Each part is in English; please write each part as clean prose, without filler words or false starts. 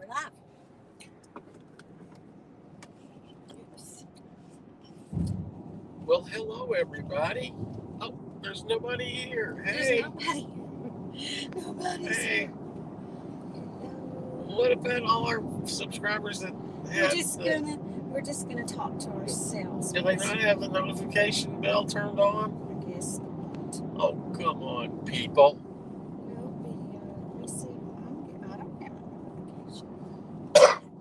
We're live. Oops. Well, hello, everybody. Oh, there's nobody here. Hey. There's nobody. Nobody's Hey. here. What about all our subscribers that have We're just gonna talk to ourselves. Do they not have the notification bell turned on? I guess. Oh, come on, people. No video. Let me see. I don't have a notification.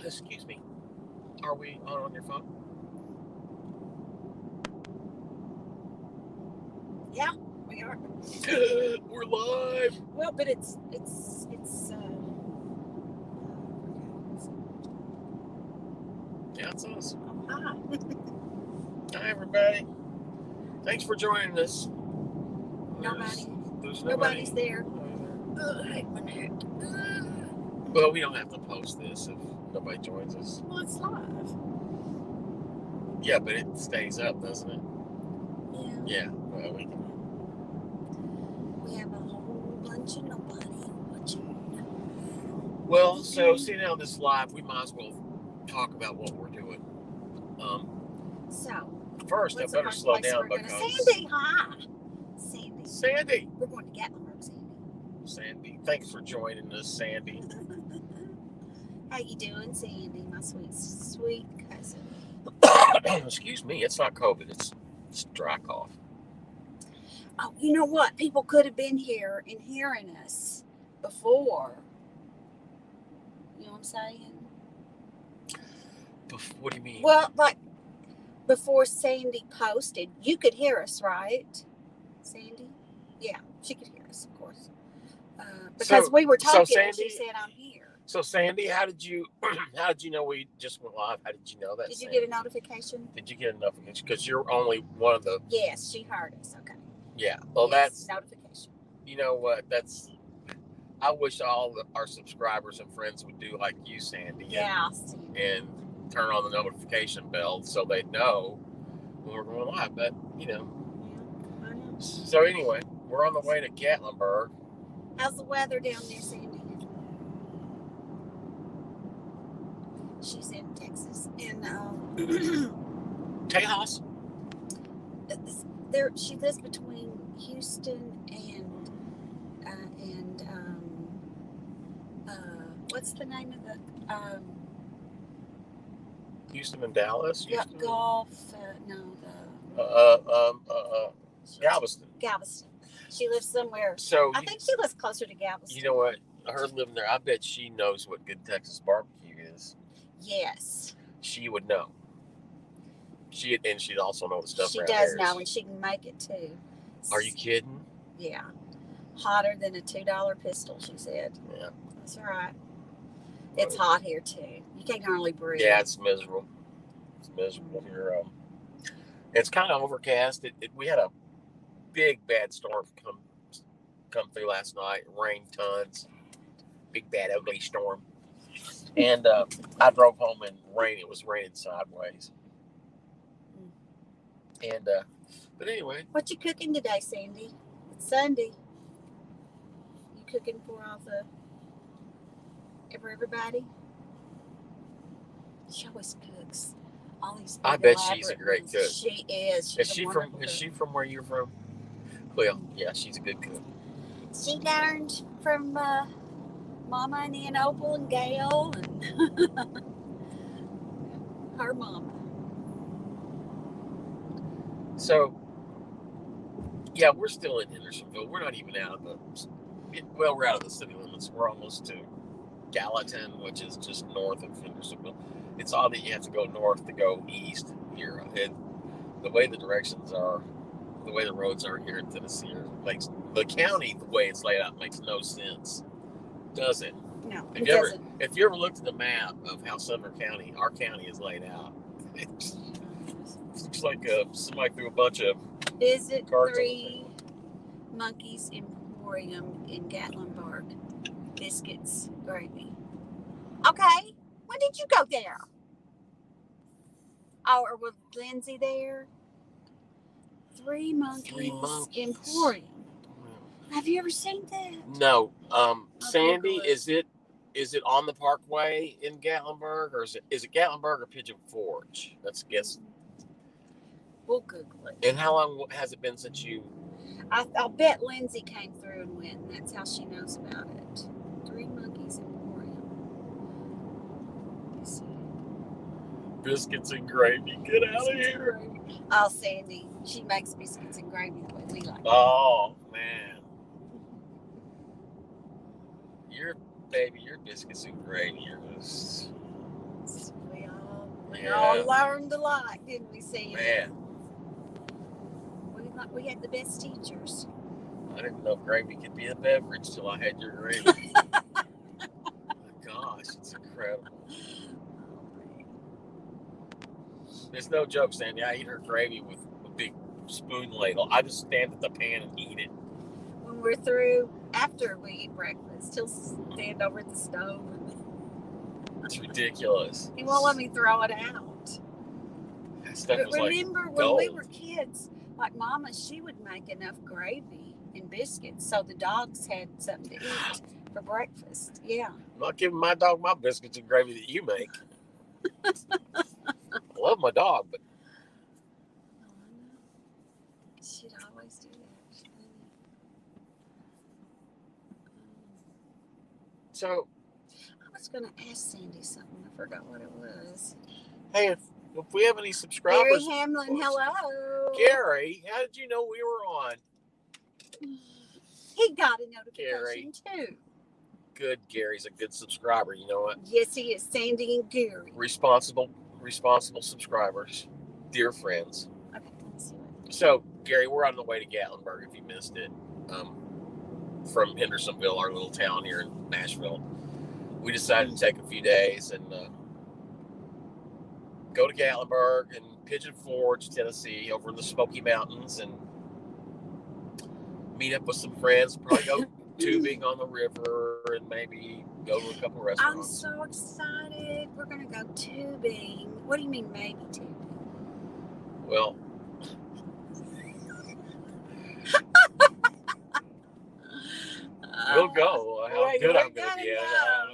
Excuse me. Are we on your phone? Yeah, we are. We're live. Well, but it's Yeah, it's us. oh, hi. Hi, everybody. Thanks for joining us. There's Nobody's there. Well, we don't have to post this if nobody joins us. Well, it's live. Yeah, but it stays up, doesn't it? Yeah. Yeah. Well, we can. We have a whole bunch of nobody watching. Well, so seeing how this live, we might as well talk about what we're doing. So First, I better slow down because Sandy, hi. Sandy. We're going to Gatlinburg, Sandy. Sandy, thanks for joining us, Sandy. How you doing, Sandy, my sweet cousin? Excuse me, it's not COVID, it's dry cough. Oh, you know what? People could have been here and hearing us before. You know what I'm saying? What do you mean? Well, like before Sandy posted, you could hear us, right? Sandy? Yeah, she could hear us, of course. Because we were talking Sandy, and she said, I'm here. So, Sandy, how did you know we just went live? How did you know that? Did you get a notification? Did you get a notification? Because you're only one of the... Yes, she heard us. Okay. Yeah. Well, yes, that's... notification. You know what? I wish all our subscribers and friends would do like you, Sandy. Yeah. And turn on the notification bell so they know when we're going live. But, you know. Yeah, I know. So, anyway, we're on the way to Gatlinburg. How's the weather down there, Sandy? She's in Texas. And, Tejas? She lives between Houston and what's the name of the Houston and Dallas? Houston? Gulf? Galveston. Galveston. She lives somewhere. So I think she lives closer to Galveston. You know what? Her living there, I bet she knows what good Texas barbecue is. Yes. She would know. She'd also know the stuff. She does know, and she can make it too. Are you kidding? Yeah. Hotter than a $2 pistol, she said. Yeah. That's right. It's hot here too. You can hardly breathe. Yeah, it's miserable. It's miserable here. It's kind of overcast. We had a big bad storm come through last night. It rained tons. Big bad ugly storm. And I drove home in rain. It was raining sideways. And but anyway. What you cooking today, Sandy? It's Sunday. You cooking for everybody? She always cooks. All these. I bet she's a great cook. She is. Is she from where you're from? Well, yeah, she's a good cook. She learned from Mama and Aunt Opal and Gail and her mama. So, yeah, we're still in Hendersonville. We're not even out of we're out of the city limits. We're almost to Gallatin, which is just north of Hendersonville. It's odd that you have to go north to go east here. The way the directions are, the way the roads are here in Tennessee, makes the county, the way it's laid out, makes no sense, does it? No, it doesn't. If you ever looked at the map of how Sumner County, our county, is laid out, it looks like somebody threw a bunch of Visit 3 Monkeys Emporium in Gatlinburg. Biscuits, gravy. Okay, when did you go there? Oh, or was Lindsay there? 3 Monkeys Emporium. Have you ever seen that? No. Sandy, is it Is it on the Parkway in Gatlinburg, or is it Gatlinburg or Pigeon Forge? Let's guess. We'll Google it. And how long has it been since you? I'll bet Lindsay came through and went, and that's how she knows about it. Three Monkeys Emporium. Let's see. Biscuits and gravy. Get out of here. Oh, Sandy. She makes biscuits and gravy the way we like it. Oh, man. Your biscuits and gravy are just... We all learned a lot, didn't we, Sandy? Man. We had the best teachers. I didn't know gravy could be a beverage till I had your gravy. My gosh, it's incredible. There's no joke, Sandy. I eat her gravy with a big spoon ladle. I just stand at the pan and eat it. When we're through, after we eat breakfast, he'll stand over at the stove. It's ridiculous. He won't let me throw it out. That stuff But was remember like when gold. we were kids, like Mama, she would make enough gravy and biscuits so the dogs had something to eat for breakfast. Yeah. I'm not giving my dog my biscuits and gravy that you make. I love my dog, but She'd always do that. so I was going to ask Sandy something. I forgot what it was. hey, if we have any subscribers, Gary Hamlin, hello. Gary, how did you know we were on? He got a notification too. Good, Gary's a good subscriber. You know what? Yes, he is. Sandy and Gary. Responsible subscribers, dear friends. Okay, let's see what. So, Gary, we're on the way to Gatlinburg. If you missed it, from Hendersonville, our little town here in Nashville, we decided to take a few days and go to Gatlinburg and Pigeon Forge, Tennessee, over in the Smoky Mountains, and meet up with some friends. Probably go tubing on the river and maybe go to a couple of restaurants. I'm so excited. We're going to go tubing. What do you mean maybe tubing? Well, we'll go. How good I'm going to be at it, I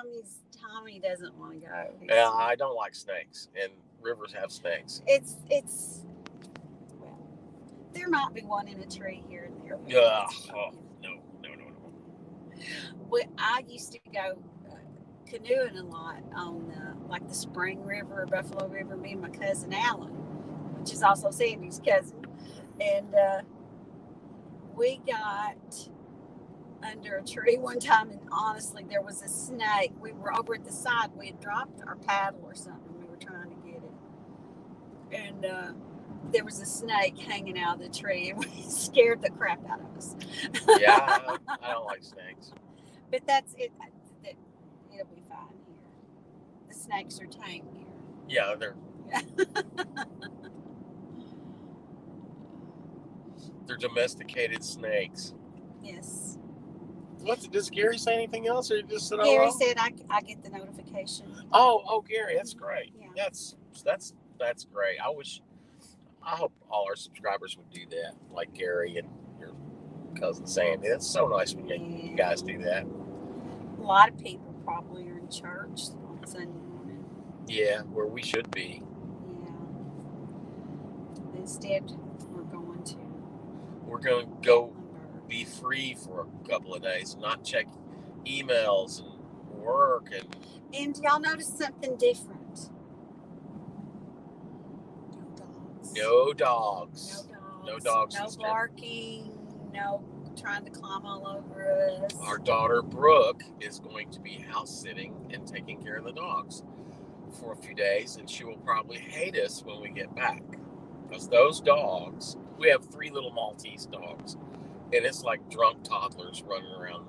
don't know. Tommy doesn't want to go. Yeah, I don't like snakes, and rivers have snakes. Well, there might be one in a tree here and there. No. Well, I used to go canoeing a lot on like the Spring River, Buffalo River. Me and my cousin Alan, which is also Sandy's cousin, and we got under a tree one time, and honestly, there was a snake. We were over at the side. We had dropped our paddle or something. We were trying to get it, and there was a snake hanging out of the tree, and we scared the crap out of us. Yeah, I don't like snakes. But that's it. It'll be fine here. The snakes are tame here. Yeah, they're domesticated snakes. Yes. Does Gary say anything else, or just said Gary hello? said I get the notification. Oh, Gary, that's great. Yeah. That's great. I hope all our subscribers would do that, like Gary and your cousin Sandy. That's so nice when you guys do that. A lot of people probably are in church on Sunday morning. Yeah, where we should be. Yeah. Instead, we're going to go be free for a couple of days, not check emails and work. And y'all notice something different? No dogs. No sister. barking. No trying to climb all over us. Our daughter Brooke is going to be house sitting and taking care of the dogs for a few days, and she will probably hate us when we get back, because those dogs, we have 3 little Maltese dogs, and it's like drunk toddlers running around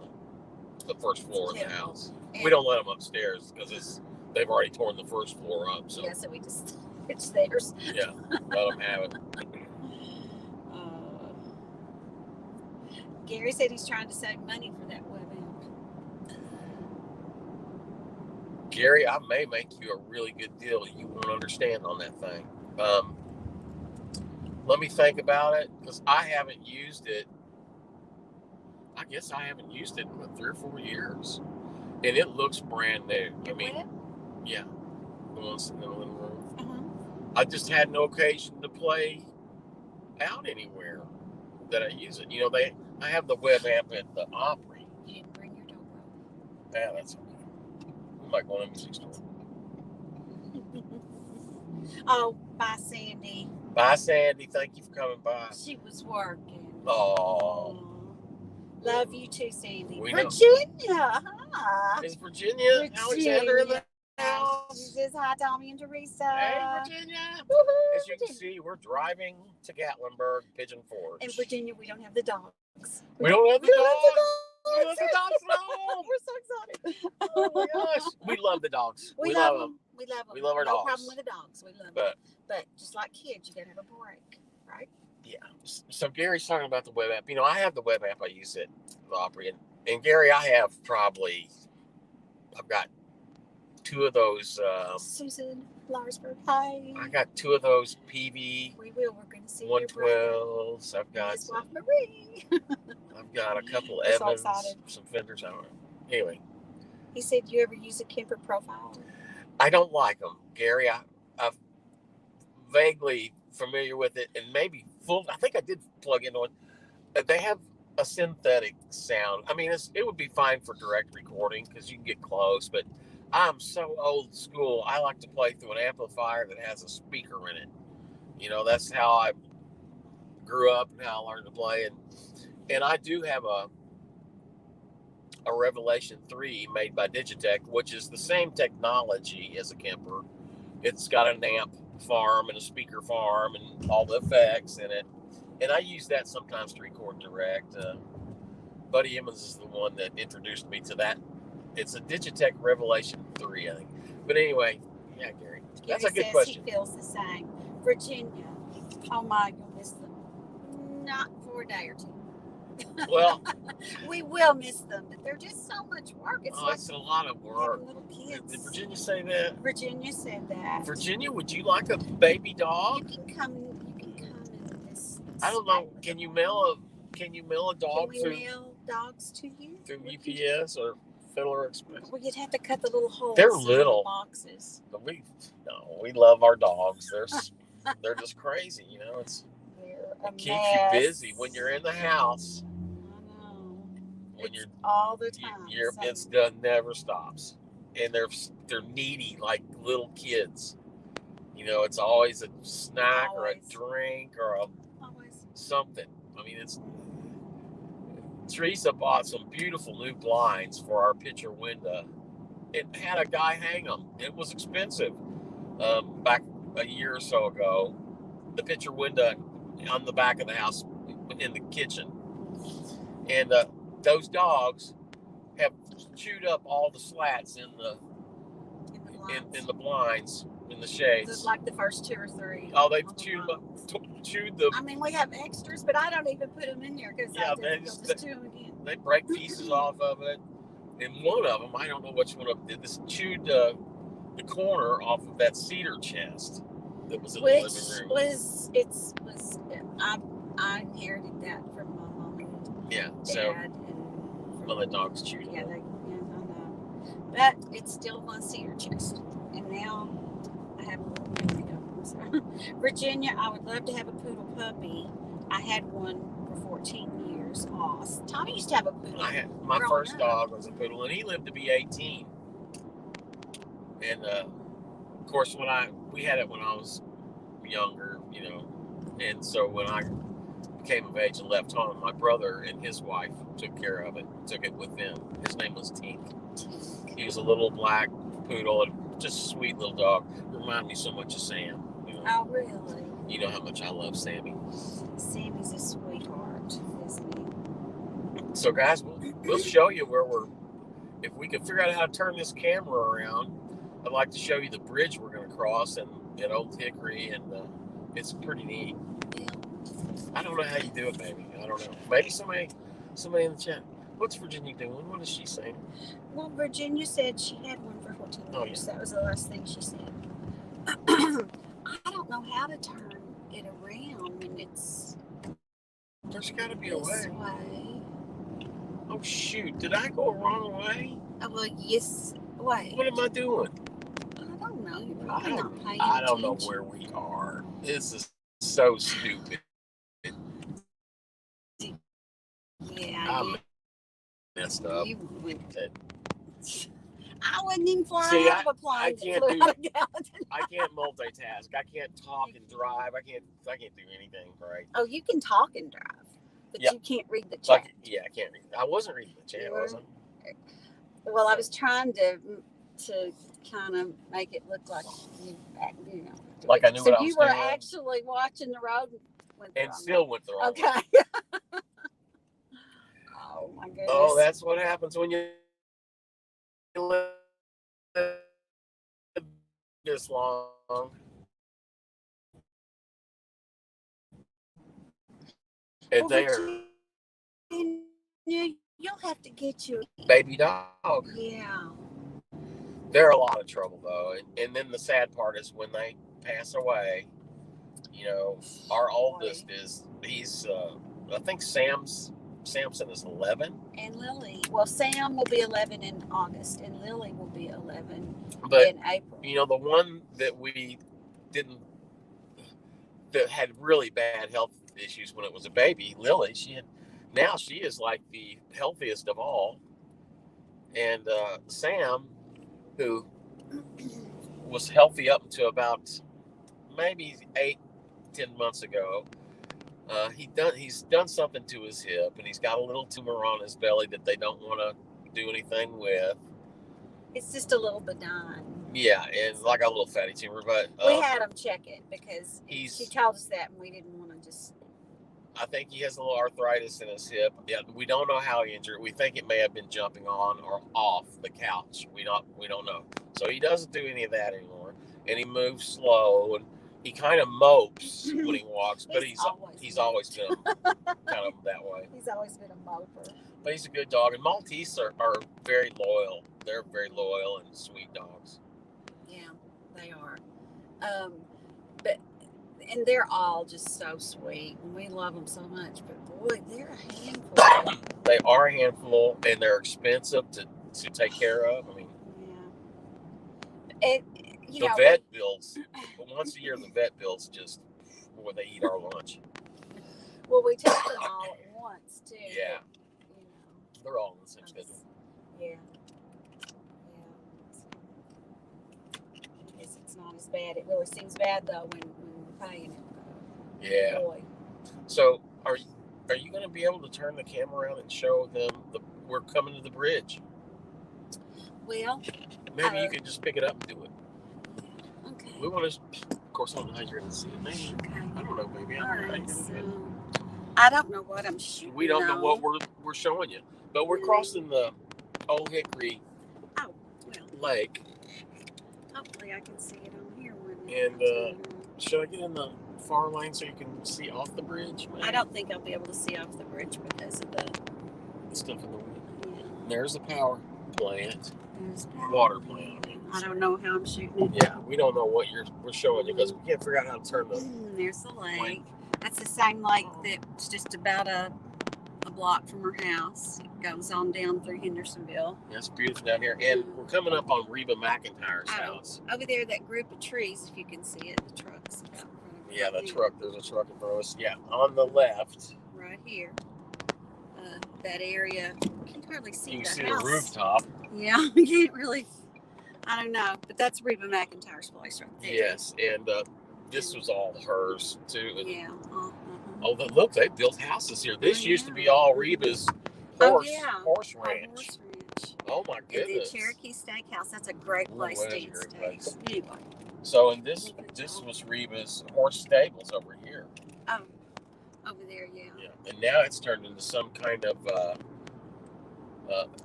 the first floor of the house. And we don't let them upstairs because they've already torn the first floor up. So we just it's theirs. Yeah, let them have it. Gary said he's trying to save money for that web app. Gary, I may make you a really good deal you won't understand on that thing. Let me think about it, because I haven't used it. I guess I haven't used it in 3 or 4 years. And it looks brand new. Your whip? Yeah. The one sitting in the living room. Uh-huh. I just had no occasion to play out anywhere that I use it. I have the web app at the Opry. You didn't bring your dobro. Yeah, that's okay. I'm like going to music store. Oh, bye, Sandy. Bye, Sandy. Thank you for coming by. She was working. Oh. Love you too, Sandy. We know. Virginia. Hi. Is Virginia Alexander in the house? She says hi, Tommy and Teresa. Hey, Virginia. Woohoo, As you can see, we're driving to Gatlinburg, Pigeon Forge. In Virginia, we don't have the dogs. We don't have the dogs. We We love the dogs at home. We're so excited. Oh my gosh. We love the dogs. We love them. We love them. We love our no dogs. No problem with the dogs. We love them. But just like kids, you got to have a break, right? Yeah. So Gary's talking about the web app. I have the web app. I use it, the Opry. And Gary, I've got 2 of those. Susan Larsberg, hi. I got 2 of those PV. We will. We're going to see 112s. I've got his wife Marie. I've got a couple We're Evans, so excited. some Fenders. I don't know. Anyway. He said, "You ever use a Kemper profile?" I don't like them, Gary. I'm vaguely familiar with it, and maybe full. I think I did plug into one. They have a synthetic sound. I mean, it would be fine for direct recording because you can get close, but I'm so old school. I like to play through an amplifier that has a speaker in it. That's how I grew up and how I learned to play. And I do have a Revelation 3 made by Digitech, which is the same technology as a Kemper. It's got an amp farm and a speaker farm and all the effects in it. And I use that sometimes to record direct. Buddy Emmons is the one that introduced me to that. It's a Digitech Revelation 3, I think. But anyway, yeah, Gary. That's a good question. He feels the same. Virginia. Oh my, you'll miss them. Not for a day or two. Well, we will miss them, but they're just so much work. It's a lot of work. Little kids. Did Virginia say that? Virginia said that. Virginia, would you like a baby dog? You can come in this. I don't know. Can you mail a dog? Can we mail dogs to you through UPS or Federal Express? Well, you'd have to cut the little holes. They're little in the boxes. We love our dogs. They're just crazy. It keeps you busy when you're in the house. I know. When you're all the time. Never stops, and they're needy like little kids. It's always a snack or a drink or something. I mean, Teresa bought some beautiful new blinds for our picture window. It had a guy hang them. It was expensive. Back a year or so ago, the picture window on the back of the house in the kitchen, and those dogs have chewed up all the slats in the blinds in the shades. It's like the first 2 or 3. Oh, they've chewed them. I mean, we have extras, but I don't even put them in there because they just chew them again. They break pieces off of it, and one of them, I don't know which one of them did this, chewed the corner off of that cedar chest that was in the living room. I inherited that from my mom and dad. The dogs chewed it. I know. But it's still my cedar chest. And now I have a little memory of them. So. Virginia, I would love to have a poodle puppy. I had one for 14 years. Tommy used to have a poodle. My first dog was a poodle, and he lived to be 18. And of course, we had it when I was younger, and so when I came of age and left home, my brother and his wife took care of it, took it with them. His name was Tink. He was a little black poodle, and just a sweet little dog. Reminded me so much of Sam. Oh, really? You know how much I love Sammy. Sammy's a sweetheart, isn't he? So, guys, we'll show you if we can figure out how to turn this camera around. I'd like to show you the bridge we're going to cross at Old Hickory, and it's pretty neat. Yeah. I don't know how you do it, baby. I don't know. Maybe somebody in the chat. What's Virginia doing? What is she saying? Well, Virginia said she had one for 14 years. Oh, yeah. That was the last thing she said. I don't know how to turn it around when it's. There's got to be a way. Way. Oh, shoot. Did I go a wrong way? Oh, well, yes. Wait. What am I doing? I don't know. You're probably not paying I don't know attention. where we are. This is so stupid. Yeah, I messed up. you would. I wouldn't even fly See, out of a plane that flew out of Gallatin. I can't multitask. I can't talk and drive. I can't do anything right. Oh, you can talk and drive, but Yeah. you can't read the Like, chat. yeah, I can't read. I wasn't reading the chat, was I? Well, I was trying to kind of make it look like you know. Like I knew So what I you was were doing. actually watching the road And still went the wrong way. Okay. Oh my goodness. Oh, that's what happens when you live this long. And they are You'll have to get you a baby dog. Yeah. They're a lot of trouble though, and then the sad part is when they pass away. You know, our oldest he's I think Samson is 11, and Lily. Well, Sam will be 11 in August, and Lily will be 11 but in April. you know the one that we didn't that had really bad health issues when it was a baby, Lily. Now she is like the healthiest of all, and Sam, who was healthy up until about maybe 8-10 months ago. He's done something to his hip, and he's got a little tumor on his belly that they don't want to do anything with. It's just a little benign. Yeah, and like a little fatty tumor, but we had him check it because she told us that, and we didn't want to just. I think he has a little arthritis in his hip. Yeah, we don't know how he injured it. We think it may have been jumping on or off the couch. We don't know. So he doesn't do any of that anymore, and he moves slow, and he kind of mopes when he walks. But he's always been kind of that way. He's always been a moper. But he's a good dog, and Maltese are very loyal. They're very loyal and sweet dogs. Yeah, they are. And they're all just so sweet, and we love them so much. But boy, they're a handful. They are a handful, and they're expensive to take care of. I mean, yeah. Vet bills. Once a year, the vet bills just boy, they eat our lunch. Well, we take them all at once too. Yeah. But, they're all on the same schedule. Yeah. I guess it's not as bad. It really seems bad though when we're paying it. Yeah. Boy. So are you going to be able to turn the camera around and show them we're coming to the bridge? Well, maybe you could just pick it up and do it. Okay. We want to, of course, I don't know how you're going to see it. Maybe. Okay. I don't know, baby. I don't know what I'm shooting. We don't know what we're showing you, but we're crossing the Old Hickory Lake. Hopefully, I can see it on here. And should I get in the far lane so you can see off the bridge? Maybe? I don't think I'll be able to see off the bridge because of the stuff in the wind. Yeah. There's the power plant. Water plant. I mean. I don't know how I'm shooting it. Yeah, we don't know what we're showing you because we can't figure out how to turn the. There's the lake. That's the same lake that's just about a block from her house. It goes on down through Hendersonville. Yeah, it's beautiful down here. And we're coming up on Reba McIntyre's house. Over there, that group of trees, if you can see it, the truck's about in front of Yeah, the truck. There's a truck in front of us. Yeah, on the left. Right here. That area. You can hardly see You can see house. the rooftop. Yeah, you can't really. I don't know, but that's Reba McIntyre's place right there. Yes, and this was all hers too. And, yeah. Oh, look, they built houses here. This used to be all Reba's horse ranch. Oh my goodness. And the Cherokee Steakhouse. That's a great place to eat steak. Anyway. So, and this was Reba's horse stables over here. Oh, over there, yeah. Yeah, and now it's turned into some kind of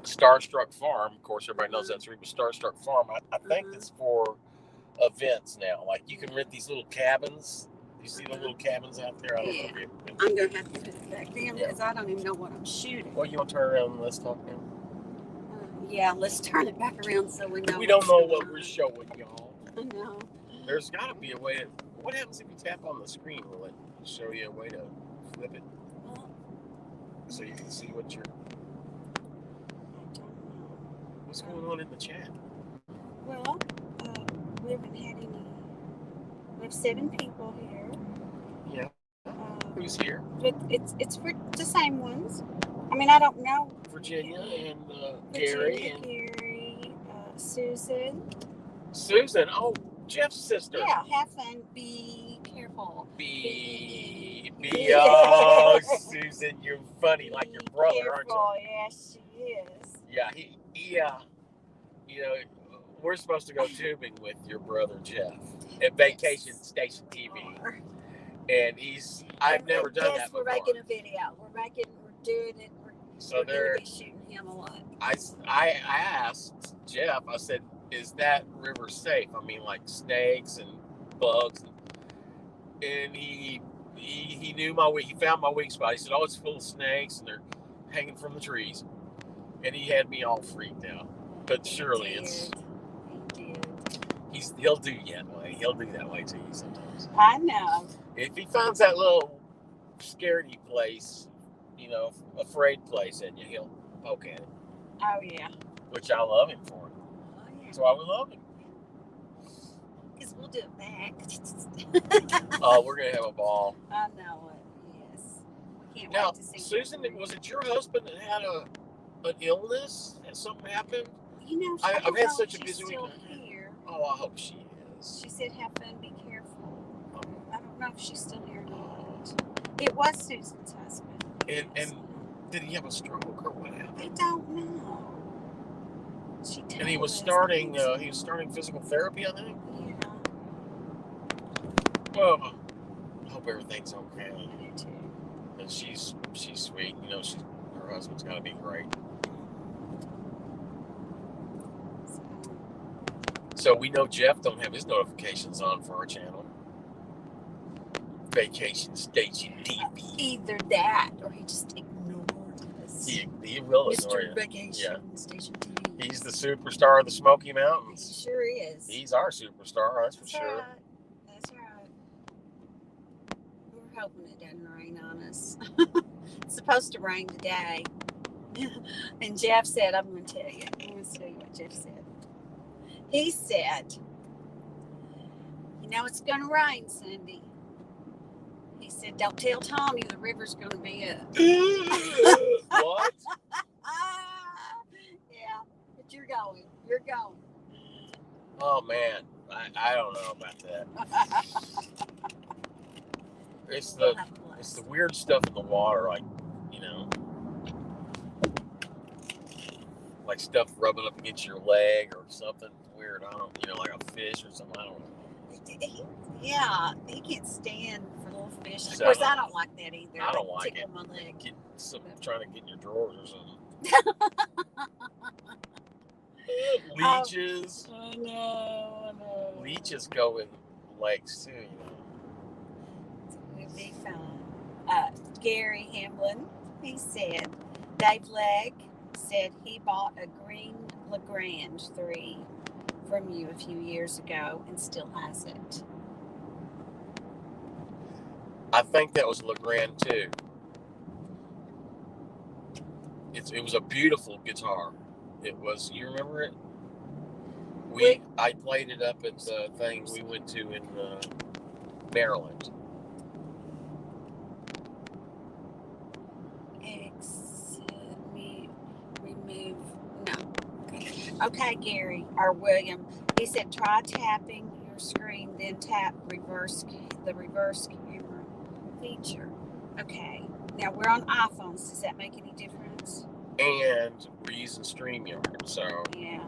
Starstruck Farm. Of course, everybody knows that's Reba's Starstruck Farm. I think it's for events now. Like you can rent these little cabins. You see the little cabins out there? I don't know if you've been. I'm going to have to put it back down because I don't even know what I'm shooting. Well, you want to turn around and let's talk now? Yeah, let's turn it back around so we know. We don't know what we're showing y'all. I know. There's got to be a way to. What happens if you tap on the screen? Will it show you a way to flip it? So you can see what you're. What's going on in the chat? Well, we haven't had any. We have 7 people here. Yeah. Who's here? But it's for the same ones. I mean, I don't know. Virginia and Virginia, Gary. Susan. Susan. Oh, Jeff's sister. Yeah, have fun. Be careful. Oh, Susan, you're funny like your brother, careful. aren't you? Yes, she is. Yeah, he you know, we're supposed to go tubing with your brother Jeff at Vacation Station TV, and I've never done that before. We're making a video. We're doing it. We're going to be shooting him a lot. I asked Jeff. I said, "Is that river safe? I mean, like snakes and bugs." And he knew my weak. He found my weak spot. He said, "Oh, it's full of snakes and they're hanging from the trees," and he had me all freaked out. But surely He did. He'll do that way. He'll do that way to you sometimes. I know. If he finds that little scaredy place, afraid place in you, he'll poke at it. Oh yeah. Which I love him for. Oh yeah. That's why we love him. Because we'll do it back. Oh, we're gonna have a ball. I know it. Yes. We can't Now, wait to see. Susan, was it your husband that had an illness? Had something happened? I've had such a busy week. Here. Oh, I hope she is. She said, "Have fun, be careful." I don't know if she's still here or not. It was Susan's husband. And did he have a stroke or what happened? I don't know. And he was starting physical therapy, I think. Yeah. Well, I hope everything's okay. I do too. And she's sweet. Her husband's gotta be great. So we know Jeff don't have his notifications on for our channel. Vacation Station TV. Either that or he just ignored us. He will ignore you. Mr. Vacation Station TV. He's the superstar of the Smoky Mountains. He sure is. He's our superstar, that's for sure. Right. That's right. We're hoping it doesn't rain on us. It's supposed to rain today. And Jeff said, I'm going to tell you what Jeff said. He said, it's going to rain Sunday. He said, don't tell Tommy the river's going to be up. What? Yeah, but you're going. You're going. Oh, man. I don't know about that. It's the weird stuff in the water, like like stuff rubbing up against your leg or something weird. I don't, like a fish or something. I don't know. He can't stand for little fish. Of So course, I don't like that either. I don't like it. My leg. Trying to get in your drawers or something. Leeches. I know. Leeches go in lakes too. It would be fun. Gary Hamlin, he said, Dave Legg said he bought a green Legrand 3 from you a few years ago and still has it. I think that was Legrand too. It was a beautiful guitar. It was. You remember it? I played it up at the thing we went to in Maryland. Remove. No. Okay, Gary or William. He said try tapping your screen, then tap the reverse camera feature. Okay. Now we're on iPhones. Does that make any difference? And we're using StreamYard, so yeah.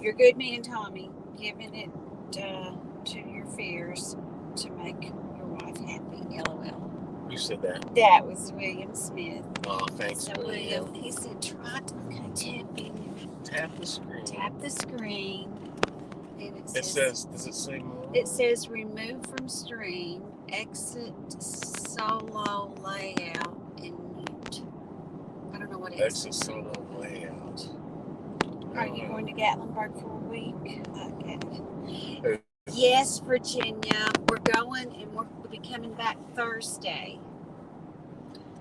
You're good, me and Tommy, giving it to your fears to make your wife happy. LOL. Who said that? That was William Smith. Oh, thanks, so William. He said, try tapping. Tap the screen. Tap the screen. And it says, does it say more? It says remove from stream, exit solo layout, and mute. I don't know what exit solo layout. Are you going to Gatlinburg for a week? Okay. Yes, Virginia. We're going and we'll be coming back Thursday.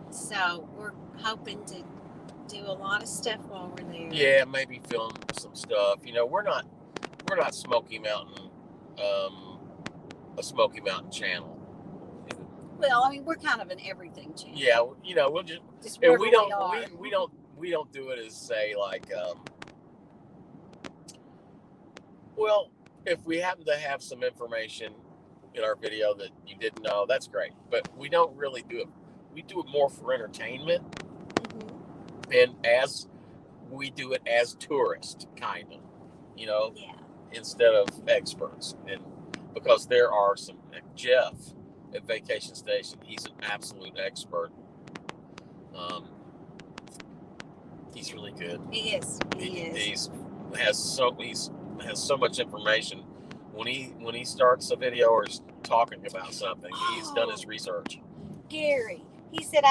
So we're hoping do a lot of stuff while we're there. Yeah, maybe film some stuff. You know, we're not Smoky Mountain, a Smoky Mountain channel. Well, I mean, we're kind of an everything channel. Yeah, you know, we'll just and we don't do it as say like, well, if we happen to have some information in our video that you didn't know, that's great. But we don't really do it. We do it more for entertainment, and as we do it as tourists, kind of, you know, instead of experts. And because there are some, Jeff at Vacation Station, he's an absolute expert. He's really good. He is. He has so much information. When he starts a video or is talking about something, he's done his research. Gary, he said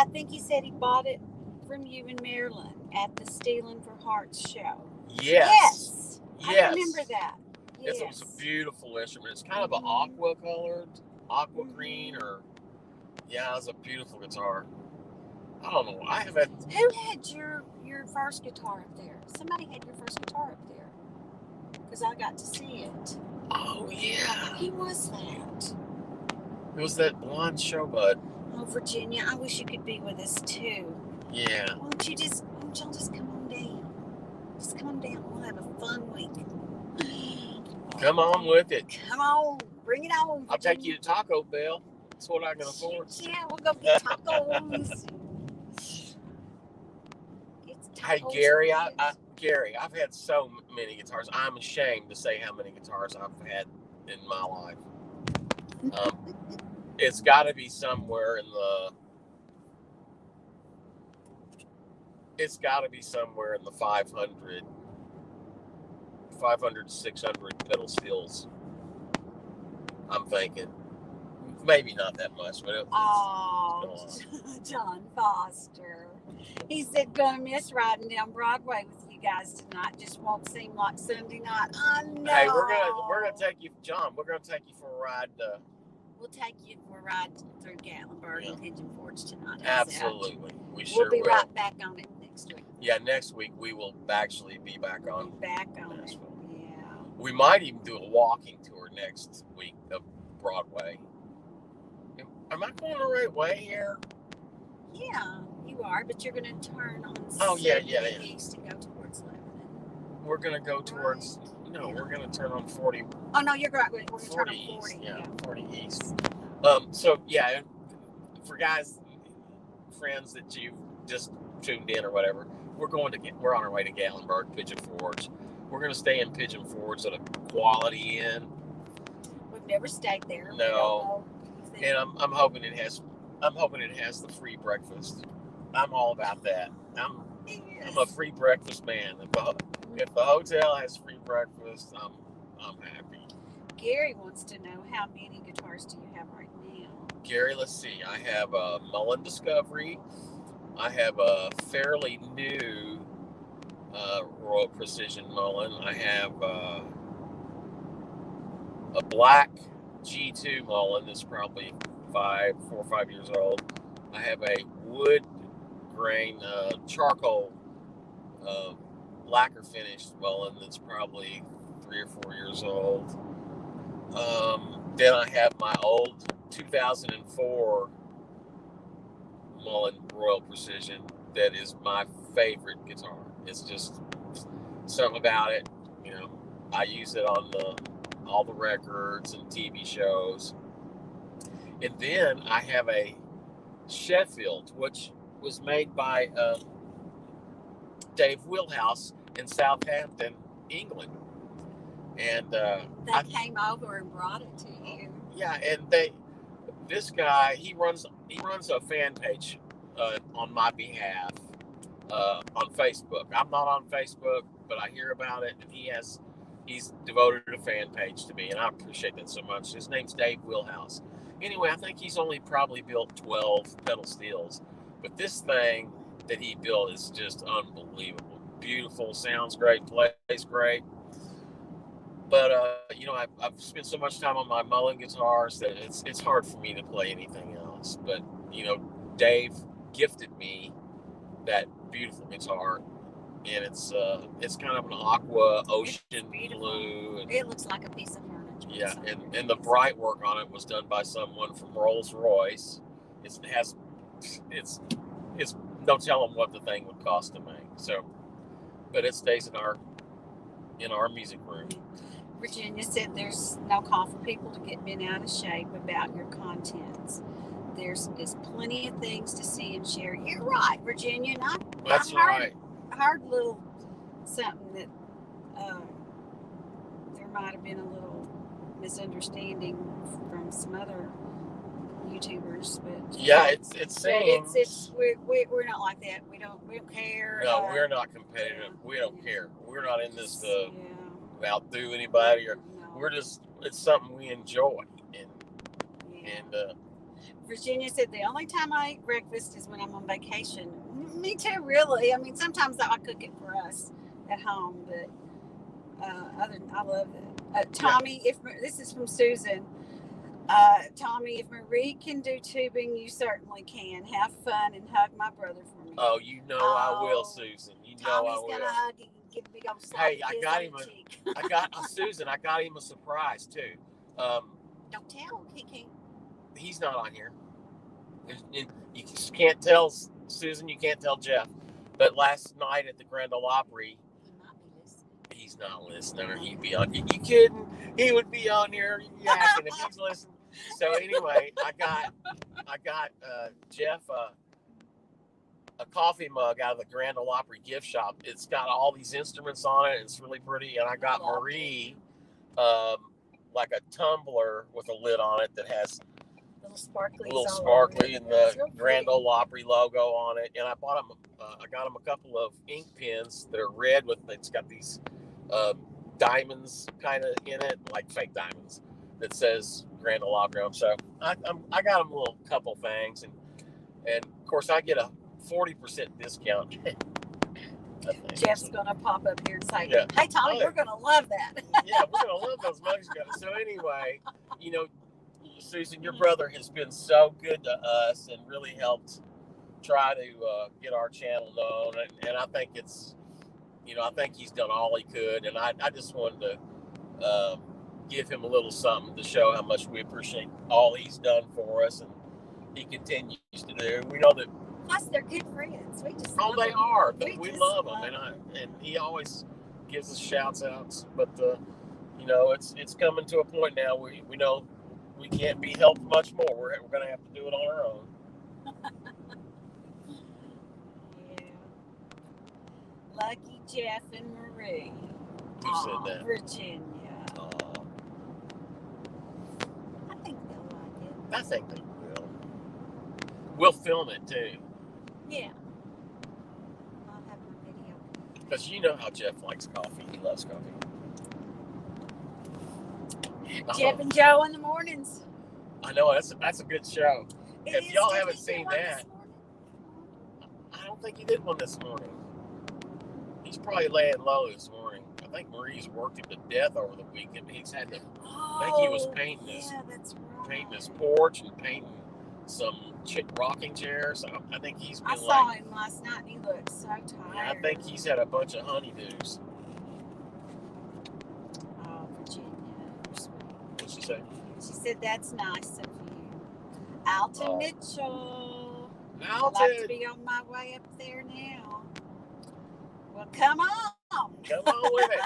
he bought it from you in Maryland at the Stealing for Hearts show. Yes. I remember that. Yes. It was a beautiful instrument. It's kind of an aqua green, or it's a beautiful guitar. I don't know. Who had your first guitar up there? Somebody had your first guitar up there, because I got to see it. Oh yeah. Who was that? It was that blonde showbud. Oh, Virginia, I wish you could be with us too. Yeah. Why don't y'all just come on down? Just come on down. We'll have a fun week. Come on with it. Come on. Bring it on. I'll take you to Taco Bell. That's what I can afford. Yeah, we'll go get tacos. Hey, Gary, Gary, I've had so many guitars. I'm ashamed to say how many guitars I've had in my life. It's got to be somewhere in the. It's got to be somewhere in the 500, 600 pedal steels. I'm thinking. Maybe not that much, but John Foster. He said, gonna miss riding down Broadway with you guys tonight. Just won't seem like Sunday night. I know. Hey, we're gonna take you, John. We're gonna take you for a ride. We'll take you for a ride through Gatlinburg and Pigeon Forge tonight. Absolutely, we'll be right back on it next week. Yeah, next week we will actually be back on. It. Yeah. We might even do a walking tour next week of Broadway. Am I going the right way here? Yeah, you are, but you're going to turn on east and go towards Lebanon. We're going to go towards, we're going to turn on 40. Oh, no, you're right. We're going to turn on 40. Yeah, 40 east. For guys, friends that you've just tuned in or whatever, we're on our way to Gatlinburg, Pigeon Forge. We're going to stay in Pigeon Forge at a Quality Inn. We've never stayed there. No. And I'm hoping it has the free breakfast. I'm all about that. I'm a free breakfast man. If the hotel has free breakfast, I'm happy. Gary wants to know, how many guitars do you have right now? Gary, let's see. I have a Mullen Discovery. I have a fairly new Royal Precision Mullen. I have a black G2 Mullen that's probably 4 or 5 years old. I have a wood grain charcoal lacquer finished Mullen that's probably 3 or 4 years old. Then I have my old 2004 Mullen Royal Precision that is my favorite guitar. It's just something about it, I use it on all the records and TV shows. And then I have a Sheffield, which was made by Dave Wheelhouse in Southampton, England. And they came over and brought it to you. Yeah, and this guy, he runs a fan page on my behalf on Facebook. I'm not on Facebook, but I hear about it, and he's devoted a fan page to me, and I appreciate that so much. His name's Dave Wheelhouse. Anyway, I think he's only probably built 12 pedal steels, but this thing that he built is just unbelievable. Beautiful, sounds great, plays great. But I've spent so much time on my Mullen guitars that it's hard for me to play anything else. But Dave gifted me that beautiful guitar, and it's kind of an aqua ocean blue. And, it looks like a piece of furniture. yeah, and the bright work on it was done by someone from Rolls Royce. It's no telling what the thing would cost to make. So, but it stays in our music room. Virginia said there's no call for people to get bent out of shape about your contents. There's plenty of things to see and share. You're right, Virginia. That's right. Hard little something that there might have been a little misunderstanding from some other YouTubers, but yeah, it's we're not like that. We don't care. No, we're not competitive. We don't care. We're not in this to outdo anybody, or it's something we enjoy. And Virginia said the only time I eat breakfast is when I'm on vacation. Me too, really. I mean, sometimes I cook it for us at home, but other than I love it. Tommy, if this is from Susan. Tommy, if Marie can do tubing, you certainly can. Have fun and hug my brother for me. Oh, you know I will, Susan. You know I will. Tommy's gonna hug you and give a big old slap. Hey, I got him Susan. I got him a surprise too. Don't tell. He can't. He's not on here. You just can't tell Susan. You can't tell Jeff. But last night at the Grand Ole Opry, he might be listening. He's not listening, or he'd be on. You kidding? He would be on here yakking if he's listening. So anyway, I got Jeff a coffee mug out of the Grand Ole Opry gift shop. It's got all these instruments on it. It's really pretty. And I got Marie like a tumbler with a lid on it that has little sparkly and the Grand Ole Opry logo on it. And I bought him. I got him a couple of ink pens that are red with. It's got these diamonds kind of in it, like fake diamonds, that says Grand Ole Opry. So I got him a little couple things, and of course I get a 40% discount. Jeff's gonna pop up here and say, "Hey Tommy, we're gonna love that." Yeah, we're gonna love those mugs. So anyway, Susan, your brother has been so good to us and really helped try to get our channel known, and I think it's, I think he's done all he could, and I just wanted to give him a little something to show how much we appreciate all he's done for us, and he continues to do. We know that. Plus, they're good friends. We just they are. We love them, and he always gives us shouts outs. But it's coming to a point now we know we can't be helped much more. We're going to have to do it on our own. Yeah. Lucky Jeff and Marie. Who said that? Virginia. I think they'll like it. I think they will. We'll film it too. Yeah. I'll have my video. Because you know how Jeff likes coffee. He loves coffee. Jeff and Joe in the mornings. I know, that's a good show. If y'all haven't seen that, I don't think he did one this morning. He's probably laying low this morning. I think Marie's worked him to death over the weekend. He's had to. I think he was painting his porch and painting some rocking chairs. I think he's been. I saw him last night. And he looked so tired. Yeah, I think he's had a bunch of honeydews. Oh, Virginia, you're sweet. What'd she say? She said that's nice of you, Alton Mitchell. Alton. I'd like to be on my way up there now. Well, come on. Come on with it.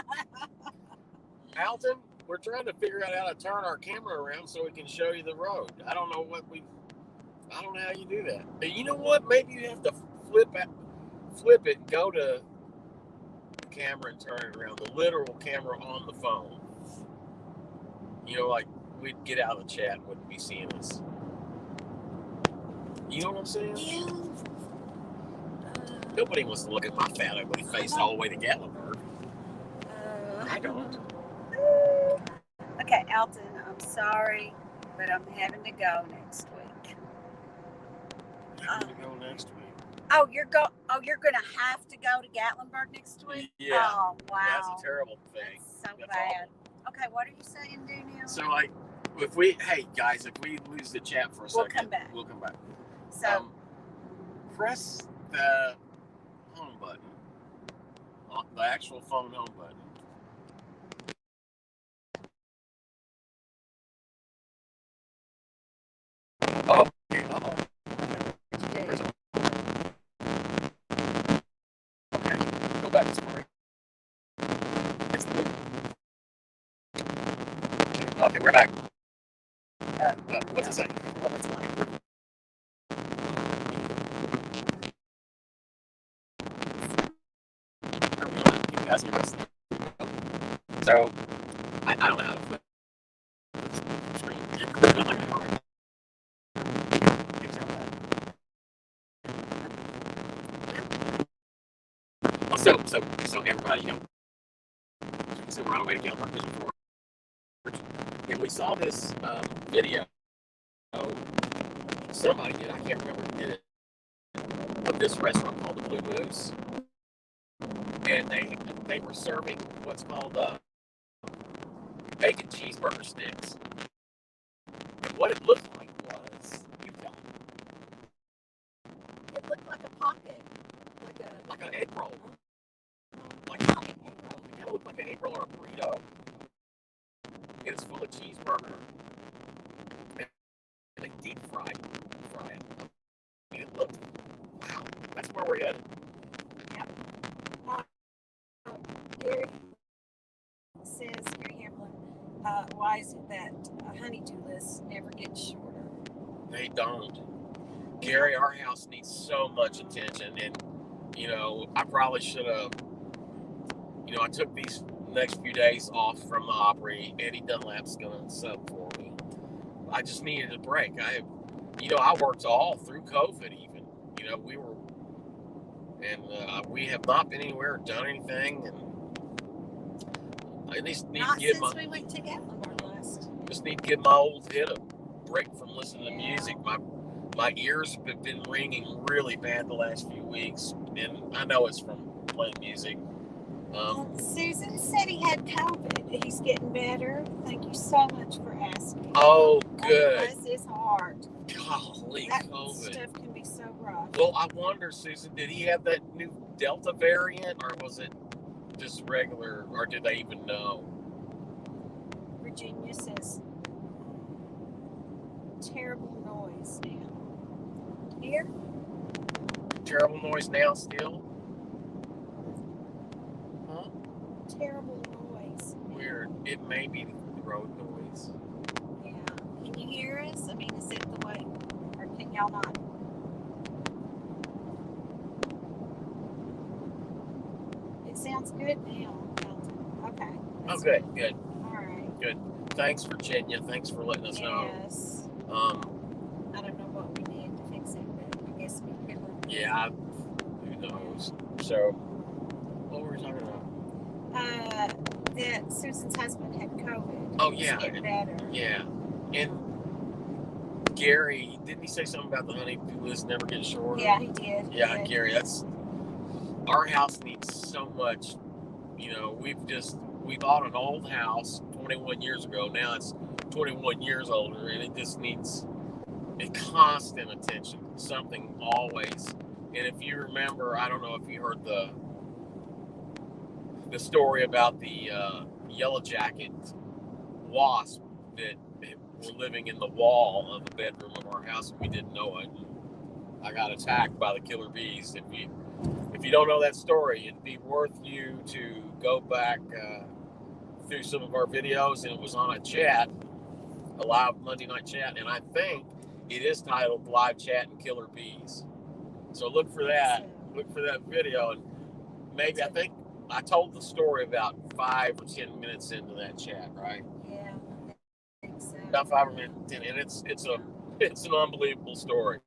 Alton, we're trying to figure out how to turn our camera around so we can show you the road. I don't know how you do that. But you know what? Maybe you have to flip it and go to the camera and turn it around. The literal camera on the phone. Like we'd get out of the chat and wouldn't be seeing us. You know what I'm saying? Yeah. Nobody wants to look at my fat ugly face all the way to Gatlinburg. I don't. Okay, Alton, I'm sorry, but I'm having to go next week. Having to go next week. Oh, you're gonna have to go to Gatlinburg next week? Yeah. Oh, wow. That's a terrible thing. That's so bad. Awful. Okay, what are you saying, Daniel? So, if we lose the chat for a second, we'll come back. We'll come back. So, press the home button. The actual phone home button. Oh, uh-oh. Okay, go back to spring. Okay, we're back. What's it say? So, I don't know how to flip the screen. So everybody, so we're on our way to get our vision for. And we saw this video. Somebody did, I can't remember who did it, of this restaurant called the Blue Moose. And they were serving what's called bacon cheeseburger sticks. And what it looked like was, you tell me. It looked like a pocket, Like an egg roll. Like an egg roll. It kind of looked like an egg roll or a burrito. It's full of cheeseburger. And they deep fry it. And it looked, wow, that's where we're headed. Yeah. Gary says, Gary Hamlin, why is it that honeydew lists never get shorter? They don't. Gary, our house needs so much attention. And, I probably should have, I took these next few days off from the Opry. Eddie Dunlap's going to sub for me. I just needed a break. I worked all through COVID even. We have not been anywhere, done anything. And I just need Not to give since we went to Gatlinburg last. Just need to give my old head a break from listening to music. My ears have been ringing really bad the last few weeks, and I know it's from playing music. Susan said he had COVID. He's getting better. Thank you so much for asking. Oh, good. Bless his heart. Golly, that COVID. Stuff can be so rough. Well, I wonder, Susan, did he have that new Delta variant, or was it just regular, or did they even know? Virginia says, terrible noise now. Here? Terrible noise now still? Huh? Terrible noise. Weird. It may be the road noise. Yeah. Can you hear us? I mean, is it the way? Or can y'all not? It sounds good now. Okay. Oh, good, good. All right. Good. Thanks, Virginia. Thanks for letting us know. Yes. I don't know what we did to fix it, but I guess we could. Yeah, who knows? So, what were we talking about? That Susan's husband had COVID. Oh, yeah. He's getting better. Yeah. And Gary, didn't he say something about the honeydew list never getting shorter? Yeah, he did. Yeah, Gary, our house needs so much. We bought an old house 21 years ago. Now it's 21 years older, and it just needs a constant attention. Something always. And if you remember, I don't know if you heard the story about the yellow jacket wasp that were living in the wall of the bedroom of our house, and we didn't know it. I got attacked by the killer bees. If you don't know that story, it'd be worth you to go back through some of our videos. And it was on a live Monday night chat, and I think it is titled Live Chat and Killer Bees. So look for that video, and maybe I think I told the story about 5 or 10 minutes into that chat, right? Yeah, I think so. About 5 or 10, and it's an unbelievable story,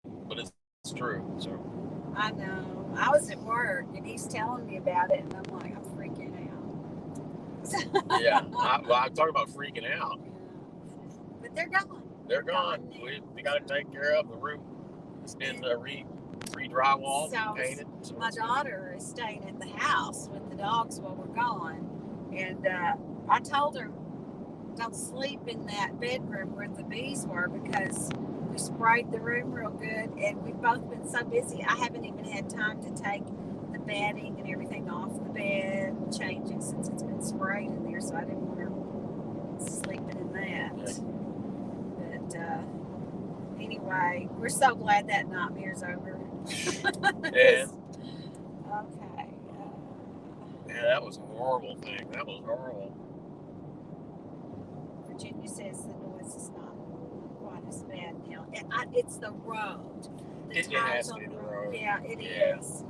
but it's true. So I know. I was at work, and he's telling me about it, and I'm like, I'm freaking out. Yeah, I'm talking about freaking out. But they're gone. They're gone. We got to take care of the roof. It's been re-drywalled, painted. So my daughter is staying at the house with the dogs while we're gone, and I told her, don't sleep in that bedroom where the bees were, because we sprayed the room real good, and we've both been so busy. I haven't even had time to take the bedding and everything off the bed and change it since it's been sprayed in there. So I didn't want her sleeping in that. But anyway, we're so glad that nightmare's over. Yeah. Okay. Yeah, that was a horrible thing. That was horrible. Virginia says the noise is not quite as bad now. It's the road. The It has to be the road. Yeah, it is.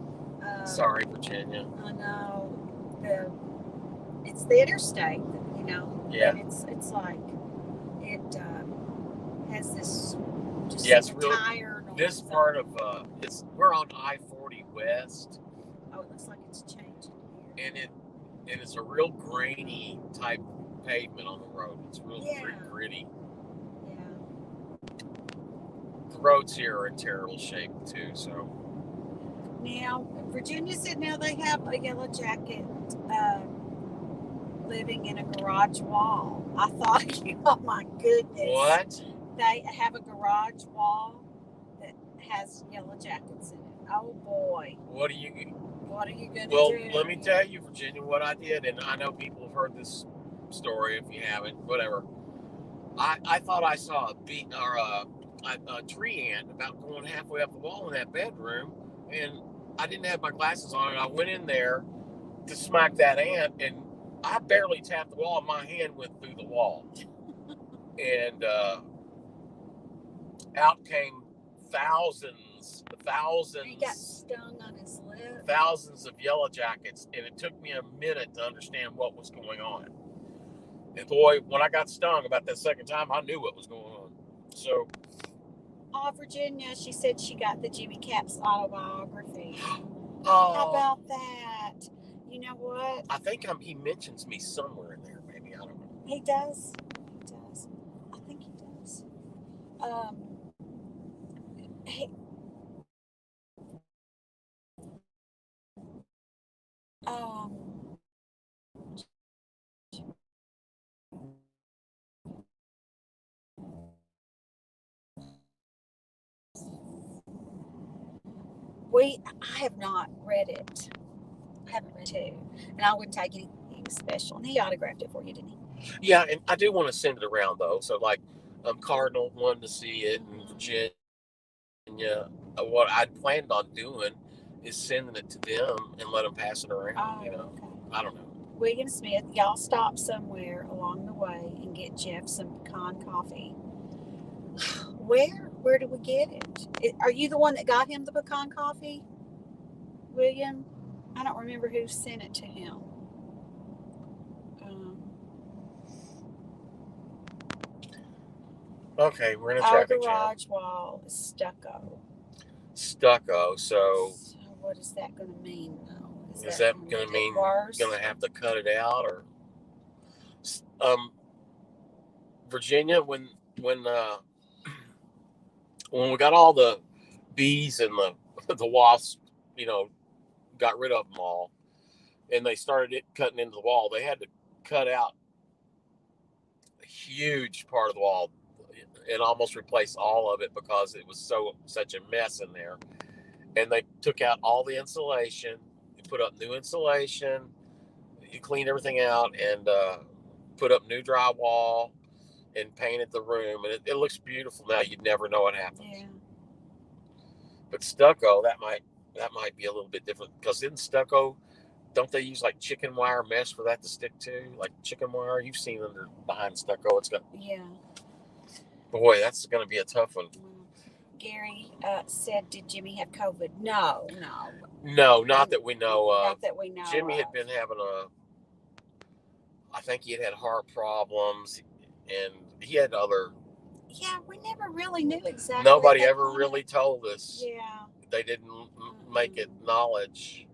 Sorry, Virginia. I know. It's the interstate, you know. Yeah. But it's like it has this just it's real. tire noise. This part of we're on I-40 West. Oh, it looks like it's changing here. And it's a real grainy type pavement on the road. It's real gritty. Yeah. The roads here are in terrible shape too. So now, Virginia said now they have a yellow jacket living in a garage wall. I thought, oh my goodness. What? They have a garage wall that has yellow jackets in it. Oh boy. What are you going to do? Well, let me tell you, Virginia, what I did, and I know people have heard this story. If you haven't, whatever. I thought I saw a tree ant about going halfway up the wall in that bedroom, and I didn't have my glasses on, and I went in there to smack that ant, and I barely tapped the wall, and my hand went through the wall. And out came thousands. He got stung on his lip. Thousands of yellow jackets, and it took me a minute to understand what was going on. And boy, when I got stung about that second time, I knew what was going on. So, Virginia, she said she got the Jimmy Capps autobiography. Oh, how about that? You know what? I think he mentions me somewhere in there. Maybe, I don't know. He does. I think he does. I have not read it. I haven't read it, and I wouldn't take anything special. And he autographed it for you, didn't he? Yeah, and I do want to send it around though. So like, Cardinal wanted to see it, and Virginia. What I'd planned on doing is sending it to them and let them pass it around. Okay. I don't know. William Smith, y'all stop somewhere along the way and get Jeff some pecan coffee. Where did we get it? Are you the one that got him the pecan coffee, William? I don't remember who sent it to him. Okay, we're in a traffic jam. Our garage wall is stucco. So what is that going to mean, though? Is that going to mean you're going to have to cut it out, or Virginia? When we got all the bees and the wasps, got rid of them all, and they started cutting into the wall. They had to cut out a huge part of the wall and almost replace all of it because it was such a mess in there. And they took out all the insulation, put up new insulation, you cleaned everything out, and put up new drywall and painted the room. And it looks beautiful now. You'd never know what happens. Yeah. But stucco, that might be a little bit different, because in stucco, don't they use like chicken wire mesh for that to stick to? Like chicken wire, you've seen under behind stucco. It's got. Yeah. Boy, that's going to be a tough one. Gary said, "Did Jimmy have COVID?" No, not that we know of. Not that we know. Jimmy had been having I think he had heart problems, and he had other. Yeah, we never really knew exactly. Nobody ever really told us. Yeah. They didn't make it knowledge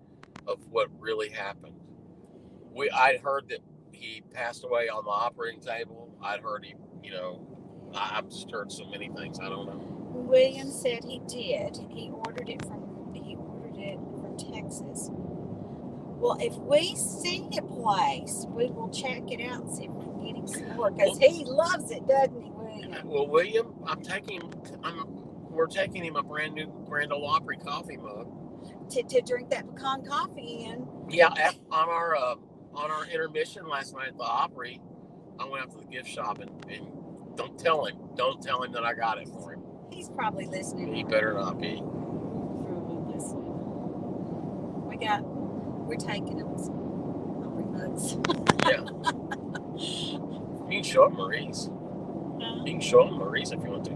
of what really happened. I'd heard that he passed away on the operating table. I'd heard he, I've just heard so many things. I don't know. William said he did. He ordered it from Texas. Well, if we see a place, we will check it out and see if we can get him some more, because he loves it, doesn't he, William? Well, William, we're taking him a brand new Grand Ole Opry coffee mug. To drink that pecan coffee in. Yeah, on our intermission last night at the Opry, I went out to the gift shop and don't tell him that I got it for him. He's probably listening. He better not be. Probably listening. We're taking him some Opry mugs. Yeah. You can show him Marie's. You can show him Marie's if you want to.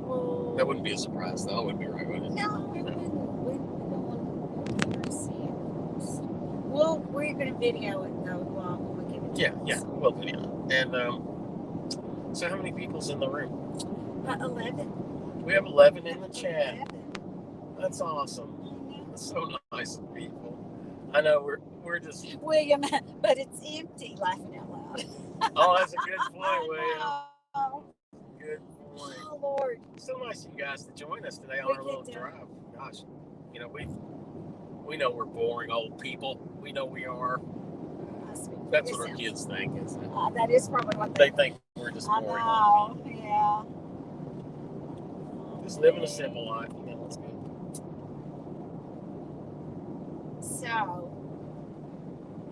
Well, that wouldn't be a surprise, though. It wouldn't be right, would it? No, we don't want to see it first. Well, we're going to video it, though, when we give it to us. Yeah, we'll video it. And so how many people's in the room? 11. We have 11 in the chat. 11. That's awesome. That's so nice of people. I know we're just... William, but it's empty, laughing out loud. Oh, that's a good point, William. Oh. Good point. Oh, Lord. So nice of you guys to join us today on our little drive. Gosh, we know we're boring old people. We know we are. That's what our kids think, isn't it? That is probably what they think. We're just boring old people. Yeah. Just living a simple life. That's good. So,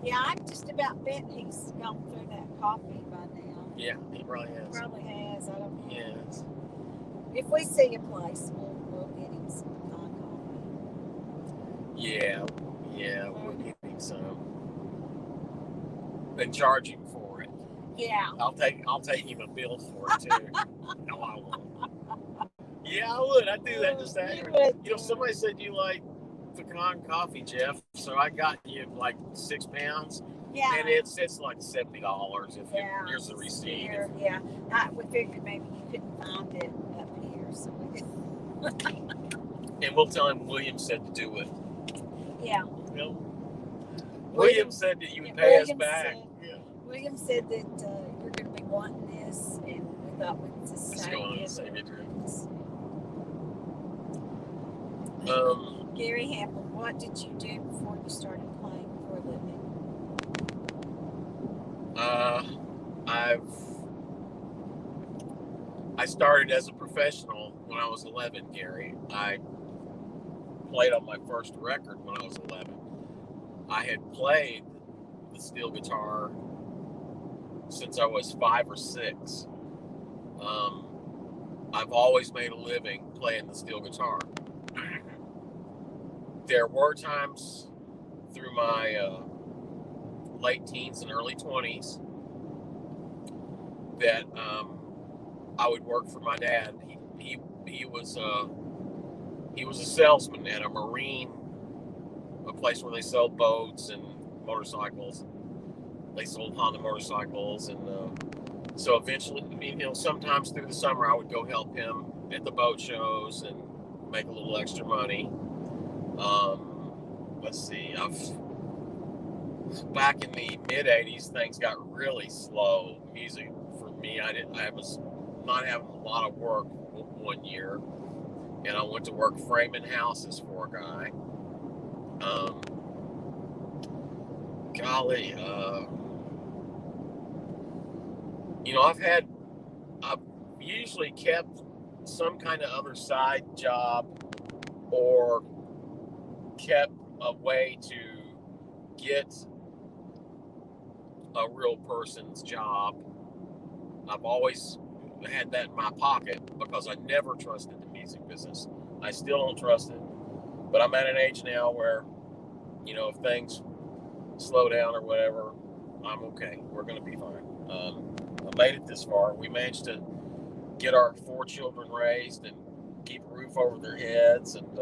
yeah, I'm just about betting he's gone through that coffee by now. Yeah, he probably has. Probably has. I don't know. Yes. If we see a place, we'll get him some pecan coffee. Yeah, we'll get him some. And charge him for it. Yeah. I'll take him a bill for it too. No, I won't. Yeah, I would. I'd do that just after. Somebody said you like pecan coffee, Jeff. So I got you like 6 pounds. Yeah. And it's like $70 if here's the receipt. Yeah. We figured maybe you couldn't find it up here, so we did. And we'll tell him William said to do it. Yeah. William said that you would pay us back. William said that you're going to be wanting this, and we thought we'd just save it. Gary Hamlin, what did you do before you started playing for a living? I started as a professional when I was 11, Gary. I played on my first record when I was 11. I had played the steel guitar since I was 5 or 6. I've always made a living playing the steel guitar. There were times through my late teens and early 20s that I would work for my dad. He was a salesman at a place where they sell boats and motorcycles. They sold Honda motorcycles, and so eventually, sometimes through the summer I would go help him at the boat shows and make a little extra money. Let's see, back in the mid 80s, things got really slow music for me. I was not having a lot of work one year, and I went to work framing houses for a guy. I've usually kept some kind of other side job or kept a way to get a real person's job. I've always had that in my pocket because I never trusted the music business. I still don't trust it. But I'm at an age now where, if things slow down or whatever, I'm okay. We're going to be fine. I made it this far. We managed to get our 4 children raised and keep a roof over their heads. And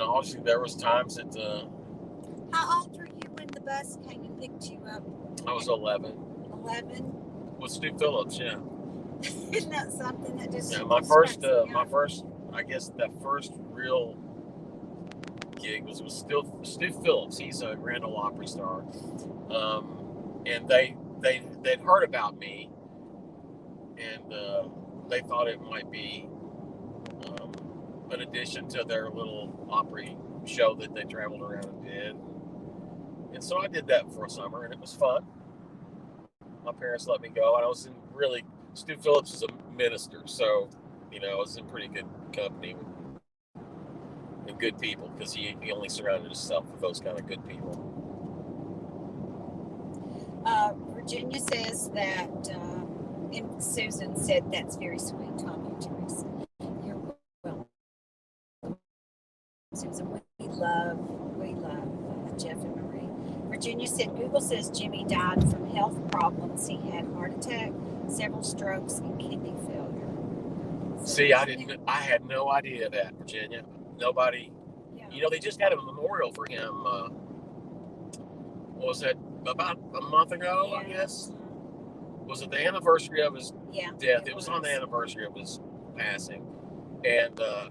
obviously there was times that... How old were you when the bus came and picked you up? I was 11. 11? With Stu Phillips, yeah. Isn't that something that just... Yeah, my first, I guess that first real gig was Stu Phillips. He's a Grand Ole Opry star. And they'd heard about me, and they thought it might be an addition to their little Opry show that they traveled around and did. And so I did that for a summer, and it was fun. my parents let me go. And I was in really, Stu Phillips is a minister, so I was in pretty good company and good people, because he only surrounded himself with those kind of good people. Virginia says that, and Susan said that's very sweet, Tommy and Teresa. You're welcome, Susan. We love Jeff and Marie. Virginia said Google says Jimmy died from health problems. He had heart attack, several strokes, and kidney failure. So see, I had no idea that, Virginia. Nobody, yeah. They just had a memorial for him. What was that, about a month ago? Yeah. I guess. Was it the anniversary of his death? It was on the anniversary of his passing, and the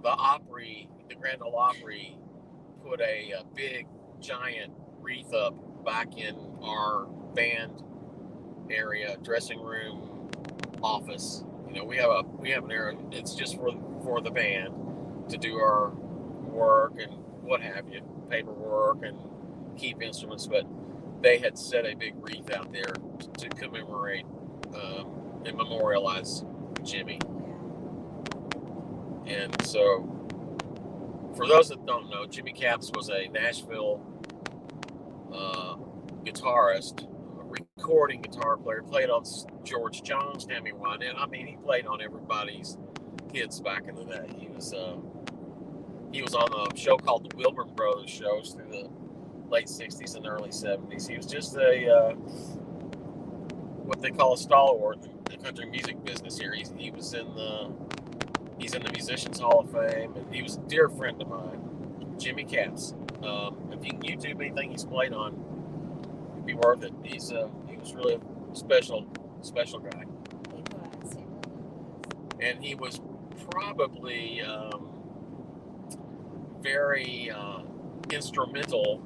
Opry, the Grand Ole Opry, put a big giant wreath up back in our band area, dressing room, office. We have an area. It's just for the band to do our work and what have you, paperwork and keep instruments. But they had set a big wreath out there to commemorate and memorialize Jimmy. And so, for those that don't know, Jimmy Capps was a Nashville guitarist, recording guitar player, played on George Jones, Tammy Wynette. I mean, he played on everybody's hits back in the day. He was on a show called the Wilburn Brothers shows through the late 60s and early 70s. He was just a what they call a stalwart in the country music business here. He's in the Musicians Hall of Fame, and he was a dear friend of mine, Jimmy Capps. If you can YouTube anything he's played on, it'd be worth it. He was really a special guy. He was. And he was probably very instrumental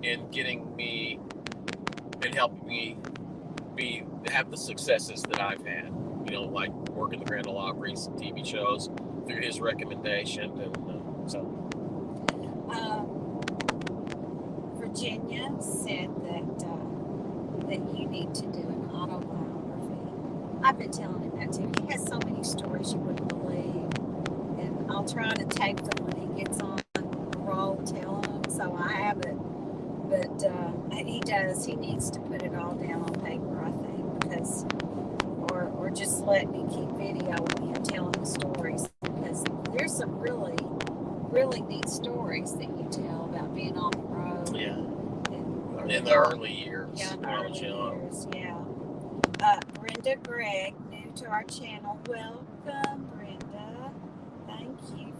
in getting me and helping me have the successes that I've had. Like working the Grand Ole Opry, some TV shows through his recommendation, and so. Virginia said that you need to do an autobiography. I've been telling him that too. He has so many stories you wouldn't believe, and I'll try to tape them when he gets on the roll, tell him, so I have it. But he does. He needs to put it all down on paper, I think, because. Or just let me keep videoing him telling the stories, because there's some really, really neat stories that you tell about being on the road. Yeah. In the early years. Yeah, in the early years. Yeah. Brenda Gregg, new to our channel. Welcome, Brenda. Thank you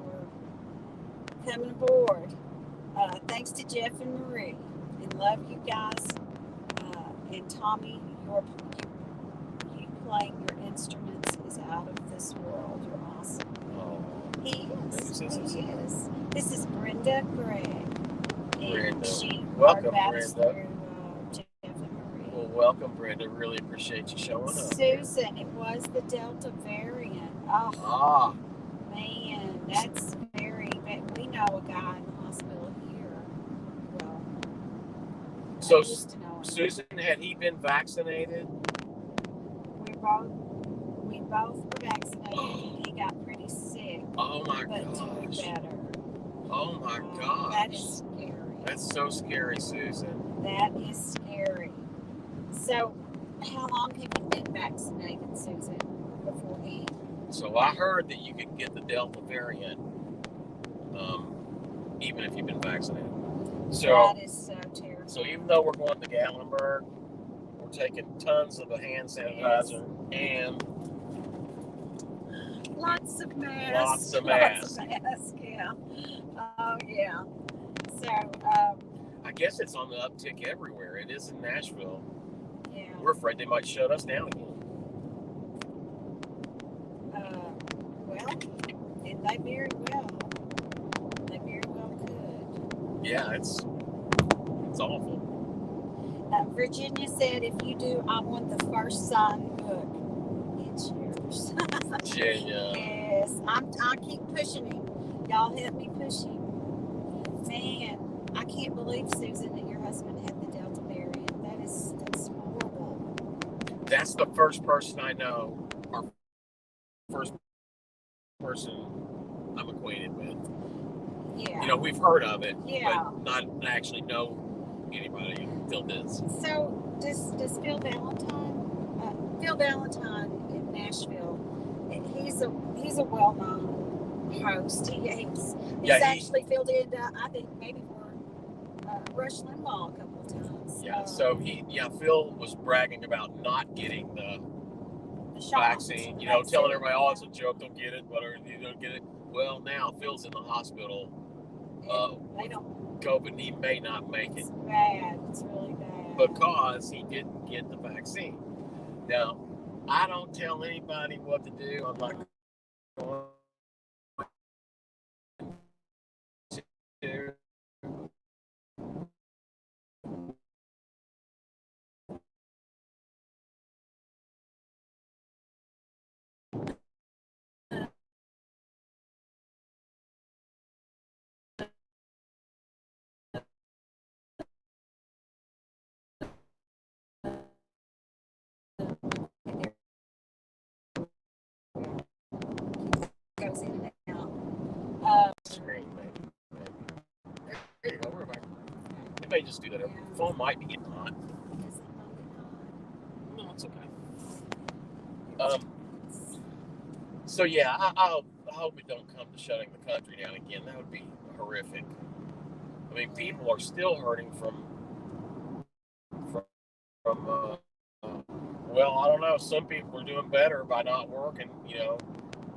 for coming aboard. Thanks to Jeff and Marie, and love you guys. And Tommy, playing your instruments is out of this world. You're awesome. Oh, He is. This is Brenda Gregg. And Brenda. she Welcome, heard about us Brenda. through Jeff and Marie. Well, welcome, Brenda. Really appreciate you showing up. Susan, it was the Delta variant. Oh, man, that's very bad. We know a guy in the hospital here. Well, so Susan, had he been vaccinated? We both were vaccinated. He got pretty sick. Oh my but doing better. Oh my gosh. That is scary. That's so scary, Susan. That is scary. So, how long have you been vaccinated, Susan? Before he? So I heard that you could get the Delta variant, even if you've been vaccinated. So that is so terrible. So even though we're going to Gatlinburg, we're taking tons of the hand sanitizer and lots of masks. Lots of masks, yeah. Oh, yeah. So, I guess it's on the uptick everywhere. It is in Nashville. Yeah. We're afraid they might shut us down again. Well, and they very well could. Yeah, it's awful. Virginia said, if you do, I want the first signed book. It's yours. Virginia. Yes, I keep pushing him. Y'all help me push him. Man, I can't believe, Susan, that your husband had the Delta variant. That's the first person I know, or first person I'm acquainted with. Yeah. You know, we've heard of it, Yeah. but not actually know anybody until this. So does Phil Valentine in Nashville? He's a well-known host. He's actually filled in. I think maybe for Rush Limbaugh a couple of times. Yeah. So Phil was bragging about not getting the vaccine. You know, telling everybody, "Oh, it's a joke. Don't get it. Whatever. You don't get it." Well, now Phil's in the hospital. They don't. COVID, he may not make it. It's bad. It's really bad. Because he didn't get the vaccine. Now, I don't tell anybody what to do. I'm not going to. Goes in and out. It may just do that. The phone might be getting hot. No, it's okay. So yeah, I hope it don't come to shutting the country down again. That would be horrific. I mean, people are still hurting from well, I don't know. Some people are doing better by not working, you know,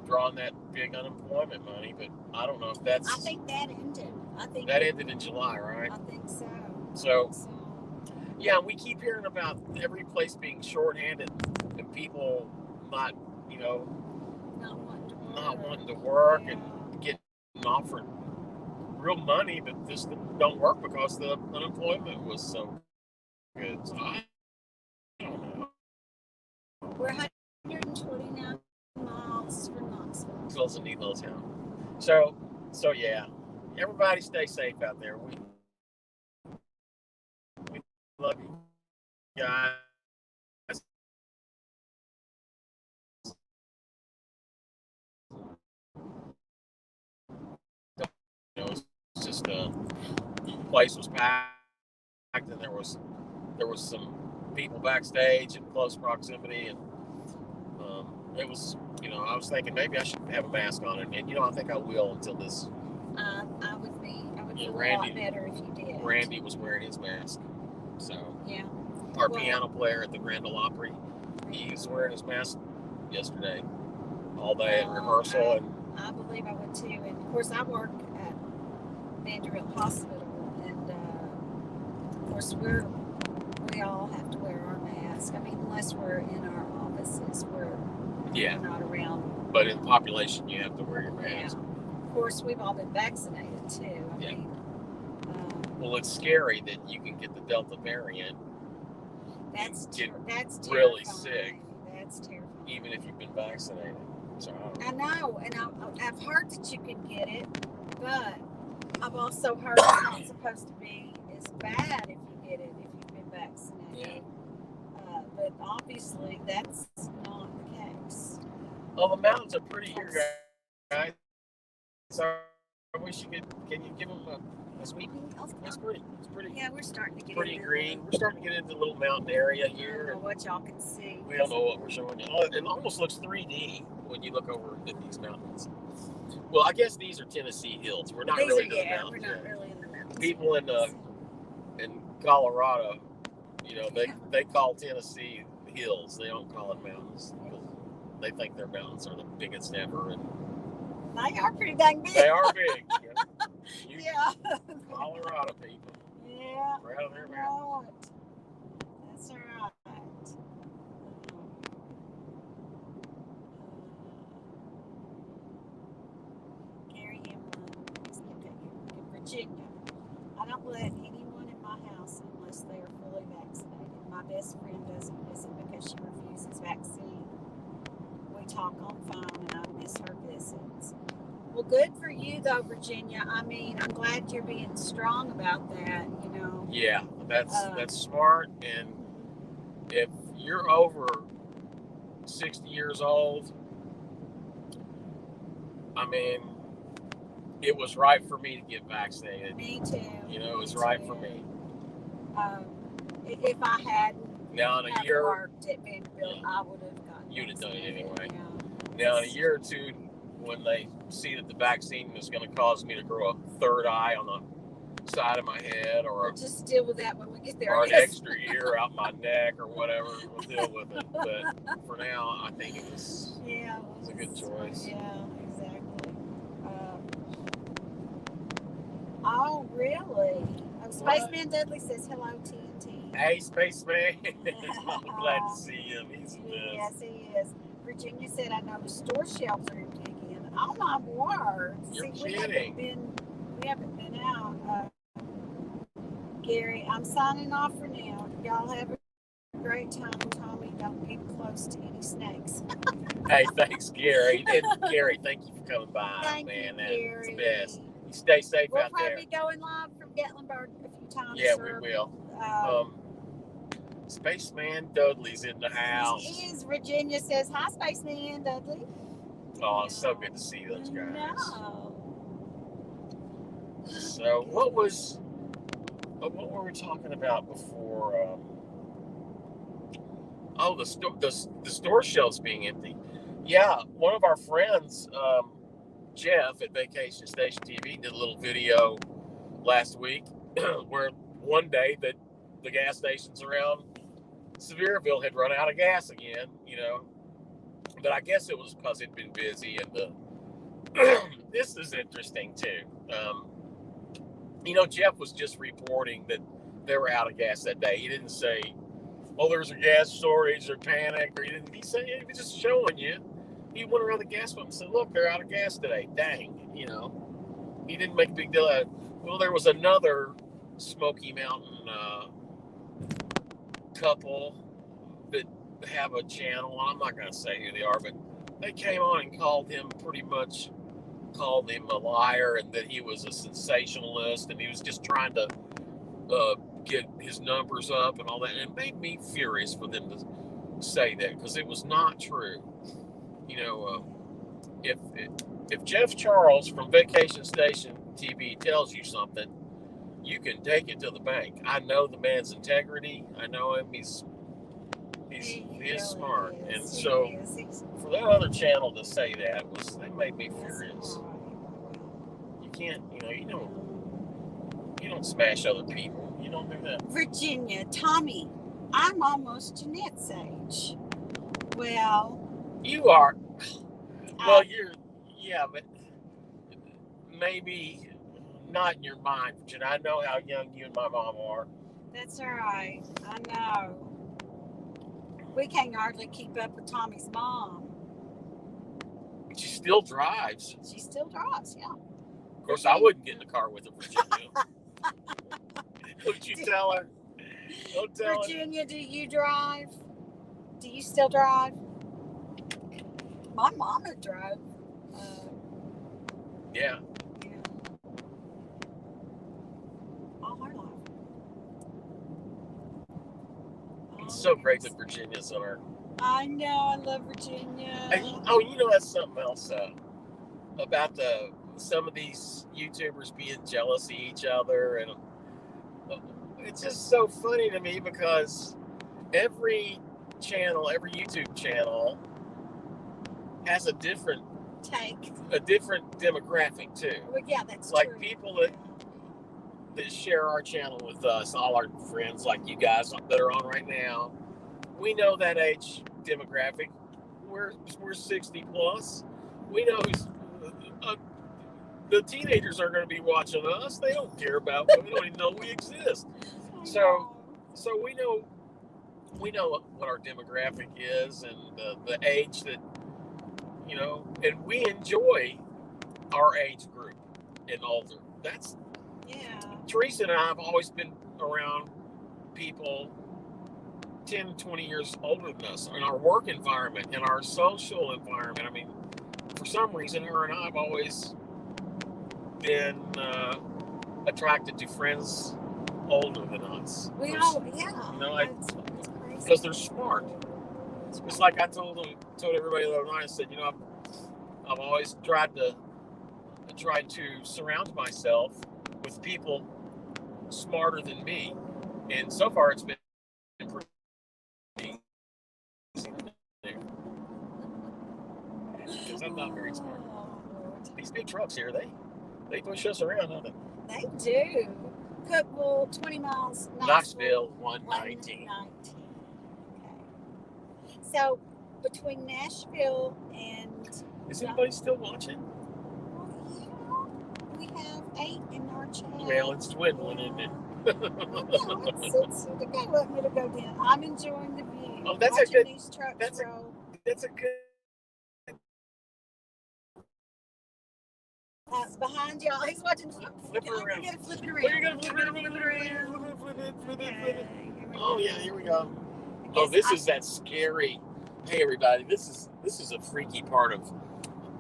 drawing that big unemployment money. But I don't know if that's. I think that ended. That ended in July, right? I think so. So, yeah, we keep hearing about every place being shorthanded and people not, you know, not wanting to work and getting offered real money, but just don't work because the unemployment was so good. So I don't know. We're 129 miles from Knoxville. It's a neat little town. So yeah, everybody stay safe out there. We love you guys. You know, it's just the place was packed, and there was some people backstage in close proximity, and it was, you know, I was thinking maybe I should have a mask on, and you know, I think I will until this. I would feel a lot better if you did. Randy was wearing his mask, so yeah. Our piano player at the Grand Ole Opry, he was wearing his mask yesterday, all day at rehearsal. I believe I would too, and of course I work at Vanderbilt Hospital, and of course we all have to wear our mask. I mean, unless we're in our offices, we're not around. But in population, you have to wear your mask. Yeah. Of course, we've all been vaccinated too. I mean, well, it's scary that you can get the Delta variant. That's really sick. That's terrifying. Even if you've been vaccinated. So I know, and I've heard that you can get it, but I've also heard it's not supposed to be as bad if you get it if you've been vaccinated. Yeah. But obviously that's not the case. Oh, the mountains are pretty here, guys. So I wish you could. Can you give them a sweep? It's pretty. It's pretty. Yeah, we're starting to get pretty green. We're starting to get into a little mountain area here. I don't know what y'all can see. We don't know what we're showing you. It almost looks 3D when you look over at these mountains. Well, I guess these are Tennessee hills. We're not really in the mountains. We're not really in the mountains. People in Colorado, you know, they call Tennessee hills. They don't call it mountains. They think their mountains are the biggest ever, and they are pretty dang big. They are big. Yeah. Colorado people. Yeah. Proud of their mountains. That's all right. Gary Hamlin is located in Virginia. I don't let anyone in my house unless they are fully vaccinated. My best friend doesn't visit because she refuses vaccine. We talk on phone and I miss her visits. Well, good for you though, Virginia. I mean, I'm glad you're being strong about that, you know. Yeah, that's smart, and if you're over 60 years old, I mean, it was right for me to get vaccinated. Me too. You know, it was Me right too. for me. If I hadn't Now in a year, worked at Vanderbilt, yeah, I would have gotten. you'd have done it anyway. Yeah. Now in a year or two, when they see that the vaccine is going to cause me to grow a third eye on the side of my head, or we'll just deal with that when we get there. or an extra ear out my neck, or whatever, we'll deal with it. But for now, I think it was a good choice. Yeah, exactly. Oh, really? Oh, Spaceman Dudley says hello, TNT. Hey, Spaceman. I'm glad to see him. He's the best. Yes, he is. Virginia said, I know the store shelves are empty again. Oh, my word. You're See, kidding. we haven't been out. Gary, I'm signing off for now. Y'all have a great time. Tommy, don't get close to any snakes. Hey, thanks, Gary. And Gary, thank you for coming by, Thank man. you, That's Gary. the best. You stay safe We'll out there. probably be going live from Gatlinburg a few times. Yeah, sir. we will. Spaceman Dudley's in the house. He is. Virginia says, hi, Spaceman Dudley. Oh, it's so good to see those guys. No. So, what were we talking about before? The store shelves being empty. Yeah, one of our friends, Jeff at Vacation Station TV, did a little video last week where one day that the gas stations around Sevierville had run out of gas again, you know. But I guess it was because it'd been busy, and this is interesting too. You know, Jeff was just reporting that they were out of gas that day. He didn't say, "Oh, there's a gas shortage" or panic, or he was just showing you. He went around the gas pump and said, "Look, they're out of gas today." Dang, you know. He didn't make a big deal out of it. Well, there was another Smoky Mountain couple that have a channel. I'm not going to say who they are, but they came on and called him a liar, and that he was a sensationalist, and he was just trying to get his numbers up and all that. And it made me furious for them to say that, because it was not true. You know, if Jeff Charles from Vacation Station TV tells you something, you can take it to the bank. I know the man's integrity. I know him. He's really smart. Is. And so for that other channel to say that made me furious. You can't, you don't smash other people. You don't do that. Virginia, Tommy, I'm almost Jeanette's age. Well, you are. Well, but maybe not in your mind, Virginia. I know how young you and my mom are. That's all right. I know. We can't hardly keep up with Tommy's mom. She still drives. Yeah. Of course, I wouldn't get in the car with her, Virginia. Would you tell her? Don't tell Virginia, do you drive? Do you still drive? My mama drove. Yeah. All her life. It's so great that Virginia's on her. I know. I love Virginia. And you know that's something else about some of these YouTubers being jealous of each other, and it's just so funny to me, because every YouTube channel has a different demographic too. Well, yeah, that's like true. People that share our channel with us, all our friends like you guys that are on right now. We know that age demographic. We're 60 plus. We know the teenagers are going to be watching us. They don't care about us. They don't even know we exist. So we know what our demographic is, and the age that, and we enjoy our age group and older. Teresa and I have always been around people 10, 20 years older than us in our work environment, in our social environment. I mean, for some reason, her and I have always been attracted to friends older than us. It's crazy. because they're smart. It's like I told everybody the other night. I said, I've always tried to surround myself with people smarter than me, and so far it's been pretty easy to do because I'm not very smart. These big trucks here, they push us around, don't they? They do. Cookville, 20 miles. Knoxville, 119. Okay. So between Nashville and... Is anybody still watching? We have 8 in our channel. Well, it's dwindling, isn't it? It's okay. Let me to go down. I'm enjoying the view. Oh, that's watching a good. These trucks That's roll. That's a good. Behind y'all, he's watching. Flip her around. Flip it around. Where are you gonna flip it around? Flip it. Oh yeah, here we go. Oh, this is that scary. Hey everybody, this is a freaky part of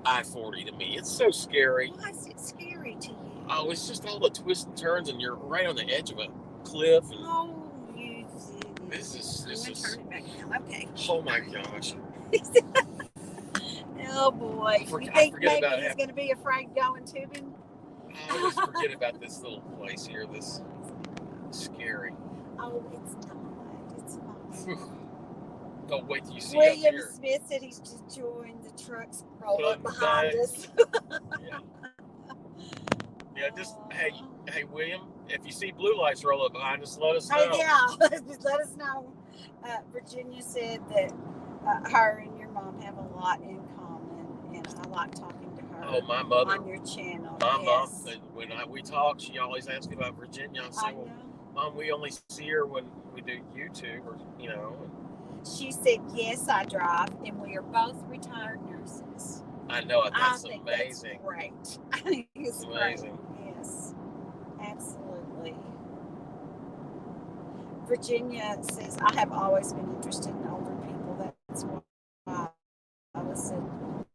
I-40 to me. It's so scary. Why is it scary to you? Oh, it's just all the twists and turns, and you're right on the edge of a cliff. And this is. Turn it back down. Okay. Oh my gosh. Oh boy. You think maybe he's going to be afraid going tubing? I just forget about this little place here. This scary. Oh, it's not. It's fine. Don't wait till you see William here. Smith said he's just joined the trucks roll up But behind us. Yeah, just hey William, if you see blue lights roll up behind us, let us know. Oh yeah, let us know. Virginia said that her and your mom have a lot in common, and I like talking to her. Oh, my mother on your channel. My mom, when we talk, she always asks me about Virginia. I say, well, Mom, we only see her when we do YouTube, or She said, yes, I drive, and we are both retired nurses. I know it. That's amazing. That's great. I think it's amazing. Great. Yes, absolutely. Virginia says, I have always been interested in older people. That's why I was a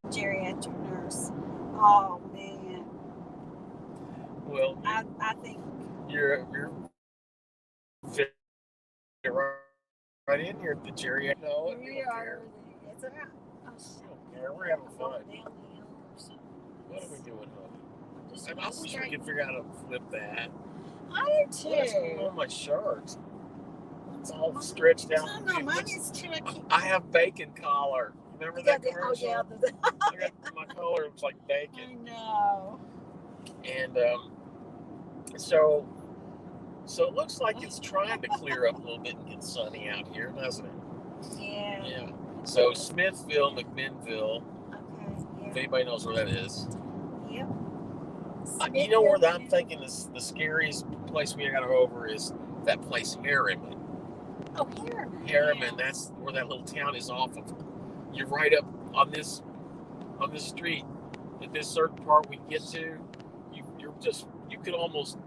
geriatric nurse. Oh, man. Well, I think you're right in here at the geriatric. No, we are. It's all right. Yeah, we're having fun. What are we doing, honey? I wish we could figure out how to flip that. I do too. What's going on my shirt? It's all stretched out. No, mine is too. I have bacon collar. Remember that commercial? I got my collar. It was like bacon. I know. And so it looks like it's trying to clear up a little bit and get sunny out here, doesn't it? Yeah. Yeah. So Smithville, McMinnville. Okay. Yeah. If anybody knows where that is. Yep. You know where I'm thinking the scariest place we got to go over is that place Harriman. Oh, Harriman. Harriman. Yeah. That's where that little town is off of. You're right up on this street. At this certain part we get to, you could almost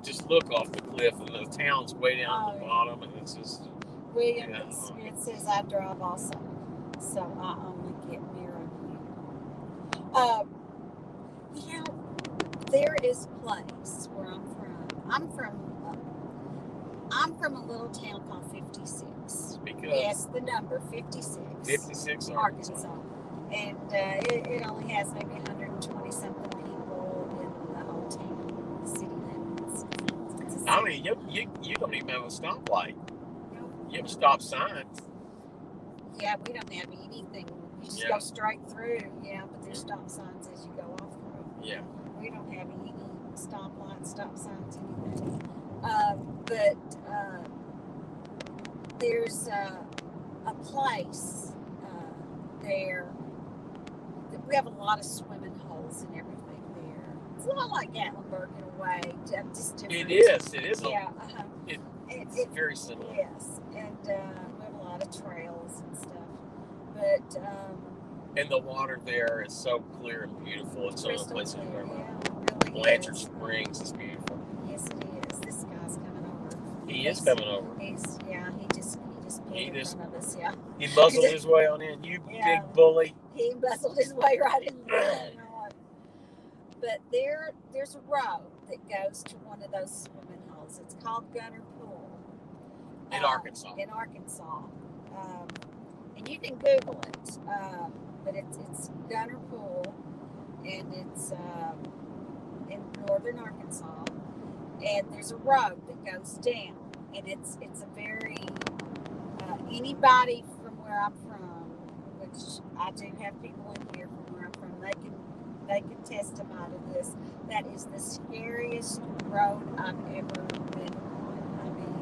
just look off the cliff, and the town's way down at the bottom, and it's just. William Smith says I drive also, so I only get near you. There is a place where I'm from. I'm from a little town called 56. Yes, the number 56. 56, Arkansas. And it only has maybe 120 something people in the whole town, the city limits. I mean, you don't even have a stoplight. Nope. You have a stop sign. Yeah, we don't have anything. You just go straight through. Yeah, but there's stop signs as you go off through. Yeah. We don't have any stoplights, stop signs, anything. But there's a place there. We have a lot of swimming holes and everything there. It's a lot like Gatlinburg in a way, just different. It is. Yeah. It's very similar. Yes, and we have a lot of trails and stuff. But and the water there is so clear and beautiful. It's some of the places you've ever. Really Blanchard Springs is beautiful. Yes, it is. This guy's coming over. He is coming over. He just pulled in front of us. Yeah. He muzzled his way on in. You big bully. He muzzled his way right in there. But there's a road that goes to one of those swimming holes. It's called Gunner Pool. In Arkansas. In Arkansas. And you can Google it, but it's Gunner Pool, and it's in northern Arkansas. And there's a road that goes down, and it's a very anybody from where I'm from, which I do have people in here from where I'm from, they can testify to this. That is the scariest road I've ever been on. I mean,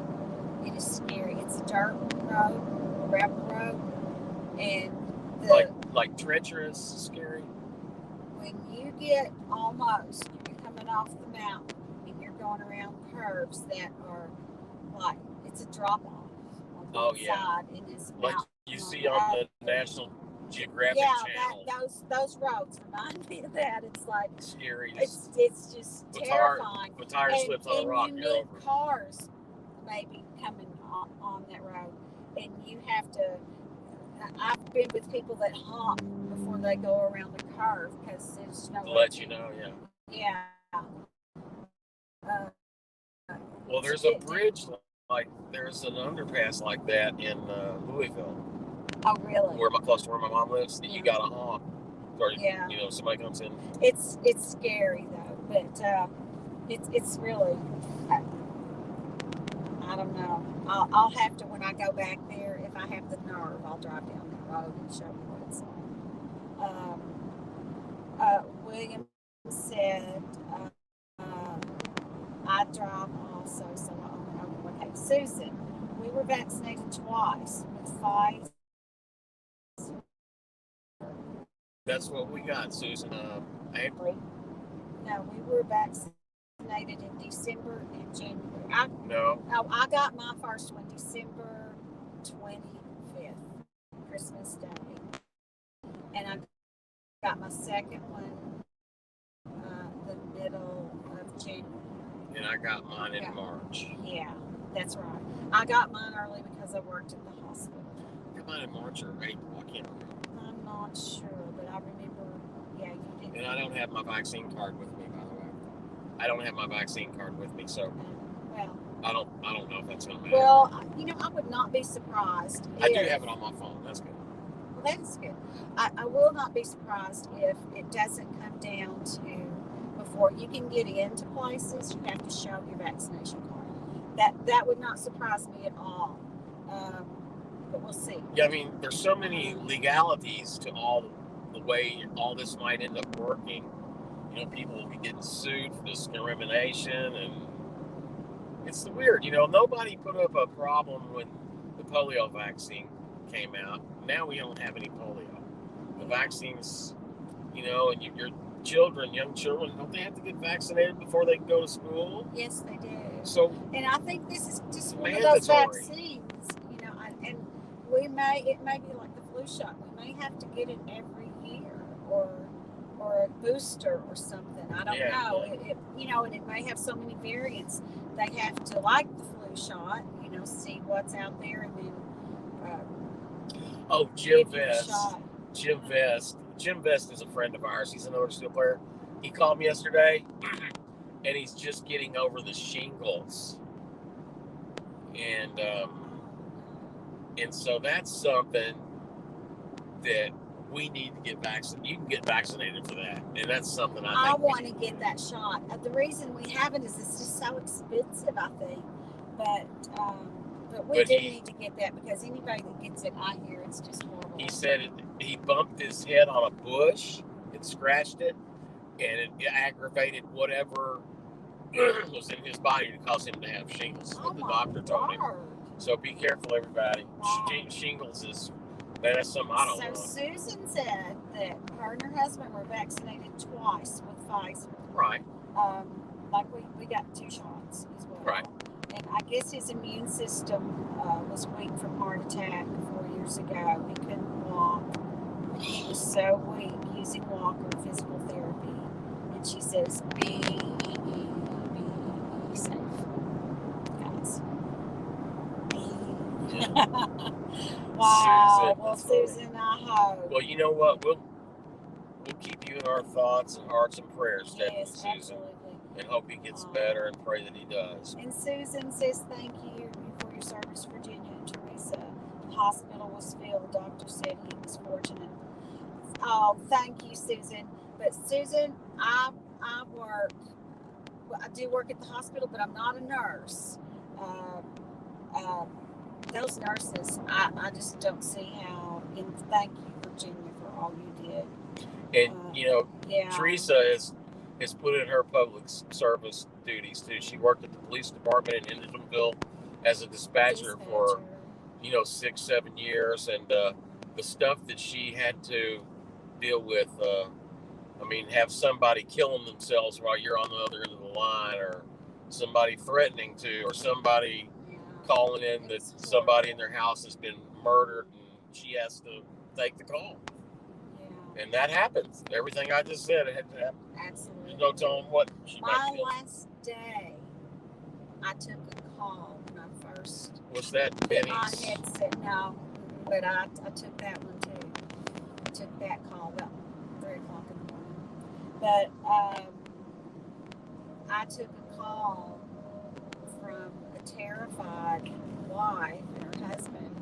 it is scary. It's a dirt road, gravel road, and like treacherous, scary. When you get almost, you're coming off the mountain and you're going around curves that are like it's a drop off on one side in this like mountain. You see on the National Geographic Channel. Those roads remind me of that. It's like scary. It's just terrifying. The tire slips on a rock. And you meet cars maybe coming on that road, and you have to. I've been with people that honk before they go around the curve because there's no. To let you know, yeah. Well, there's a bridge there's an underpass like that in Louisville. Oh, really? Close to where my mom lives. Yeah. You got to honk. Or, somebody comes in. It's scary though, but it's really. I don't know. I'll have to when I go back there. If I have the nerve, I'll drive down that road and show you what it's like. William said, I drive also, so okay. Susan, we were vaccinated twice with Pfizer. That's what we got, Susan. April? No, we were vaccinated in December and January. No, I got my first one December 25th, Christmas Day. And I got my second one the middle of January. And I got mine in March. Yeah, that's right. I got mine early because I worked at the hospital. I got mine in March or April. I can't remember. I'm not sure, but I remember, you did. And I don't have my vaccine card with me, by the way. I don't have my vaccine card with me, so... Well, I don't know if that's going to matter. Well, I would not be surprised. I do have it on my phone. That's good. Well, that is good. I will not be surprised if it doesn't come down to before you can get into places, you have to show your vaccination card. That would not surprise me at all. But we'll see. Yeah, I mean, there's so many legalities to all the way all this might end up working. People will be getting sued for discrimination, and it's weird. Nobody put up a problem when the polio vaccine came out. Now we don't have any polio. The vaccines, and your young children, don't they have to get vaccinated before they can go to school? Yes, they do. So, and I think this is just one mandatory. of those vaccines, and it may be like the flu shot. We may have to get it every year, or a booster or something. I don't know. Yeah. And it may have so many variants. They have to, like the flu shot, see what's out there, and then. Jim Vest. Jim Vest is a friend of ours. He's an older steel player. He called me yesterday, and he's just getting over the shingles, and so that's something that we need to get vaccinated. You can get vaccinated for that, and that's something I want to get that shot. The reason we haven't is it's just so expensive, I think. But we do need to get that because anybody that gets it, I hear it's just horrible. He said he bumped his head on a bush and scratched it, and it aggravated whatever was in his body to cause him to have shingles. That's what the doctor told him. So be careful, everybody. Wow. Shingles is. That's something I don't know. So Susan said that her and her husband were vaccinated twice with Pfizer. Right. Like we got 2 shots as well. Right. And I guess his immune system was weak from heart attack 4 years ago. He couldn't walk. He was so weak using walker physical therapy. And she says, be safe, guys. Wow. Susan, I hope. Well, you know what? We'll keep you in our thoughts and hearts and prayers, yes, Susan. Absolutely. and hope he gets better and pray that he does. And Susan says thank you for your service, Virginia and Teresa. The hospital was filled. The doctor said he was fortunate. Oh, thank you, Susan. But Susan, I work. Well, I do work at the hospital, but I'm not a nurse. Those nurses, I just don't see how. And thank you, Virginia, for all you did. And Teresa has put in her public service duties too. She worked at the police department in Hendersonville as a dispatcher for 6-7 years, and the stuff that she had to deal with. Have somebody killing themselves while you're on the other end of the line, or somebody threatening to, or somebody calling in that somebody in their house has been murdered, and she has to take the call. Yeah. And that happens. Everything I just said, it had to happen. Absolutely. There's no telling what she might be doing. My last day, I took a call when I first. Was that Benny's? My headset, no, but I took that one too. I took that call about 3 o'clock in the morning. But I took a call from a terrified wife, and her husband,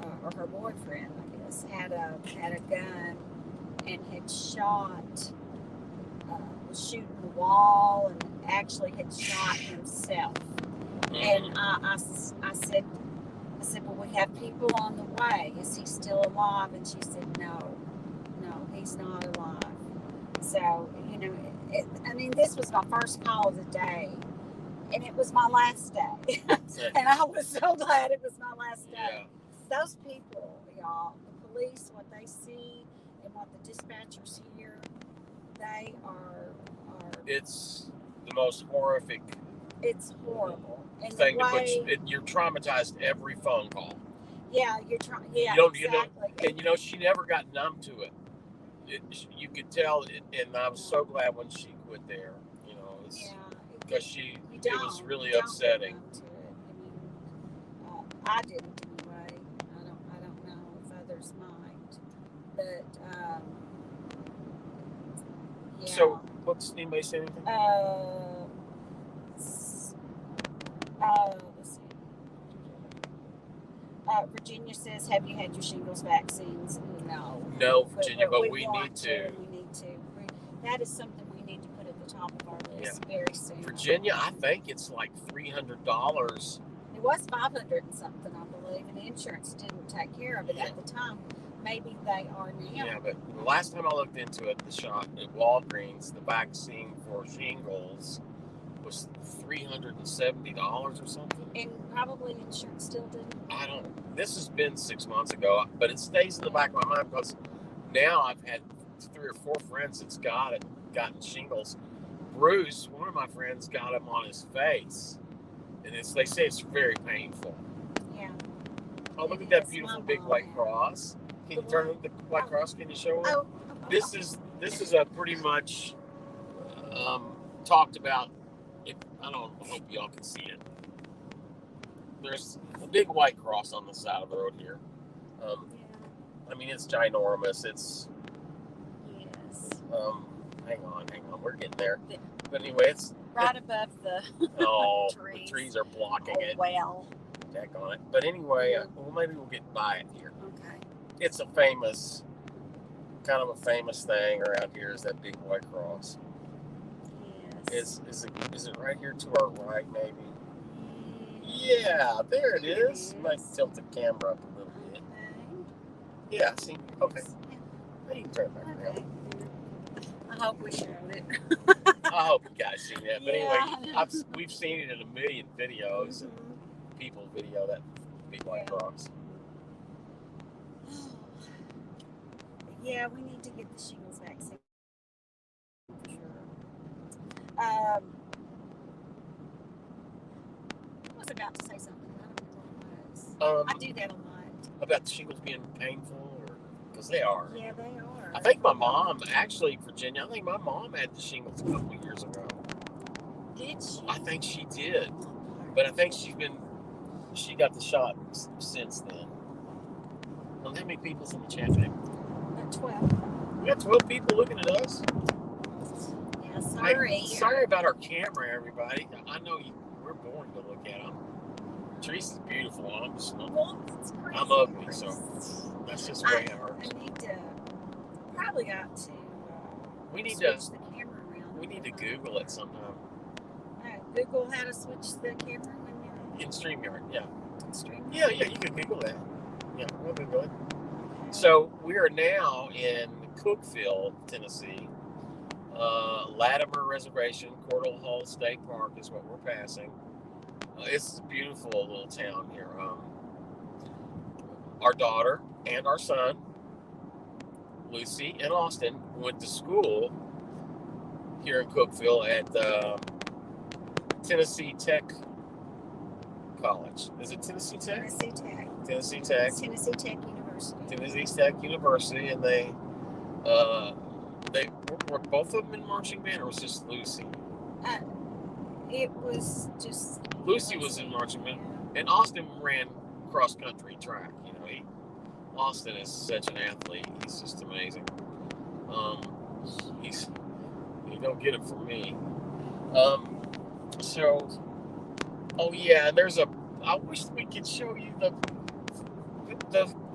or her boyfriend, I guess, had a gun and had shot, was shooting the wall, and actually had shot himself. And I said, well, we have people on the way. Is he still alive? And she said, no, he's not alive. So, this was my first call of the day, and it was my last day. And I was so glad it was my last day. Yeah. Those people, y'all, the police, what they see and what the dispatchers hear, they are it's the most horrific. It's horrible. And thing to put you're traumatized every phone call. Yeah, you're trying. Yeah, exactly. And she never got numb to it. You could tell, and I was so glad when she quit there. Because it was really upsetting. I didn't anyway. I don't know if others might, but yeah. So, what's anybody say anything? Let's see. Virginia says, "Have you had your shingles vaccines?" No, Virginia, but we need to. We need to. That is something we need to put at the top of our list very soon. Virginia, I think it's like $300. It was $500 and something, I believe, and the insurance didn't take care of it at the time. Maybe they are now. Yeah, but the last time I looked into it, the shot at Walgreens, the vaccine for shingles was $370 or something. And probably insurance still didn't. I don't. This has been 6 months ago, but it stays in the back of my mind because now I've had 3 or 4 friends that's gotten shingles. Bruce, one of my friends, got them on his face, and they say it's very painful. Yeah. Oh, look at that beautiful big white cross. Can you turn the white cross? Can you show it? Oh. This is a pretty much talked about. I hope y'all can see it. There's a big white cross on the side of the road here. It's ginormous. It's hang on, we're getting there. But anyway, it's right above the trees. The trees are blocking it. Well, Deck on it. But anyway, maybe we'll get by it here. Okay. It's kind of a famous thing around here is that big white cross. Yes. Is it right here to our right, maybe? Yeah, there it is. Might tilt the camera up a little bit. Okay. Yeah, see? Okay. You can turn it back around. I hope we showed it. I hope you guys seen that. But anyway, we've seen it in a million videos and people video that big white cross. Yeah, we need to get the shingles vaccine for sure. I was about to say something. I don't know what it was. I do that a lot. About the shingles being painful, because they are. Yeah, they are. I think my mom, actually, Virginia, had the shingles a couple of years ago. Did she? I think she did. But I think she got the shot since then. Well, how many people's in the chat room? 12. We got 12 people looking at us. Yeah. Yeah, sorry. Sorry about our camera, everybody. I know we're boring to look at them. Teresa's beautiful. I'm ugly, so that's just the way it works. I need to probably got to. We need switch the camera around. We need to Google it sometime. Google how to switch the camera when you're in StreamYard. Yeah. StreamYard. Yeah, you can Google that. Yeah, we'll Google it. So we are now in Cookeville, Tennessee. Latimer Reservation, Cordell Hall State Park is what we're passing. It's a beautiful little town here. Our daughter and our son, Lucy and Austin, went to school here in Cookeville at Tennessee Tech College. Is it Tennessee Tech? Tennessee Tech. Tennessee Tech. It's Tennessee Tech University. Tennessee Tech University, and they were both of them in marching band, or was just Lucy? It was just Lucy was in marching band, and Austin ran cross country track. You know, Austin is such an athlete. He's just amazing. You don't get it from me. Oh yeah, I wish we could show you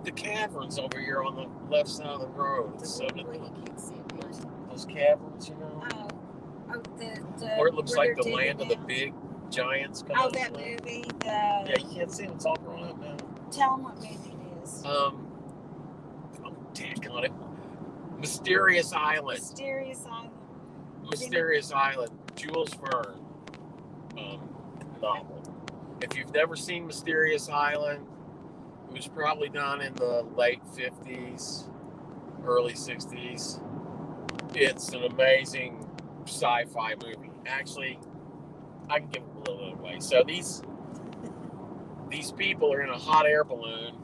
the caverns over here on the left side of the road. Those caverns, you know. Where it looks like the land of the big giants. That movie. Yeah, you can't see it. It's all grown up now. Tell them what movie it is. I'm tack on it. Mysterious Island. Mysterious Island. Jules Verne novel. If you've never seen Mysterious Island, it was probably done in the late 50s, early 60s. It's an amazing sci-fi movie. Actually, I can give it a little away. So these people are in a hot air balloon,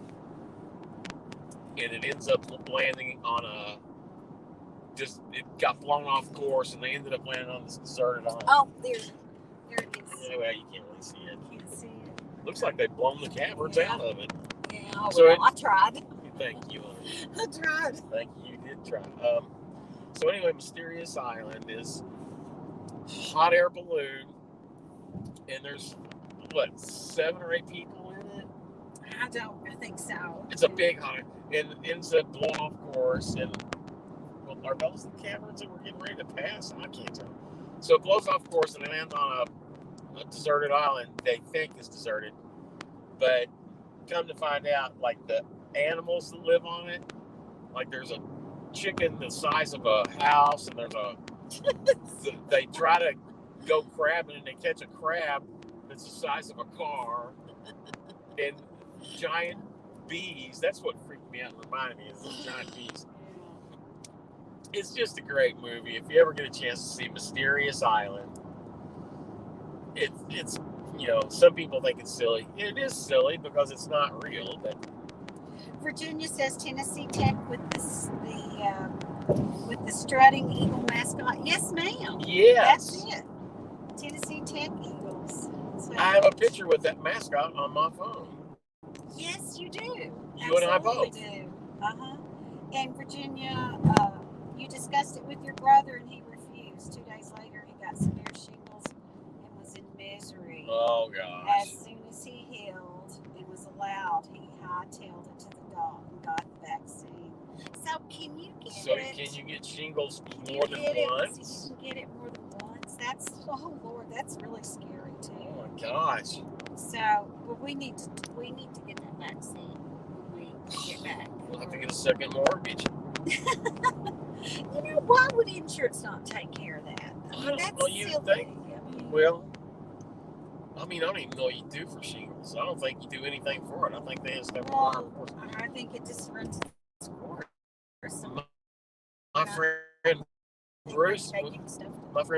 and it ends up landing on it got blown off course, and they ended up landing on this deserted island. Oh, there it is. Anyway, you can't really see it. Can't see it. Looks like they've blown the caverns out of it. Yeah, So I tried. Thank you. I tried. Thank you. You did try. So anyway, Mysterious Island is hot air balloon, and there's 7 or 8 people in it. I think so. It's a big hot, and it ends up blowing off course. And are those the caverns that we're getting ready to pass? I can't tell. So it blows off course, and it lands on a deserted island. They think is deserted, but come to find out, like the animals that live on it, like there's a chicken the size of a house, and they try to go crabbing, and they catch a crab that's the size of a car, and giant bees. That's what freaked me out and reminded me of those giant bees. It's just a great movie. If you ever get a chance to see Mysterious Island, it's some people think it's silly. It is silly because it's not real, but Virginia says Tennessee Tech with the strutting eagle mascot. Yes, ma'am. Yes. That's it. Tennessee Tech Eagles. So, I have a picture with that mascot on my phone. Yes, you do. You and I both. Do. And Virginia, you discussed it with your brother, and he refused. 2 days later, he got severe shingles and was in misery. Oh gosh. As soon as he healed and was allowed, he hightailed it to the doc and got the vaccine. So can you get it? Can you get shingles more than once? You can get it more than once. Oh Lord, that's really scary too. Oh my gosh. So, well, we need to get that vaccine when we get back. We'll have to get a second mortgage. Why would insurance not take care of that? That's silly. Well, I don't even know what you do for shingles. I don't think you do anything for it. I think they just have I think it just runs its course. My friend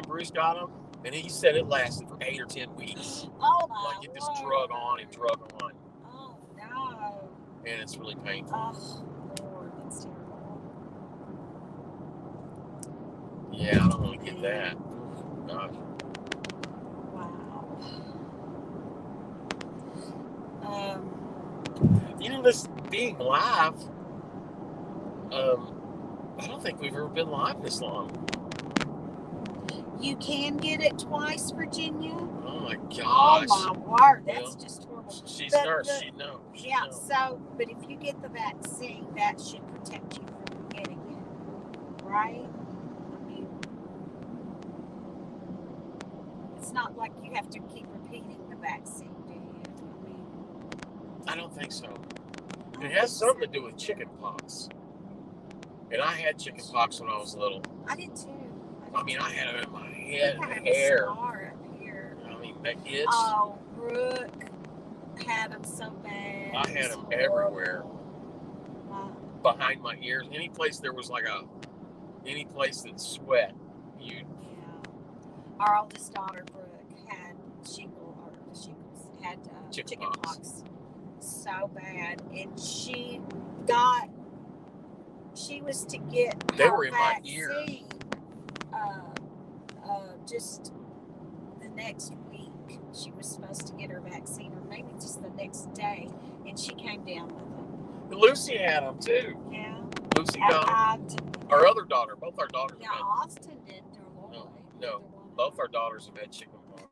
Bruce got them, and he said it lasted for 8 or 10 weeks. Oh my! Like it just drug on and drug on. Oh no! And it's really painful. Oh Lord, that's terrible. Yeah, I don't want to get that. Gosh. Wow. This being live, I don't think we've ever been live this long. You can get it twice, Virginia. Oh my Oh gosh. my word, that's just horrible. She's But nurse. She'd know. Yeah, so, but if you get the vaccine, that should protect you from getting it, right? I mean, it's not like you have to keep repeating the vaccine, do you? I mean, I don't think so. I It has something to so. do with chicken pox. And I had chicken pox when I was little. I did too. I mean, I had it in my head, I have hair. a scar up here. I mean, that itch. Oh, Brooke had them so bad. I had them everywhere. Behind my ears. Any place there was any place that sweat. Yeah. Our oldest daughter, Brooke, had chicken pox so bad. And she was to get they were in my ear. Just the next week. She was supposed to get her vaccine, or maybe just the next day, and she came down with them. Lucy had them too. Yeah. Lucy got them. Our other daughter, both our daughters. Yeah, Austin did. No, both our daughters have had chicken pox.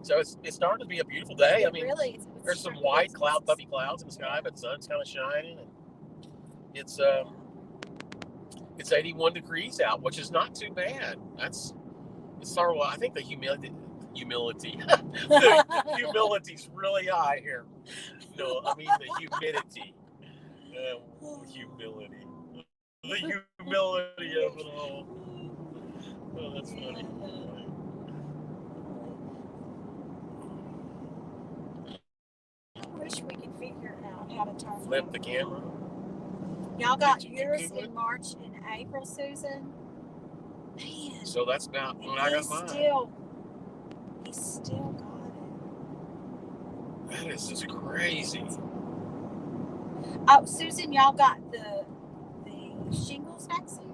So it's starting to be a beautiful day. I mean, really, there's some white puffy clouds in the sky, but the sun's kind of shining, and it's 81 degrees out, which is not too bad. I think the humility's really high here. No, I mean the humidity. Humility. The humility of it all. Oh, that's funny. I wish we could figure out how to turn flip the camera. Y'all got yours in March and April, Susan? Man. So that's about when I got mine. He still got it. That is just crazy. Oh, Susan, y'all got the shingles vaccine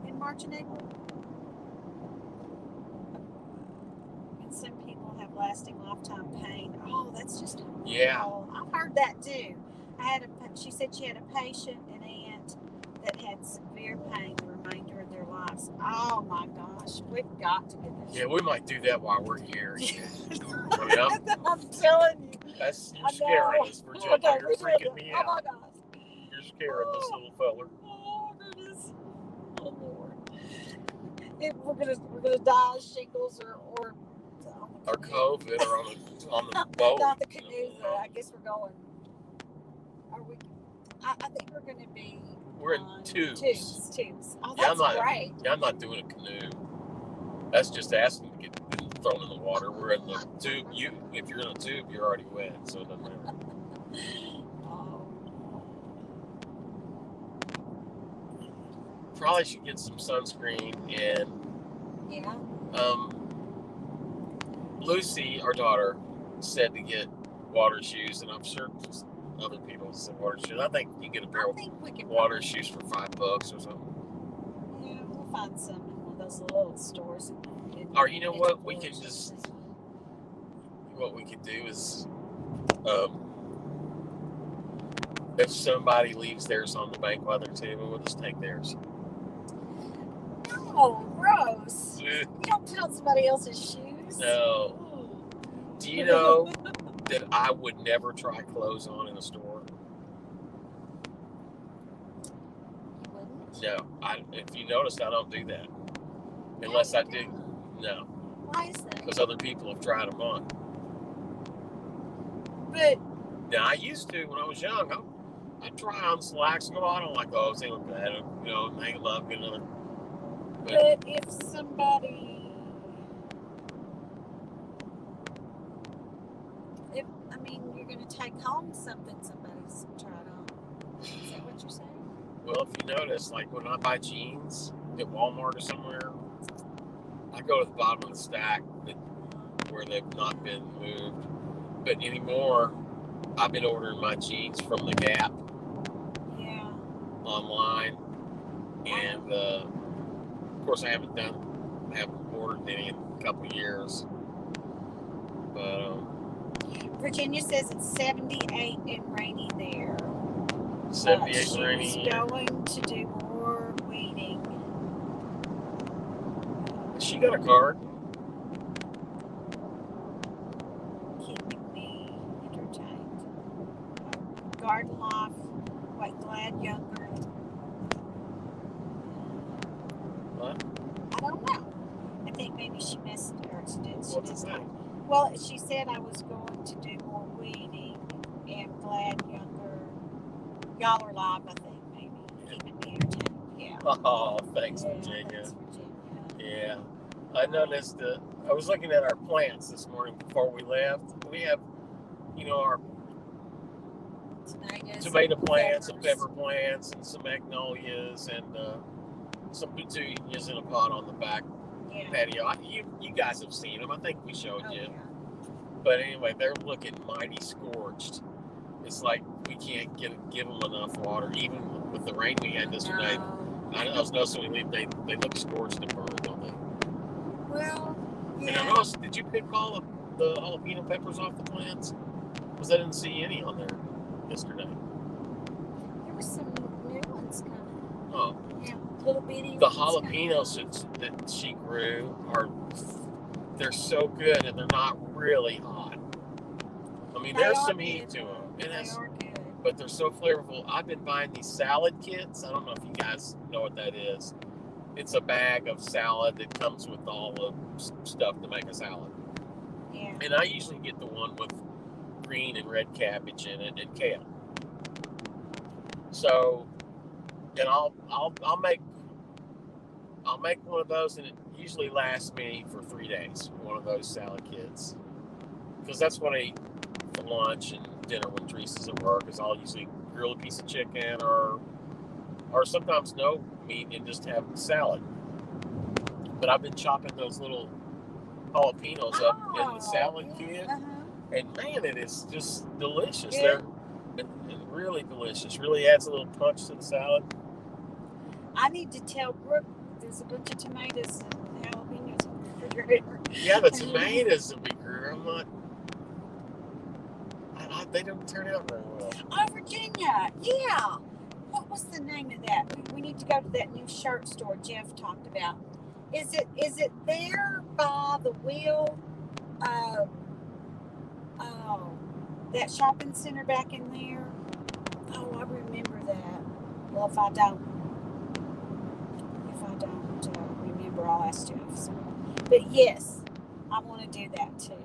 in March and April? And some people have lasting lifetime pain. Oh, that's just horrible. Yeah. I've heard that too. She said she had a patient, an aunt, that had severe pain the remainder of their lives. Oh my gosh, we've got to get this. Yeah, we might do that while we're here. I'm telling you. You're scaring us, Virginia. Okay, you're freaking me out. Oh my gosh. You're scaring this little feller. Oh goodness. Oh Lord. We're gonna die of shingles or COVID or on the boat. Not the canoe, though. I guess we're going. Are we? I think we're going to be. We're in tubes. Tubes. Oh, that's great. Yeah, I'm not doing a canoe. That's just asking to get thrown in the water. We're in the tube. If you're in a tube, you're already wet, so it doesn't matter. Probably should get some sunscreen and. Yeah. Lucy, our daughter, said to get water shoes, and I'm sure other people said water shoes. I think you get a pair of water shoes for $5 or something. Yeah, we'll find some in one of those little stores. Or you know what? We can just. What we could do is, if somebody leaves theirs on the bank while they're table, we'll just take theirs. Oh, gross! You don't put on somebody else's shoes. No. Do you know that I would never try clothes on in a store? You wouldn't? No. If you noticed, I don't do that. Unless I do. No. Why is that? Because other people have tried them on. But. Now, I used to when I was young. I'd try on slacks and go, I don't like those. They look bad. You know, they love another. But if somebody. You're going to take home something somebody's tried on. Is that what you're saying? Well, if you notice, like when I buy jeans at Walmart or somewhere, I go to the bottom of the stack where they've not been moved. But anymore, I've been ordering my jeans from the Gap. Yeah. Online. And, of course, I haven't ordered any in a couple of years. But, Virginia says it's 78 and rainy there. 78 and rainy. She's going to do more weeding. She got a card. Keeping me entertained. Garden life. What, glad younger? What? I don't know. I think maybe she missed her. What's it say? Well, she said I was going to do more weeding and glad younger. Y'all are live, I think, maybe. Keeping me entertained. Yeah. Oh, thanks, Yeah, Virginia. thanks, Virginia. Yeah. I noticed I was looking at our plants this morning before we left. We have, our tomato plants and pepper plants and some magnolias and some petunias in a pot on the back patio. You guys have seen them. I think we showed you. Yeah. But anyway, they're looking mighty scorched. It's like we can't give them enough water, even with the rain we had yesterday. I was noticing they look scorched and burned, don't they? Well, yeah. And I noticed, did you pick all of the jalapeno peppers off the plants? Because I didn't see any on there yesterday. There were some new ones coming. Oh. Yeah, little bitty. The jalapenos that she grew they're so good and they're not really hot. I mean, there's some heat to them. They are good. But they're so flavorful. I've been buying these salad kits. I don't know if you guys know what that is. It's a bag of salad that comes with all the stuff to make a salad. Yeah. And I usually get the one with green and red cabbage in it and kale. So, and I'll make one of those, and it usually lasts me for 3 days. One of those salad kits, because that's what I eat for lunch and dinner when Teresa's at work. Is I'll usually grill a piece of chicken or sometimes no meat and just have salad. But I've been chopping those little jalapenos up in the salad kit, and man, it is just delicious. They're really delicious. Really adds a little punch to the salad. I need to tell Brooke there's a bunch of tomatoes and jalapenos in the refrigerator. Yeah, the tomatoes that we grew, I'm not. They don't turn out very well. Oh, Virginia, yeah. What was the name of that? We need to go to that new shirt store Jeff talked about. Is it there by the wheel? That shopping center back in there. Oh, I remember that. Well, if I don't remember, I'll ask Jeff. So. But yes, I want to do that too.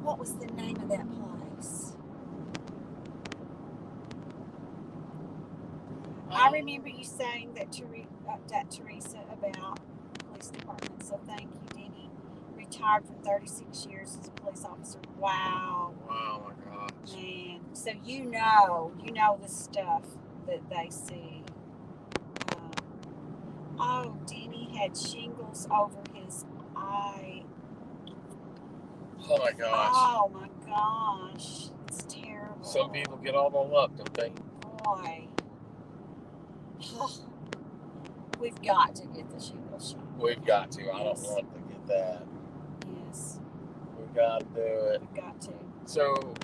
What was the name of that place? I remember you saying that Teresa about the police department. So thank you, Denny. Retired from 36 years as a police officer. Wow. Wow, my gosh. Man, so you know the stuff that they see. Denny had shingles over his eye. Oh my gosh. Oh my gosh. It's terrible. Some people get all the luck, don't they? Boy. We've got to get the shingles shot. We've got to. I don't want to get that. Yes. We've got to do it. We've got to. So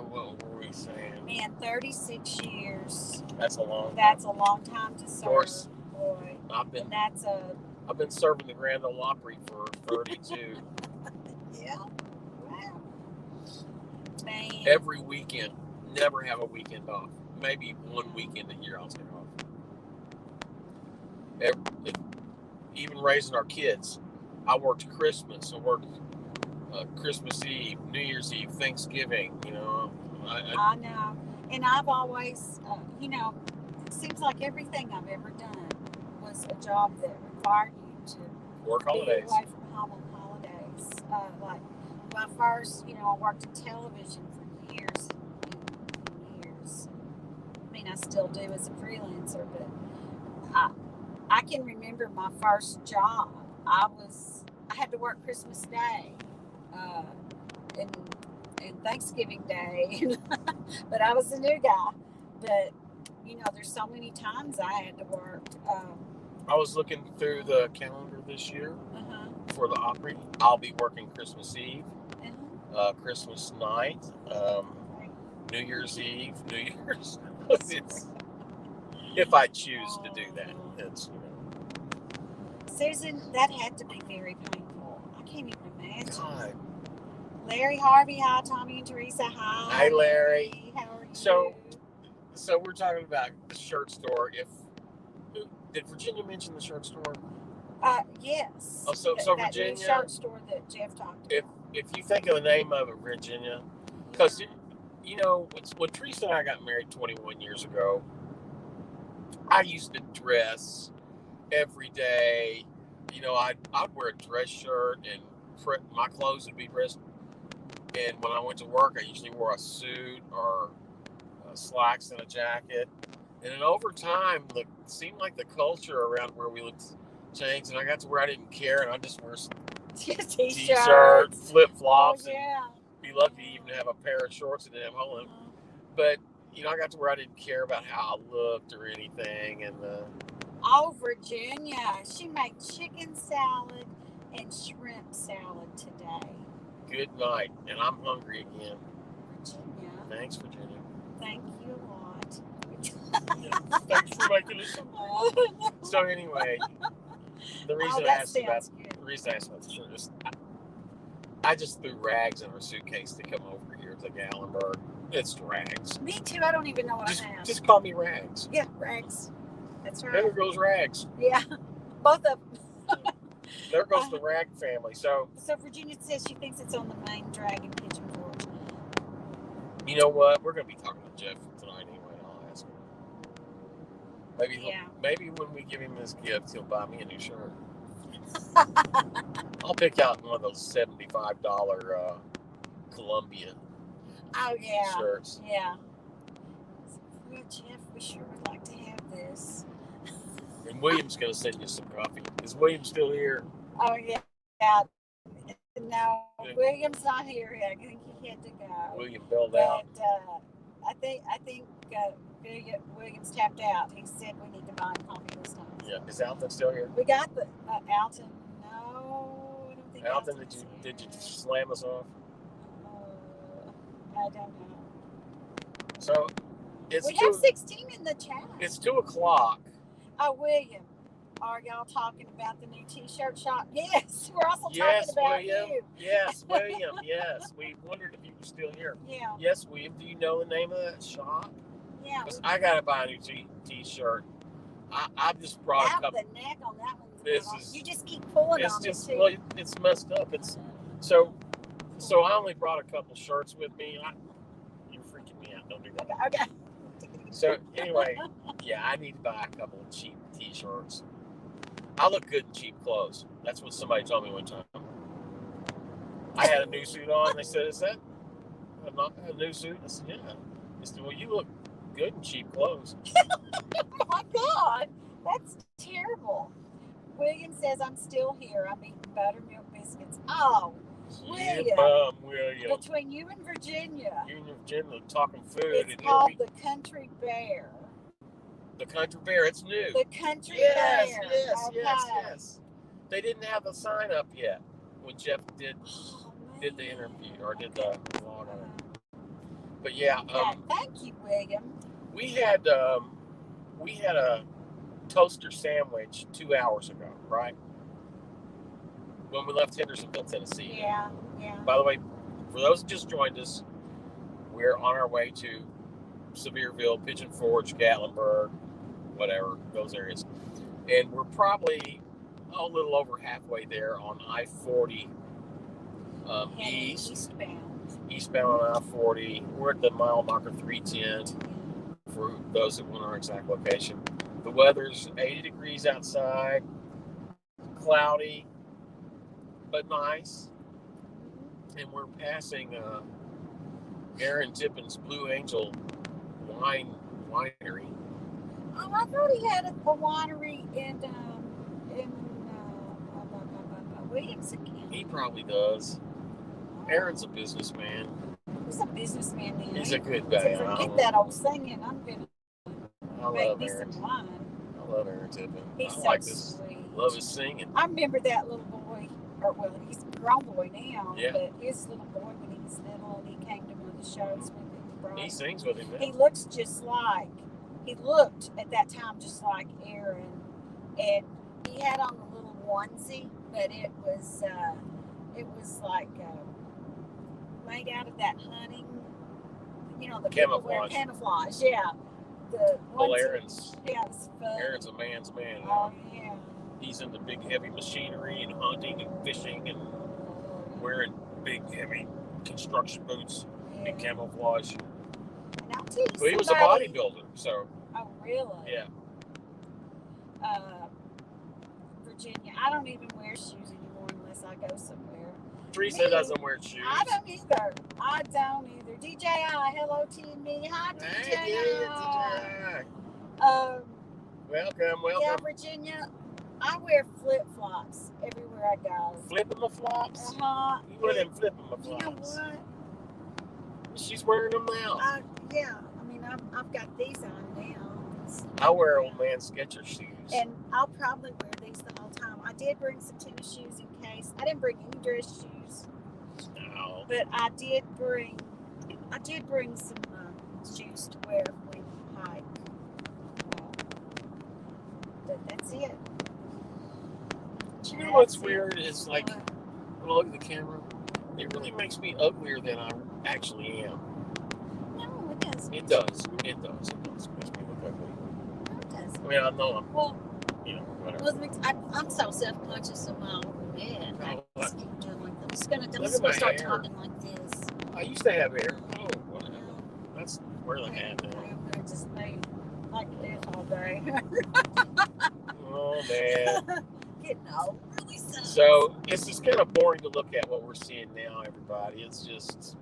what were we saying? Man, 36 years. That's a long time. That's a long time to serve. Of course. Boy. I've been serving the Grand Ole Opry for 32. Yeah. Wow. Man. Every weekend. Never have a weekend off. Maybe one weekend a year I'll take off. Even raising our kids. I worked Christmas. I worked Christmas Eve, New Year's Eve, Thanksgiving. I know. And I've always, it seems like everything I've ever done was a job that required you to work holidays. Be away from home on holidays. Like my first, I worked in television for years and years. I mean, I still do as a freelancer, but I can remember my first job. I had to work Christmas Day and Thanksgiving Day, but I was the new guy. But there's so many times I had to work. I was looking through the calendar this year, for the Opry. I'll be working Christmas Eve, Uh-huh. Christmas night, New Year's Eve, New Year's. It's, if I choose to do that, it's Susan, that had to be very painful. I can't even imagine. God. Larry, Harvey, hi. Tommy and Teresa, hi. Hi, Larry. How are you? So we're talking about the shirt store. Did Virginia mention the shirt store? Yes. Oh, so that Virginia. New shirt store that Jeff talked about. If you think of the name of it, Virginia, because when Teresa and I got married 21 years ago, I used to dress every day. I'd wear a dress shirt and my clothes would be dressed. And when I went to work, I usually wore a suit or slacks and a jacket. And then over time, it seemed like the culture around where we lived changed, and I got to where I didn't care, and I just wear t-shirts, flip-flops, Oh, yeah. and be lucky to even have a pair of shorts and have home. But I got to where I didn't care about how I looked or anything. And Virginia, she made chicken salad and shrimp salad today. Good night, and I'm hungry again. Virginia. Thanks, Virginia. Thank you a lot. Thanks for making it. So anyway, the reason I asked about the shirt is I just threw rags in her suitcase to come over here to Gallenberg. It's rags. Me too. I don't even know what I have. Just call me Rags. Yeah, Rags. That's right. There goes Rags. Yeah, both of them. There goes the Rag family. So Virginia says she thinks it's on the main drag in Pigeon Forge. You know what? We're going to be talking to Jeff tonight anyway. I'll ask him. Maybe when we give him this gift, he'll buy me a new shirt. I'll pick out one of those $75 Columbia shirts. Yeah. Well, Jeff, we sure would like to have this. And William's going to send you some coffee. Is William still here? Oh, yeah. No, William's not here yet. I think he had to go. William bailed out. I think William's tapped out. He said we need to buy coffee this time. Yeah. Is Alton still here? We got the Alton. No, I don't think Alton, did you slam us off? I don't know. So we have 16 in the chat. It's 2:00. Oh, William, are y'all talking about the new T-shirt shop? Yes, we're also talking about William. you. Yes, William. Yes, we wondered if you were still here. Yeah. Yes, William. Do you know the name of that shop? Yeah. I gotta buy a new T-shirt. I just brought a couple. The neck on that one. You just keep on pulling it too. It's messed up. So I only brought a couple shirts with me. You're freaking me out. Don't do that. Okay. So anyway, yeah, I need to buy a couple of cheap T-shirts. I look good in cheap clothes. That's what somebody told me one time. I had a new suit on. They said, "Is that a new suit?" I said, "Yeah." They said, "Well, you look good in cheap clothes." Oh my God, that's terrible. William says I'm still here. I'm eating buttermilk biscuits. Oh, William. William. Between you and Virginia. You and Virginia talking food. It's called the Country Bear. The Country Bear. It's new. The Country Bear. Yes. They didn't have a sign up yet when Jeff did the interview or did the vlog on it. But yeah. Thank you, William. We had a toaster sandwich 2 hours ago, right? When we left Hendersonville, Tennessee. Yeah. By the way, for those who just joined us, we're on our way to Sevierville, Pigeon Forge, Gatlinburg, whatever, those areas. And we're probably a little over halfway there on I-40 eastbound on I-40. We're at the mile marker 310 for those that want our exact location. The weather's 80 degrees outside, cloudy, but nice. And we're passing Aaron Tippin's Blue Angel winery. Oh, I thought he had a winery in Williamson County. He probably does. Aaron's a businessman. He's a businessman, man. He's a good guy. So forget that old singing. I'm gonna make me some wine. I love Aaron Tippin. He's I so sweet. Love his singing. I remember that little boy or well, he's a grown boy now, Yeah. but his little boy when he was little, and he came to one of the shows with him. He sings with him now. He looks just like, he looked at that time just like Aaron, and he had on a little onesie, but it was like made out of that hunting, the people wear camouflage, yeah. The well, Aaron's fun. Aaron's a man's man. Oh yeah. He's into big heavy machinery and hunting and fishing and wearing big heavy construction boots and camouflage. And I'll tell you Well, he was a bodybuilder, so. Oh really? Yeah. Virginia, I don't even wear shoes anymore unless I go somewhere. Teresa doesn't wear shoes. I don't either. DJI, hello T&Me. Hi DJI. Hey, welcome. Yeah, Virginia, I wear flip-flops everywhere I go. Flipping-the-flops? Uh-huh. You wear them flipping-the-flops. You know what? She's wearing them now. Yeah, I mean, I've got these on now. I wear old man Skechers shoes. And I'll probably wear these the whole time. I did bring some tennis shoes in case. I didn't bring any dress shoes. No. But I did bring some shoes to wear when we hike. But that's it. You know what's weird is like, when I look at the camera, it really makes me uglier than I actually am. No, it doesn't. It does. It makes me look ugly. No, it doesn't. I mean, I know I'm, well, whatever. I'm so self-conscious of my own head. I just keep doing like this. I'm just Look gonna at start my hair. talking like this. I used to have hair. Oh, whatever. That's where the hat now. I'm just made like this all day. Oh, man. Getting old really sucks. So, it's just kind of boring to look at what we're seeing now, everybody. It's just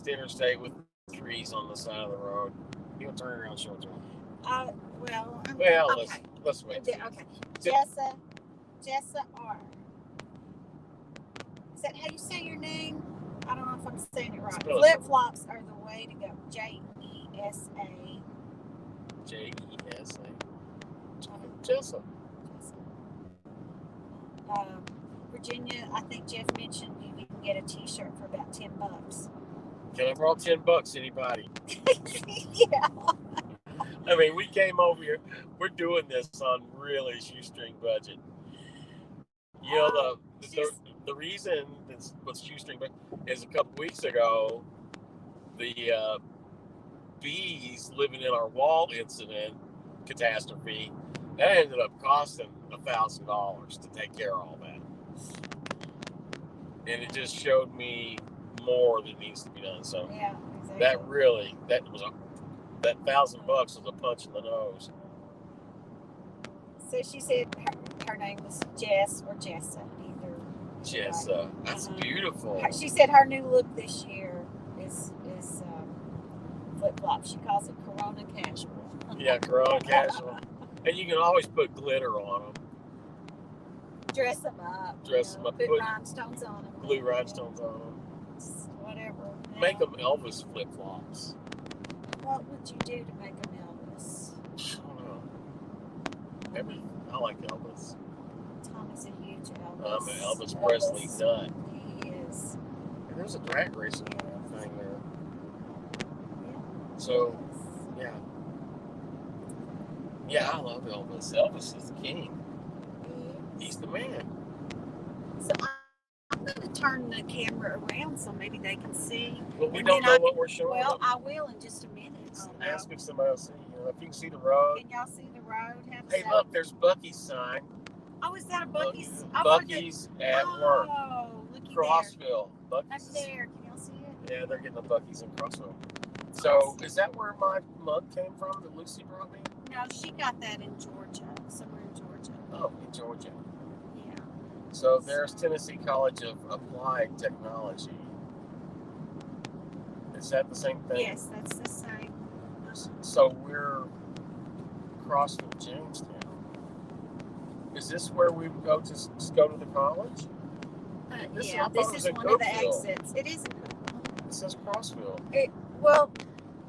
interstate with trees on the side of the road. You can turn around, show it to them. Okay. Let's wait. Okay. Jessa R. Is that how you say your name? I don't know if I'm saying it right. Flip flops are the way to go. Jesa. Jesa. Jessa. Virginia, I think Jeff mentioned you can get a T-shirt for about $10. Can I borrow $10, anybody? Yeah. I mean, we came over here. We're doing this on really shoestring budget. You know, the reason this was shoestring budget is a couple weeks ago, the bees living in our wall incident catastrophe, that ended up costing $1,000 to take care of all that. And it just showed me more that needs to be done. So yeah, exactly. that $1,000 was a punch in the nose. So she said her name was Jess or Jessa, either. Jessa, that's beautiful. She said her new look this year is flip flop. She calls it Corona casual. Yeah, Corona casual, and you can always put glitter on them. Dress them up. Put rhinestones on them. Glue rhinestones on them. Whatever. Make them Elvis flip flops. What would you do to make them Elvis? I don't know. I like Elvis. Tommy's a huge Elvis. I'm an Elvis Presley nut. He is. And there's a drag racing thing there. Yeah. So, yeah. Yeah, I love Elvis. Elvis is the king. He's the man. So I'm going to turn the camera around so maybe they can see. Well, we don't know what we're showing. Well, I will in just a minute. Ask if somebody will see. If you can see the road. Can y'all see the road? Hey, look, there's Bucky's sign. Oh, is that a Bucky's? Bucky's at work. Oh, looky Crossville. there. Bucky's. Up there. Can y'all see it? Yeah, they're getting the Bucky's in Crossville. So, is that where my mug came from that Lucy brought me? No, she got that in Georgia, somewhere in Georgia. Oh, in Georgia. Yeah. So there's Tennessee College of Applied Technology. Is that the same thing? Yes, that's the same. So we're Crossville, Jamestown. Is this where we go to the college? This is one of the exits. It is. It says Crossville. Well,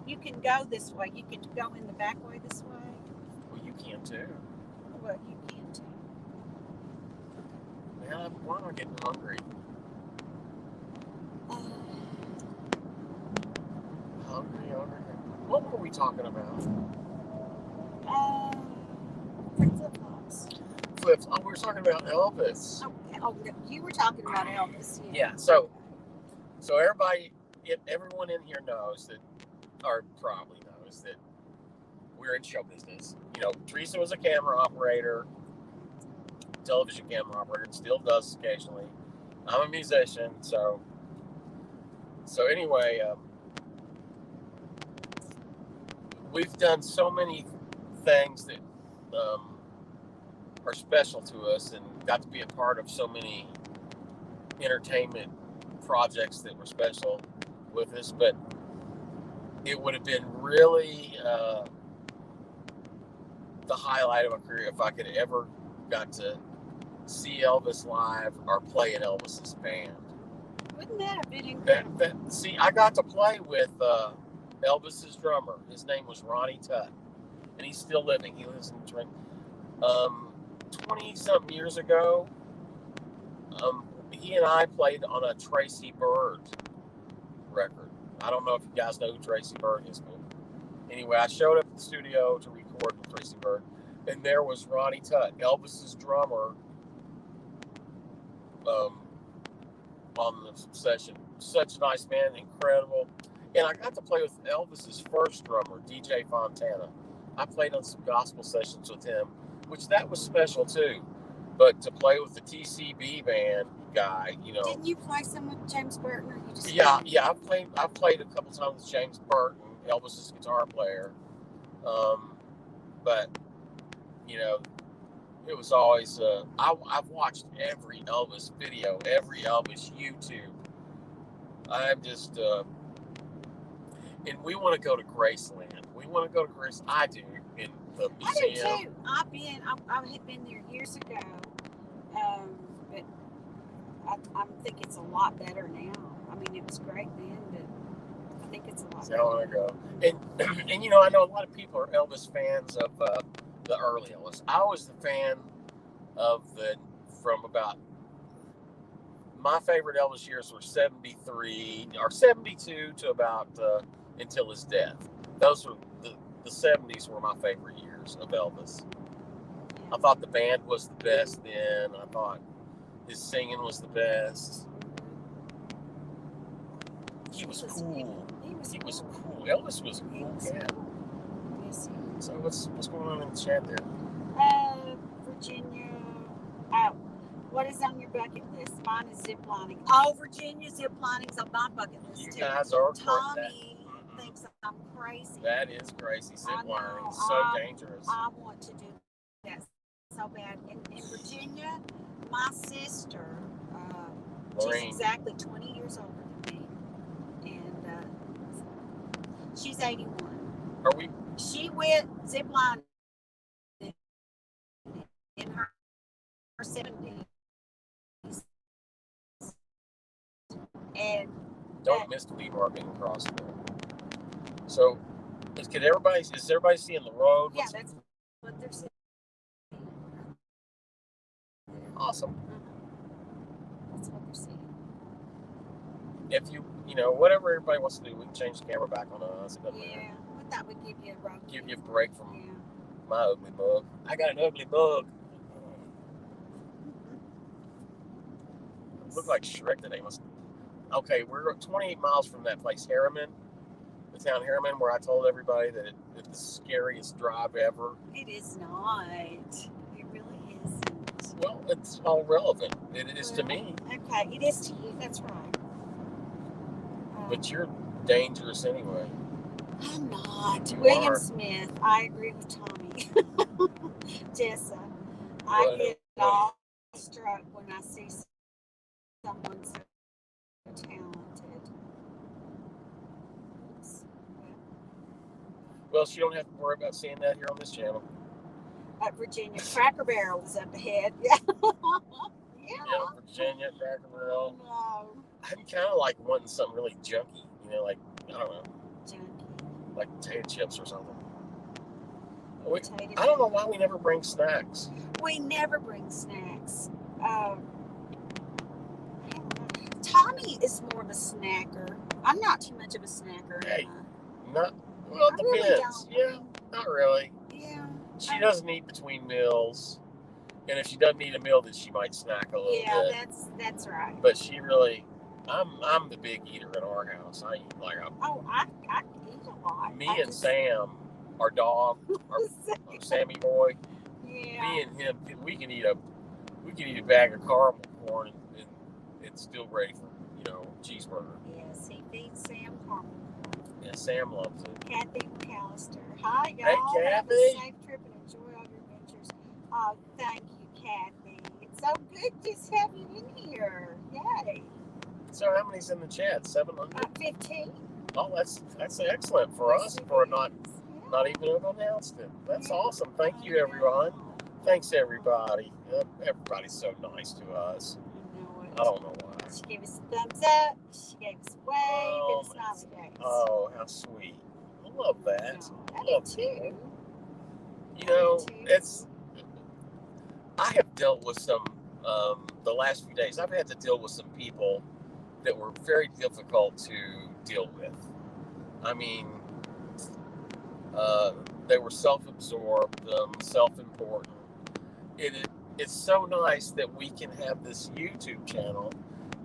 you can go this way. You can go in the back way this way. Well, you can too. Well, you can too. Man, why am I getting hungry? Hungry. What were we talking about? Flip-flops. Flips. Oh, we were talking about Elvis. Oh, you were talking about Elvis. Yeah. So everyone in here knows that, or probably knows that we're in show business. You know, Teresa was a camera operator, television camera operator, and still does occasionally. I'm a musician, so anyway, we've done so many things that are special to us, and got to be a part of so many entertainment projects that were special with us. But it would have been really the highlight of my career if I could ever got to see Elvis live or play in Elvis's band. Wouldn't that have been incredible? See, I got to play with Elvis's drummer. His name was Ronnie Tutt, and he's still living. He lives in Detroit. 20-something years ago, he and I played on a Tracy Byrd record. I don't know if you guys know who Tracy Byrd is, but anyway, I showed up at the studio to record with Tracy Byrd, and there was Ronnie Tutt, Elvis's drummer, on the session. Such a nice man, incredible. And I got to play with Elvis's first drummer, DJ Fontana. I played on some gospel sessions with him, which that was special too. But to play with the TCB band guy, you know. Didn't you play some with James Burton? Or you just Yeah. I've played a couple times with James Burton, Elvis's guitar player. But you know, it was always. I've watched every Elvis video, every Elvis YouTube. I'm just. And we want to go to Graceland. We want to go to Grace. I do. In the museum. I do too. I had been there years ago, but I think it's a lot better now. I mean, it was great then, but I think it's a lot better. I want to go. And you know, I know a lot of people are Elvis fans of the early Elvis. I was the fan of from about. My favorite Elvis years were 73 or 72 to about until his death. Those were the 70s were my favorite years of Elvis. I thought the band was the best then. I thought his singing was the best. He was cool. He was cool. Elvis was a cool cat. Yes. So what's going on in the chat there? Virginia. Oh, what is on your bucket list? Mine is ziplining. Oh, Virginia, ziplining's on my bucket list too. You guys are Tommy thinks I'm crazy. That is crazy. Ziplining is so dangerous. I want to do that so bad. In Virginia, my sister, she's exactly 20 years older than me, and she's 81. Are we? She went ziplining in her 70s, and don't miss the lead marking across there. So, is everybody seeing the road? Yeah, that's what they're saying. Awesome. That's what they're saying. If you know, whatever everybody wants to do, we can change the camera back on us. Yeah, but that would give you a road. Give you a break from my ugly bug. I got an ugly bug. Look like Shrek today. Okay, we're 28 miles from that place, Harriman. The town Harriman, where I told everybody that it's the scariest drive ever. It is not. It really isn't. Well, it's all relevant. It is to me. Okay, it is to you. That's right. But you're dangerous anyway. I'm not. You William are. Smith. I agree with Tommy. Tessa. I get all struck when I see someone so talented. Well, so you don't have to worry about seeing that here on this channel. Virginia, Cracker Barrel was up ahead. Yeah. Yeah, Virginia, Cracker Barrel. No. I'm kind of like wanting something really junky, you know, like, I don't know. Junky. Like potato chips or something. I don't know why we never bring snacks. We never bring snacks. Tommy is more of a snacker. I'm not too much of a snacker. Hey, not well. It I really depends. don't. Yeah, not really. Yeah. She doesn't eat between meals, and if she doesn't eat a meal, then she might snack a little bit. Yeah, that's right. But she really, I'm the big eater in our house. I eat like a. Oh, I eat a lot. Me and Sam, our dog, our Sammy boy. Yeah. Me and him, we can eat a bag of caramel corn and it's still ready for cheeseburger. Yes, he feeds Sam caramel. Yeah, Sam loves it. Kathy McAllister. Hi, y'all. Hey, Have a Kathy. safe trip and enjoy all your adventures. Oh, thank you, Kathy. It's so good to have you in here. Yay. So how many's in the chat? 700? 15. Oh, that's excellent for us for not even have announced it. That's awesome. Thank you, everyone. Thanks, everybody. Everybody's so nice to us. I don't know why. She gave us a thumbs up. She gave us a wave and a smiley face. Oh, how sweet. I love that. I do too. I have dealt with some, the last few days, I've had to deal with some people that were very difficult to deal with. I mean, they were self-absorbed, self-important. It's so nice that we can have this YouTube channel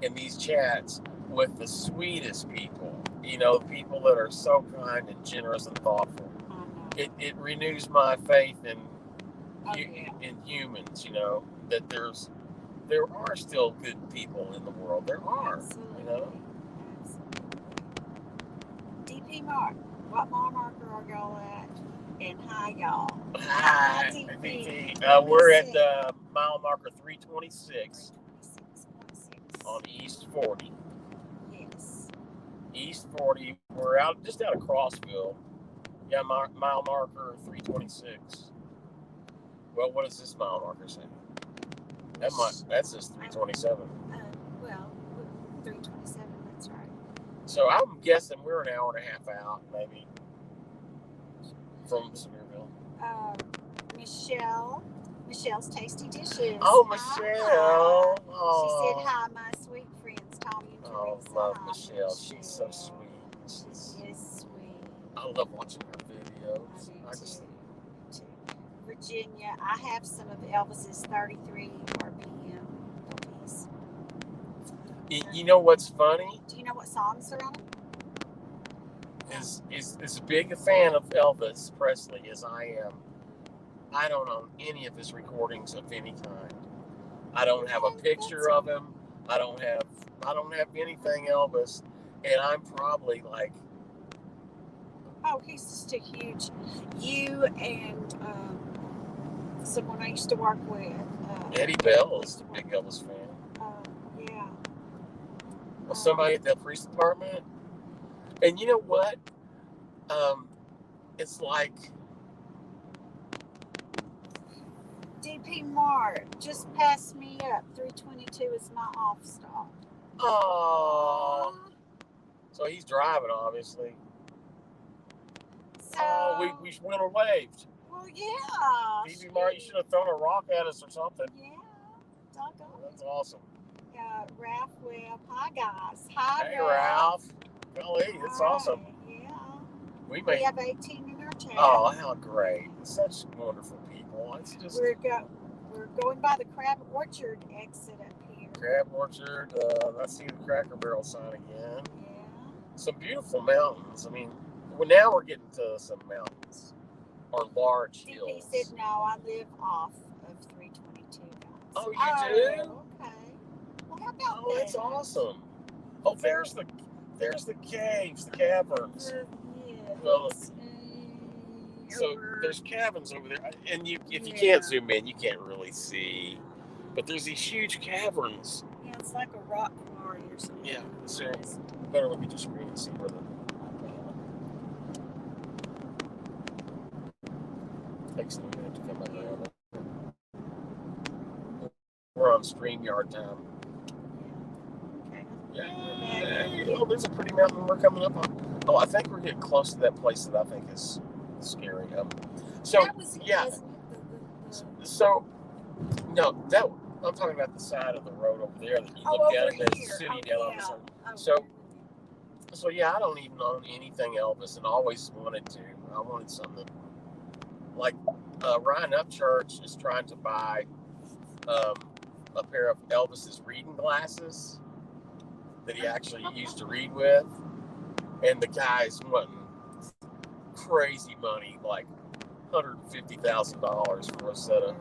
and these chats with the sweetest people, people that are so kind and generous and thoughtful. It renews my faith in humans, that there are still good people in the world. There are, Absolutely. DP Mark, what mile marker are y'all at? And hi, y'all. Hi, DP. We're at mile marker 326 on East 40. Yes. East 40. We're just out of Crossville. Yeah, mile marker 326. Well, what does this mile marker say? That's just 327. Well, 327. That's right. So I'm guessing we're an hour and a half out, maybe, from Sevierville. Michelle's Tasty Dishes. Oh, Michelle. Hi. Oh. She said, hi, my sweet friends, Tommy and Teresa. Oh, love Michelle. She's so sweet. She is sweet. I love watching her videos. I do too. Virginia, I have some of Elvis's 33 RPM LPs. You know what's funny? Do you know what songs are on them? Is as big a fan of Elvis Presley as I am. I don't own any of his recordings of any kind. I don't have a picture of him. I don't have anything Elvis, and I'm probably like. Oh, he's just a huge. You and someone I used to work with. Eddie Bell is a big Elvis fan. Yeah. Well, somebody at the police department. And you know what? It's like DP Mart just passed me up. 322 is my off stop. Oh. So he's driving, obviously. So we went or waved. Well, yeah. DP Mart, you should have thrown a rock at us or something. Yeah. Doggone. That's awesome. Ralph Webb. Hi, guys. Hi, hey, Ralph. Golly, it's awesome. Yeah. We have 18 in our chat. Oh, how great. Such wonderful people. It's just... We're going by the Crab Orchard exit up here. Crab Orchard. I see the Cracker Barrel sign again. Yeah. Some beautiful mountains. I mean, now we're getting to some mountains. Or large hills. He said, no, I live off of 322, guys. Oh, you do? Okay. Well, how about that? That's awesome. Oh, there's the caves, the caverns. Well, so there's caverns over there, and if you can't zoom in, you can't really see. But there's these huge caverns. Yeah, it's like a rock quarry or something. Yeah, so better look at your screen and see where the. Takes a minute to come back around. We're on StreamYard time. Yeah. Oh, there's a pretty mountain we're coming up on. Oh, I think we're getting close to that place that I think is scary. So yeah. So no, I'm talking about the side of the road over there that you Oh, look at over it. There's a here. city Oh, down on yeah. the side. Oh, So yeah, I don't even own anything Elvis, and always wanted to. I wanted something like Ryan Upchurch is trying to buy a pair of Elvis's reading glasses that he actually used to read with, and the guy's wanting crazy money, like $150,000 for a set of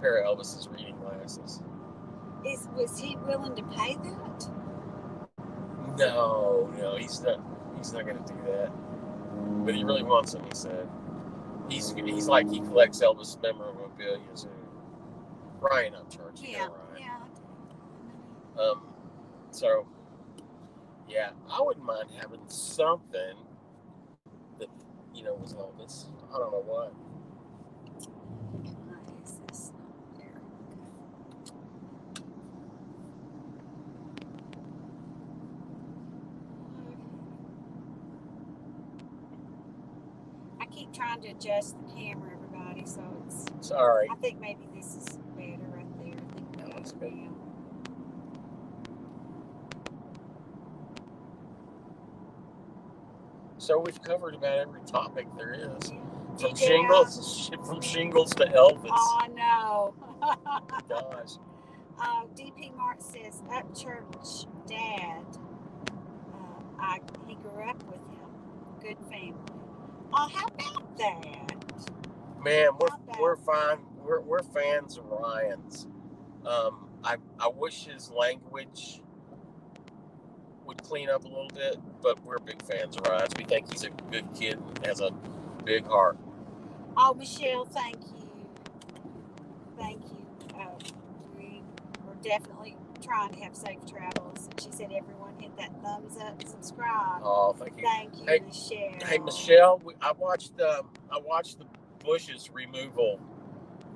pair of Elvis's reading glasses. Was he willing to pay that? No, he's not. He's not going to do that. But he really wants them. He said he's like he collects Elvis memorabilia too. Ryan Upchurch, Yeah, Ryan. yeah. So yeah, I wouldn't mind having something that was Elvis. I don't know what. What is this there? I keep trying to adjust the camera, everybody, so it's. Sorry. I think maybe this is better right there. I think we got it now. So we've covered about every topic there is. Yeah. From shingles to Elvis. Oh, I know. Gosh. DP Mark says, Upchurch dad. He grew up with him. Good family. Oh, how about that? Man, we're fine. We're fans of Ryan's. I wish his language would clean up a little bit, but we're big fans of Ryan's. We think he's a good kid and has a big heart. Oh, Michelle, thank you. Thank you. We were definitely trying to have safe travels. And she said, everyone hit that thumbs up and subscribe. Oh, thank you. Thank you, Michelle. Hey, Michelle, I watched the bushes removal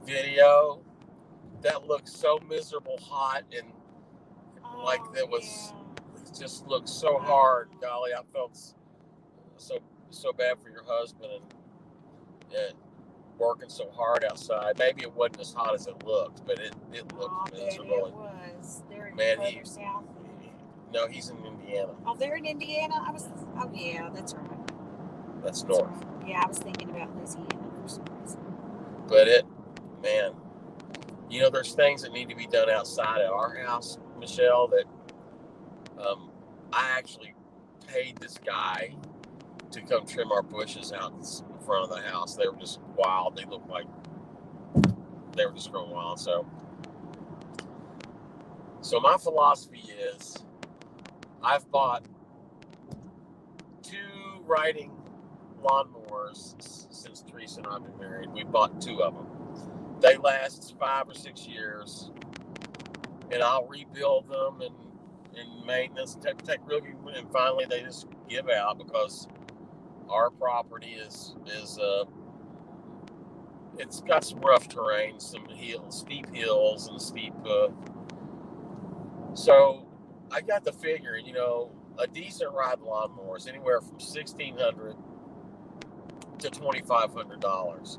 video. That looked so miserable, hot, and like that was just looked so hard. Golly, I felt so bad for your husband and working so hard outside. Maybe it wasn't as hot as it looked, but it looked miserable. It was. They're further south. No, he's in Indiana. Oh, they're in Indiana? Oh, yeah, that's right. That's north. Right. Yeah, I was thinking about Louisiana for some reason. But there's things that need to be done outside of our house, Michelle, that I actually paid this guy to come trim our bushes out in front of the house. They were just wild. They looked like they were just growing wild. So my philosophy is I've bought 2 riding lawnmowers since Teresa and I have been married. We bought 2 of them. They last 5 or 6 years, and I'll rebuild them and maintenance take really, and finally they just give out because our property is it's got some rough terrain, some steep hills and steep. So I got the figure, a decent ride lawnmower is anywhere from $1,600 to $2,500.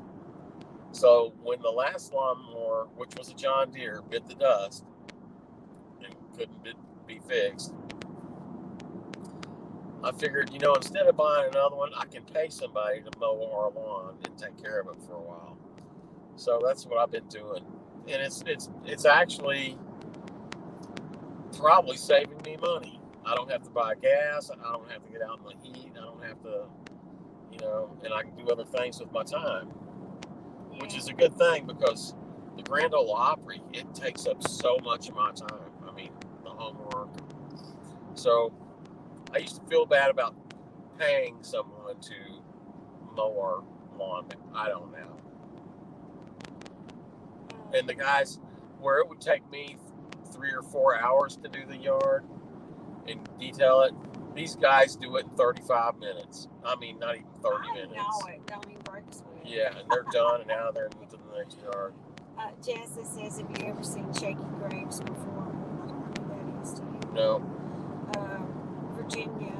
So when the last lawnmower, which was a John Deere, bit the dust and couldn't be fixed, I figured, instead of buying another one, I can pay somebody to mow our lawn and take care of it for a while. So that's what I've been doing, and it's actually probably saving me money. I don't have to buy gas. I don't have to get out in the heat. I don't have to, and I can do other things with my time, which is a good thing because the Grand Ole Opry, it takes up so much of my time. I mean, the homework. So I used to feel bad about paying someone to mow our lawn, but I don't now. And the guys, where it would take me 3 or 4 hours to do the yard and detail it, these guys do it in 35 minutes. I mean, not even 30 minutes. I know it. Don't even break a sweat. Yeah, and they're done and out of there and moved to the next yard. Jessa says, have you ever seen Shaky Grapes before? I don't know who that is to you. No. Virginia.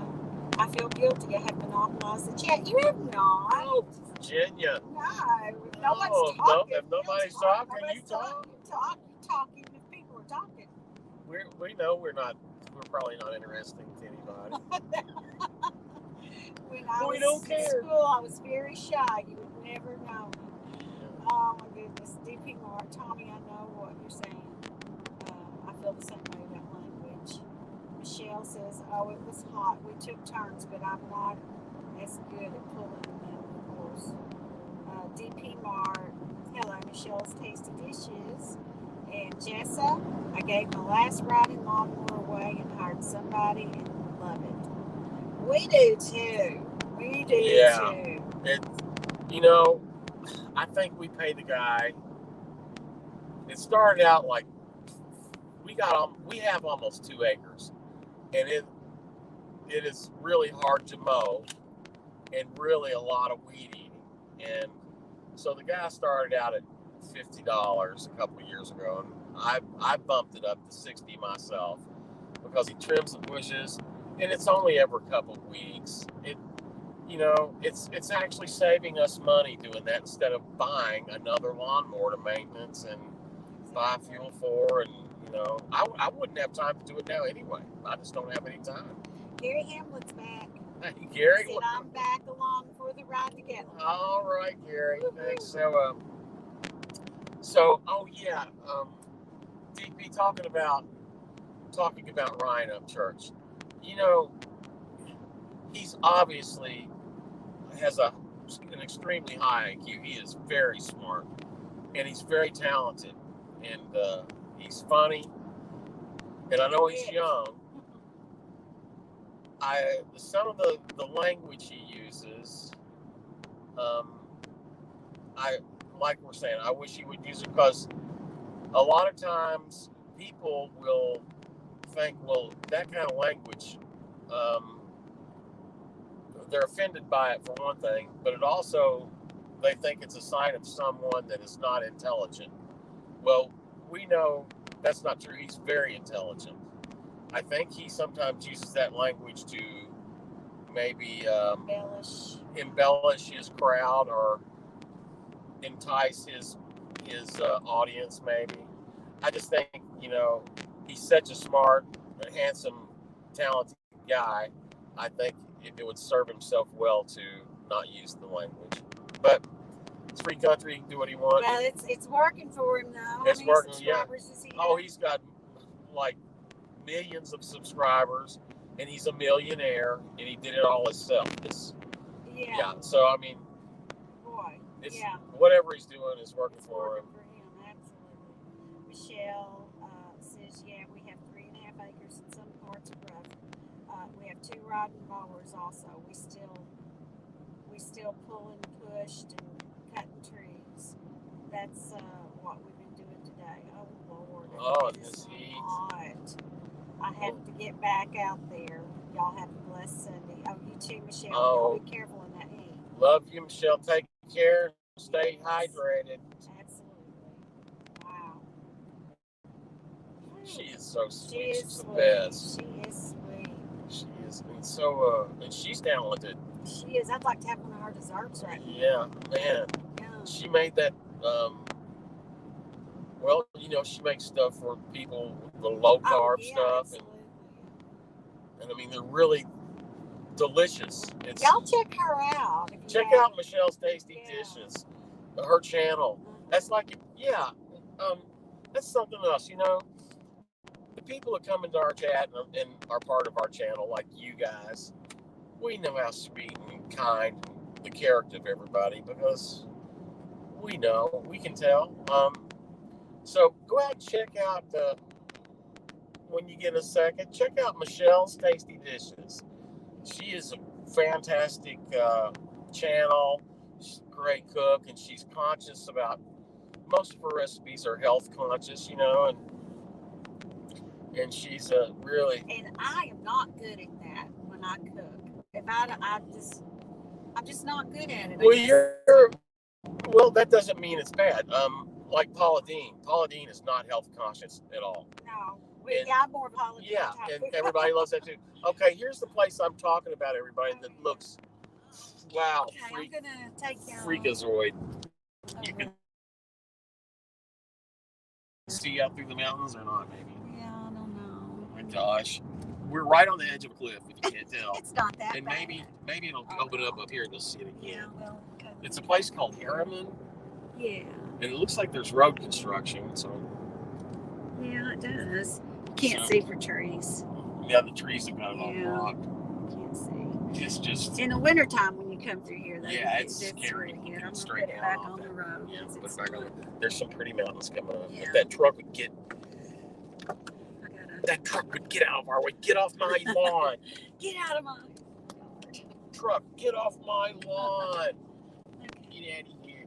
I feel guilty. I have monopolized the chat. You have not. Oh, Virginia. No. If nobody's talking. If nobody's talking, you talk. You're talking. If people talking. We know we're probably not interesting to anybody. When I We was don't in care. school, I was very shy. You would never know me. Oh my goodness, DP Moore, Tommy, I know what you're saying. I feel the same way about language. Michelle says, "Oh, it was hot. We took turns, but I'm not as good at pulling them, of course." DP Mart, hello, Michelle's Tasty Dishes. And Jessa, I gave my last riding lawnmower away and hired somebody and love it. We do too. We do too. It, you know, I think we paid the guy. It started out like we have almost 2 acres, and it is really hard to mow and really a lot of weed eating. And so the guy started out at $50 a couple of years ago, and I bumped it up to $60 myself because he trims the bushes, and it's only every couple of weeks. It's actually saving us money doing that instead of buying another lawnmower to maintenance and buy fuel for. And I wouldn't have time to do it now anyway. I just don't have any time. Gary Hamlet's back. Hey, Gary. He said, "I'm back along for the ride together." All right, Gary. Woo-hoo. Thanks. DP talking about Ryan Upchurch. He's obviously has an extremely high IQ. He is very smart, and he's very talented, and he's funny. And I know he's young. Some of the language he uses, like we're saying, I wish he would use it, because a lot of times people will think, well, that kind of language, they're offended by it for one thing, but it also, they think it's a sign of someone that is not intelligent. Well, we know that's not true. He's very intelligent. I think he sometimes uses that language to maybe embellish his crowd or entice his audience, maybe. I just think, he's such a smart, handsome, talented guy. I think it would serve himself well to not use the language. But it's free country. He can do what he wants. Well, it's working for him now. It's working, yeah. Oh, he's got like millions of subscribers, and he's a millionaire, and he did it all himself. So I mean, whatever he's doing is working for him. Absolutely. Michelle says, "Yeah, we have 3.5 acres in some parts of rough. We have 2 riding mowers also. We still pull and pushed and cutting trees. That's what we've been doing today. Oh Lord, this heat. Hot. I have to get back out there. Y'all have a blessed Sunday. Oh, you too, Michelle. Oh, be careful in that heat. Love you, Michelle. Take care. Stay hydrated." Absolutely. Wow. She is so sweet. She's the sweet. best. She is sweet. She is. And so, and she's talented. She is. I'd like to have one of her desserts right now. Yeah, man. Yeah. She made that, she makes stuff for people, the low carb stuff. And I mean, they're really delicious. Y'all check her out. Check out Michelle's Tasty Dishes, her channel. That's that's something else, The people that come into our chat and are part of our channel, like you guys, we know how sweet and kind the character of everybody, because we can tell. So go ahead and check out, when you get a second, check out Michelle's Tasty Dishes. She is a fantastic channel. She's a great cook, and she's conscious about, most of her recipes are health conscious, and she's a really. And I am not good at that when I cook. I'm just not good at it. Well, that doesn't mean it's bad. Like Paula Dean. Paula Dean is not health conscious at all. No. I'm more Paula Dean. Yeah, and everybody loves that too. Okay, here's the place I'm talking about, everybody, that looks, wow, I'm going to take freakazoid. You can see out through the mountains or not? Maybe. Yeah, I don't know. Oh my gosh, we're right on the edge of a cliff. If you can't tell. It's not that and bad. maybe it'll open up here and you'll see it again. Yeah, well, it's a place called Harriman. Yeah. And it looks like there's road construction. So. Yeah, it does. Can't see for trees. Yeah, the trees have got it all blocked. Can't see. It's just in the wintertime when you come through here. Though, it's scary. Really good. I'm gonna straight put it back on the road. Yeah, put it back on. There's some pretty mountains coming up. Yeah. If that truck would get. That truck would get out of our way. Get off my lawn. Get out of my truck. Get off my lawn. Get out of here.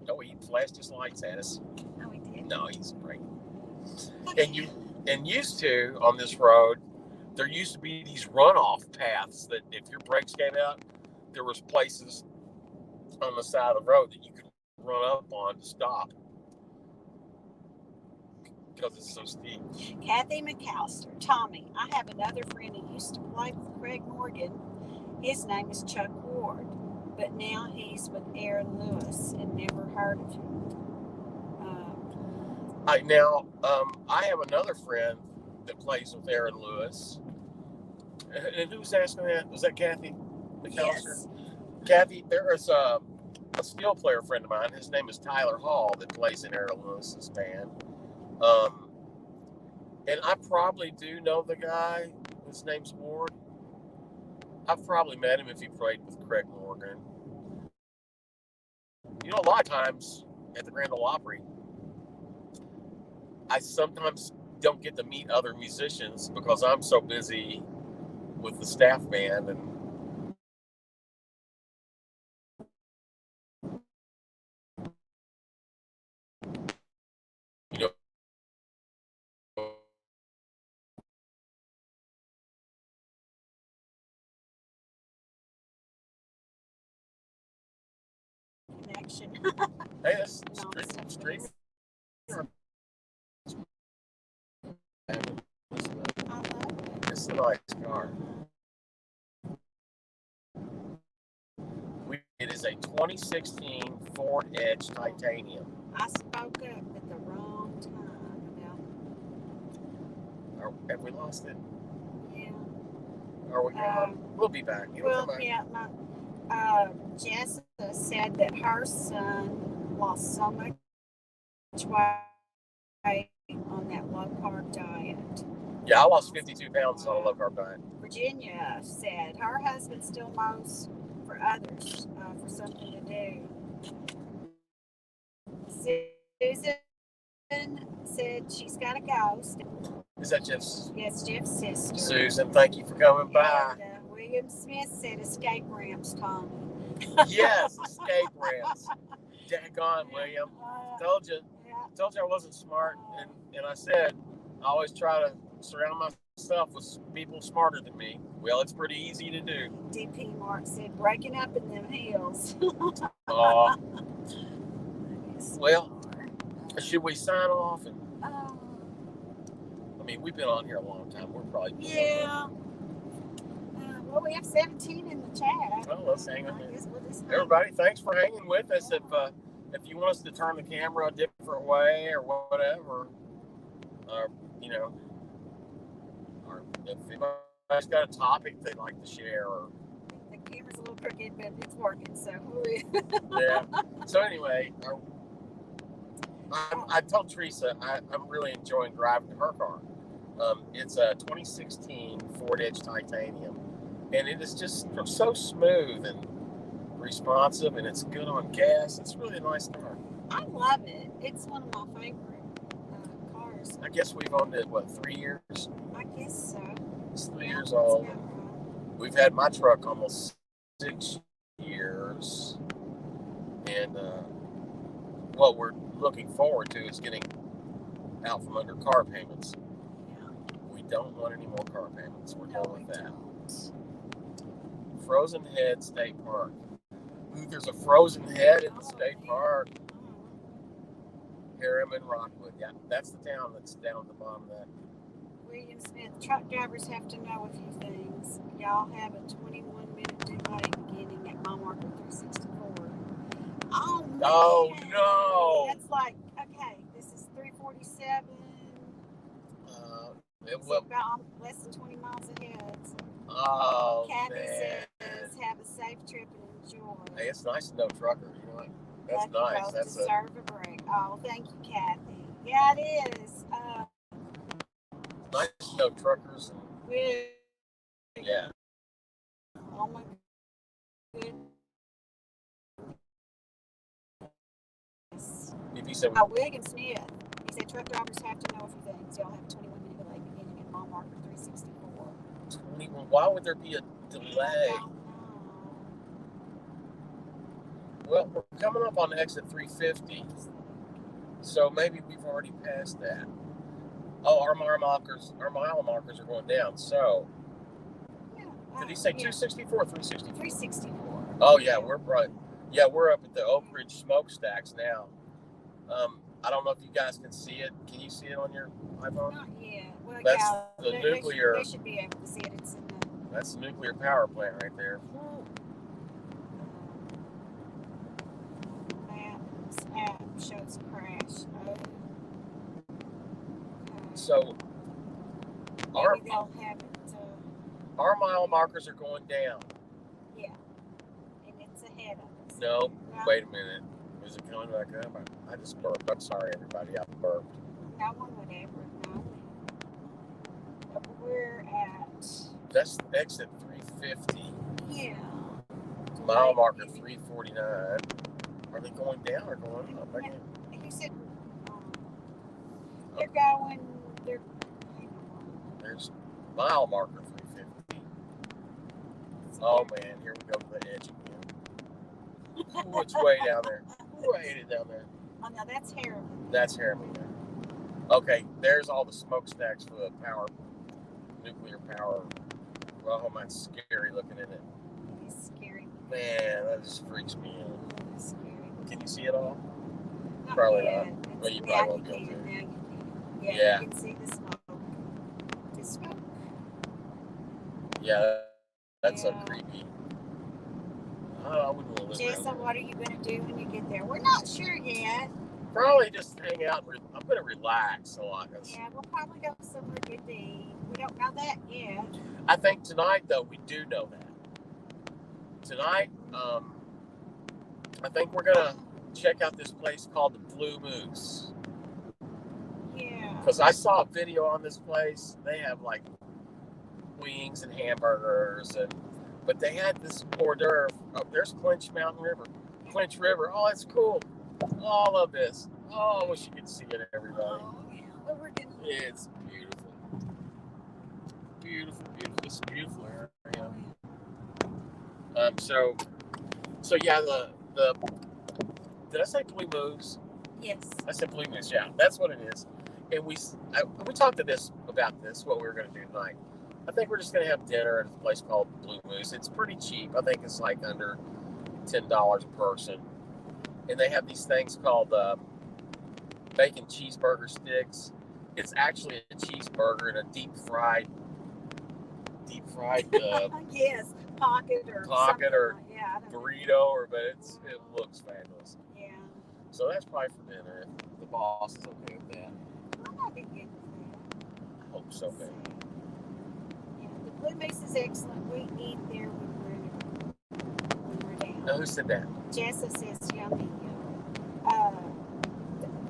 Oh, he flashed his lights at us. Oh, he did? No, he's great. And used to, on this road, there used to be these runoff paths that if your brakes gave out, there was places on the side of the road that you could run up on to stop. Because it's so steep. Kathy McAllister, Tommy, I have another friend who used to play with Craig Morgan. His name is Chuck Ward, but now he's with Aaron Lewis and never heard of him. I have another friend that plays with Aaron Lewis. And who's asking that? Was that Kathy McAllister? Yes. Kathy, there is a steel player friend of mine. His name is Tyler Hall that plays in Aaron Lewis's band. And I probably do know the guy. His name's Ward. I've probably met him if he played with Craig Morgan. You know, a lot of times at the Grand Ole Opry, I sometimes don't get to meet other musicians because I'm so busy with the staff band and you know Connection. hey, that's streaming. It's a nice car. It is a 2016 Ford Edge Titanium. I spoke up at the wrong time about. Have we lost it? Yeah. Are we gone? We'll be back. Jessica said that her son lost so much weight on that low carb diet. Yeah, I lost 52 pounds on a low carb diet. Virginia said her husband still mows for others for something to do. Susan said she's got to go. Is that Jeff's? Yes, Jeff's sister. Susan, thank you for coming by. And, William Smith said escape ramps, Tommy. Yes, escape ramps. Daggone, William. Told you I wasn't smart, and I said I always try to surround myself with people smarter than me. Well, it's pretty easy to do. DP Mark said breaking up in them hills. Well, should we sign off? And I mean, we've been on here a long time. We're probably well, we have 17 in the chat. Well, let's hang on. Everybody, thanks for hanging with us. If you want us to turn the camera a different way or whatever, or if anybody's got a topic they'd like to share, or the camera's a little crooked, but it's working. So yeah. So anyway, I told Teresa I'm really enjoying driving her car. It's a 2016 Ford Edge Titanium, and it is just so smooth and responsive, and it's good on gas. It's really a nice car. I love it. It's one of my favorite cars. I guess we've owned it 3 years. I guess so. It's 3 years old. We've had my truck almost 6 years, and what we're looking forward to is getting out from under car payments. Yeah. We don't want any more car payments. We're done with that. Frozen Head State Park. Ooh, there's a frozen head in the state park. Harriman, Rockwood. Yeah, that's the town that's down at the bottom of that. William Smith, truck drivers have to know a few things. Y'all have a 21-minute delay beginning at mile marker 364. Oh, no. That's like, okay, this is 346. 37. It So will. about less than 20 miles ahead. So Oh, Kathy man. says, have a safe trip and enjoy. Hey, it's nice to know trucker. You know what? That's Love you nice. both. That's Deserve a break. Oh, thank you, Kathy. Yeah, it is. nice to know truckers. Really. Yeah. Oh my goodness. BP said, William Smith. He said truck drivers have to know a few things. Y'all have a 21-minute delay beginning in mile marker 364. 21. Why would there be a delay? I don't know. Well, we're coming up on exit 350, so maybe we've already passed that. Oh, our mile markers are going down. So, Yeah. did he say 264 or 364? 364. Oh yeah, we're right. Yeah, we're up at the Oak Ridge smokestacks now. I don't know if you guys can see it. Can you see it on your iPhone? Not yet. Well, That's yeah, the nuclear. They should be able to see it. It's in the That's the nuclear power plant right there. maps app shows crash. Oh. So Maybe they'll have it. our mile markers are going down. Yeah, and it's ahead of us. No, wait a minute. Is it coming back up? I just burped. I'm sorry, everybody. I burped. No one would ever know. But we're at. That's exit 350. Yeah. Mile marker 349. Are they going down or going up? He said they're going. There's mile marker 350. Oh man, here we go to the edge again. Ooh, it's way down there. Ooh, I hate it down there. Oh no, that's Harriman. That's Harriman there. Okay, there's all the smokestacks for the nuclear power. Oh, that's scary looking, isn't it? It's scary. Man, that just freaks me out. It's scary. Can you see it all? Not Probably yet. not. Well, you probably won't be able to. Now you can. Yeah. You can see the smoke. The smoke. Yeah, that's so creepy. Oh, I wouldn't want to live Jessa, what are you going to do when you get there? We're not sure yet. Probably just hang out. I'm going to relax a lot. Yeah, we'll probably go somewhere good to eat. We don't know that yet. I think tonight, though, we do know that. Tonight, I think we're going to check out this place called the Blue Moose. Yeah. Because I saw a video on this place. They have like wings and hamburgers, but they had this hors d'oeuvre. Oh, there's Clinch River. Oh, that's cool. Oh, I love this. Oh, I wish you could see it, everybody. Oh, yeah. Well, we're getting... It's beautiful. Beautiful. It's a beautiful area. So yeah, the did I say Blue Moose? Yes. I said Blue Moose. Yeah, that's what it is. And we talked about what we were going to do tonight. I think we're just going to have dinner at a place called Blue Moose. It's pretty cheap. I think it's like under $10 a person. And they have these things called bacon cheeseburger sticks. It's actually a cheeseburger in a deep fried yes, pocket or yeah, burrito, but it looks fabulous. Yeah. So that's probably for dinner if the boss is okay with that. I might be good with that. I hope so, baby. Yeah, the Blue Moose is excellent. We eat there when we're down. Now, who said that? Jessa says yummy.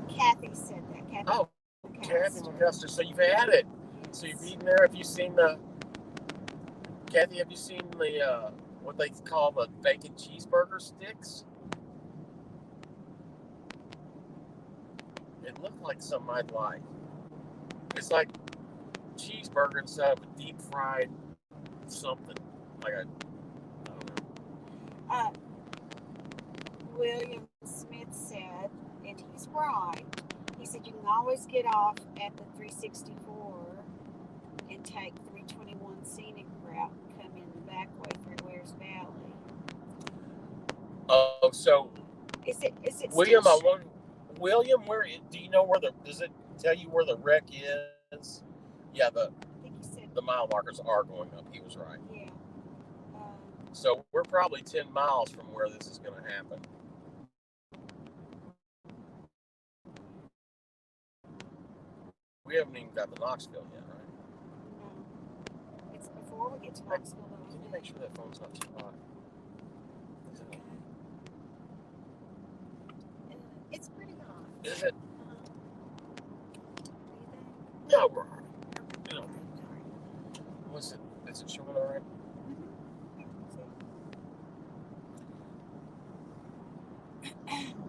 Kathy said that. Kathy McCuster. So you've had it. Yes. So you've eaten there. Have you seen Kathy, have you seen the what they call the bacon cheeseburger sticks? It looked like something I'd like. It's like cheeseburger instead of a deep fried something. Like I don't know. William Smith said, and he's right, he said you can always get off at the 364 and take 321 scenic route and come in the back way through Wares Valley. Oh, so is it William? William, where do you know does it tell you where the wreck is? Yeah, I think he said the mile markers are going up. He was right. Yeah. So we're probably 10 miles from where this is going to happen. We haven't even got to Knoxville yet, right? No. It's before we get to Knoxville, though. Can you make sure that phone's not too hot? Okay. It's pretty hot. Is it? Uh-huh. Do you think? No, we're all right. Okay. You know, Sorry. what's it? Is it showing all right?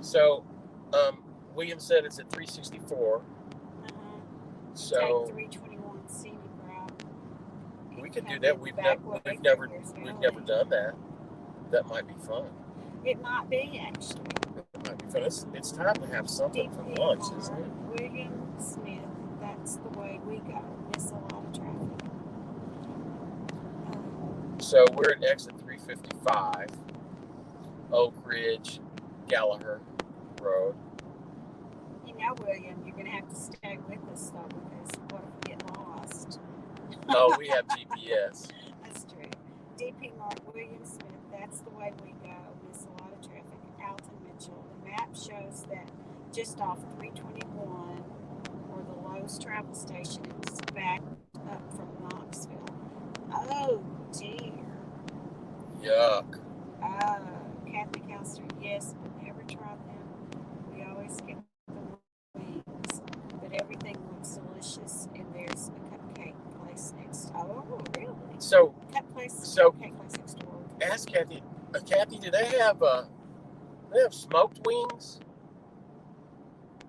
So, William said it's at 364. So take 321 scenic route. we could do that. We've never done that. That might be fun. It might be actually. It might be fun. It's time to have something for lunch, isn't it? William Smith. That's the way we go. Miss a lot of traffic. So we're at exit 355, Oak Ridge, Gallagher Road. You know, William, you're going to have to stay with us, though, because what if we get lost? Oh, we have GPS. That's true. DP Mark, William Smith, that's the way we go. Miss a lot of traffic. Alton Mitchell. The map shows that just off 321, or the Lowe's travel station, it's backed up from Knoxville. Oh, dear. Yuck. Kathy Calster, yes, but never tried them. We always get the wings, but everything looks delicious, and there's a cupcake place next. Oh, really? So, Cupcake place next door. Ask Kathy. Kathy, do they have smoked wings?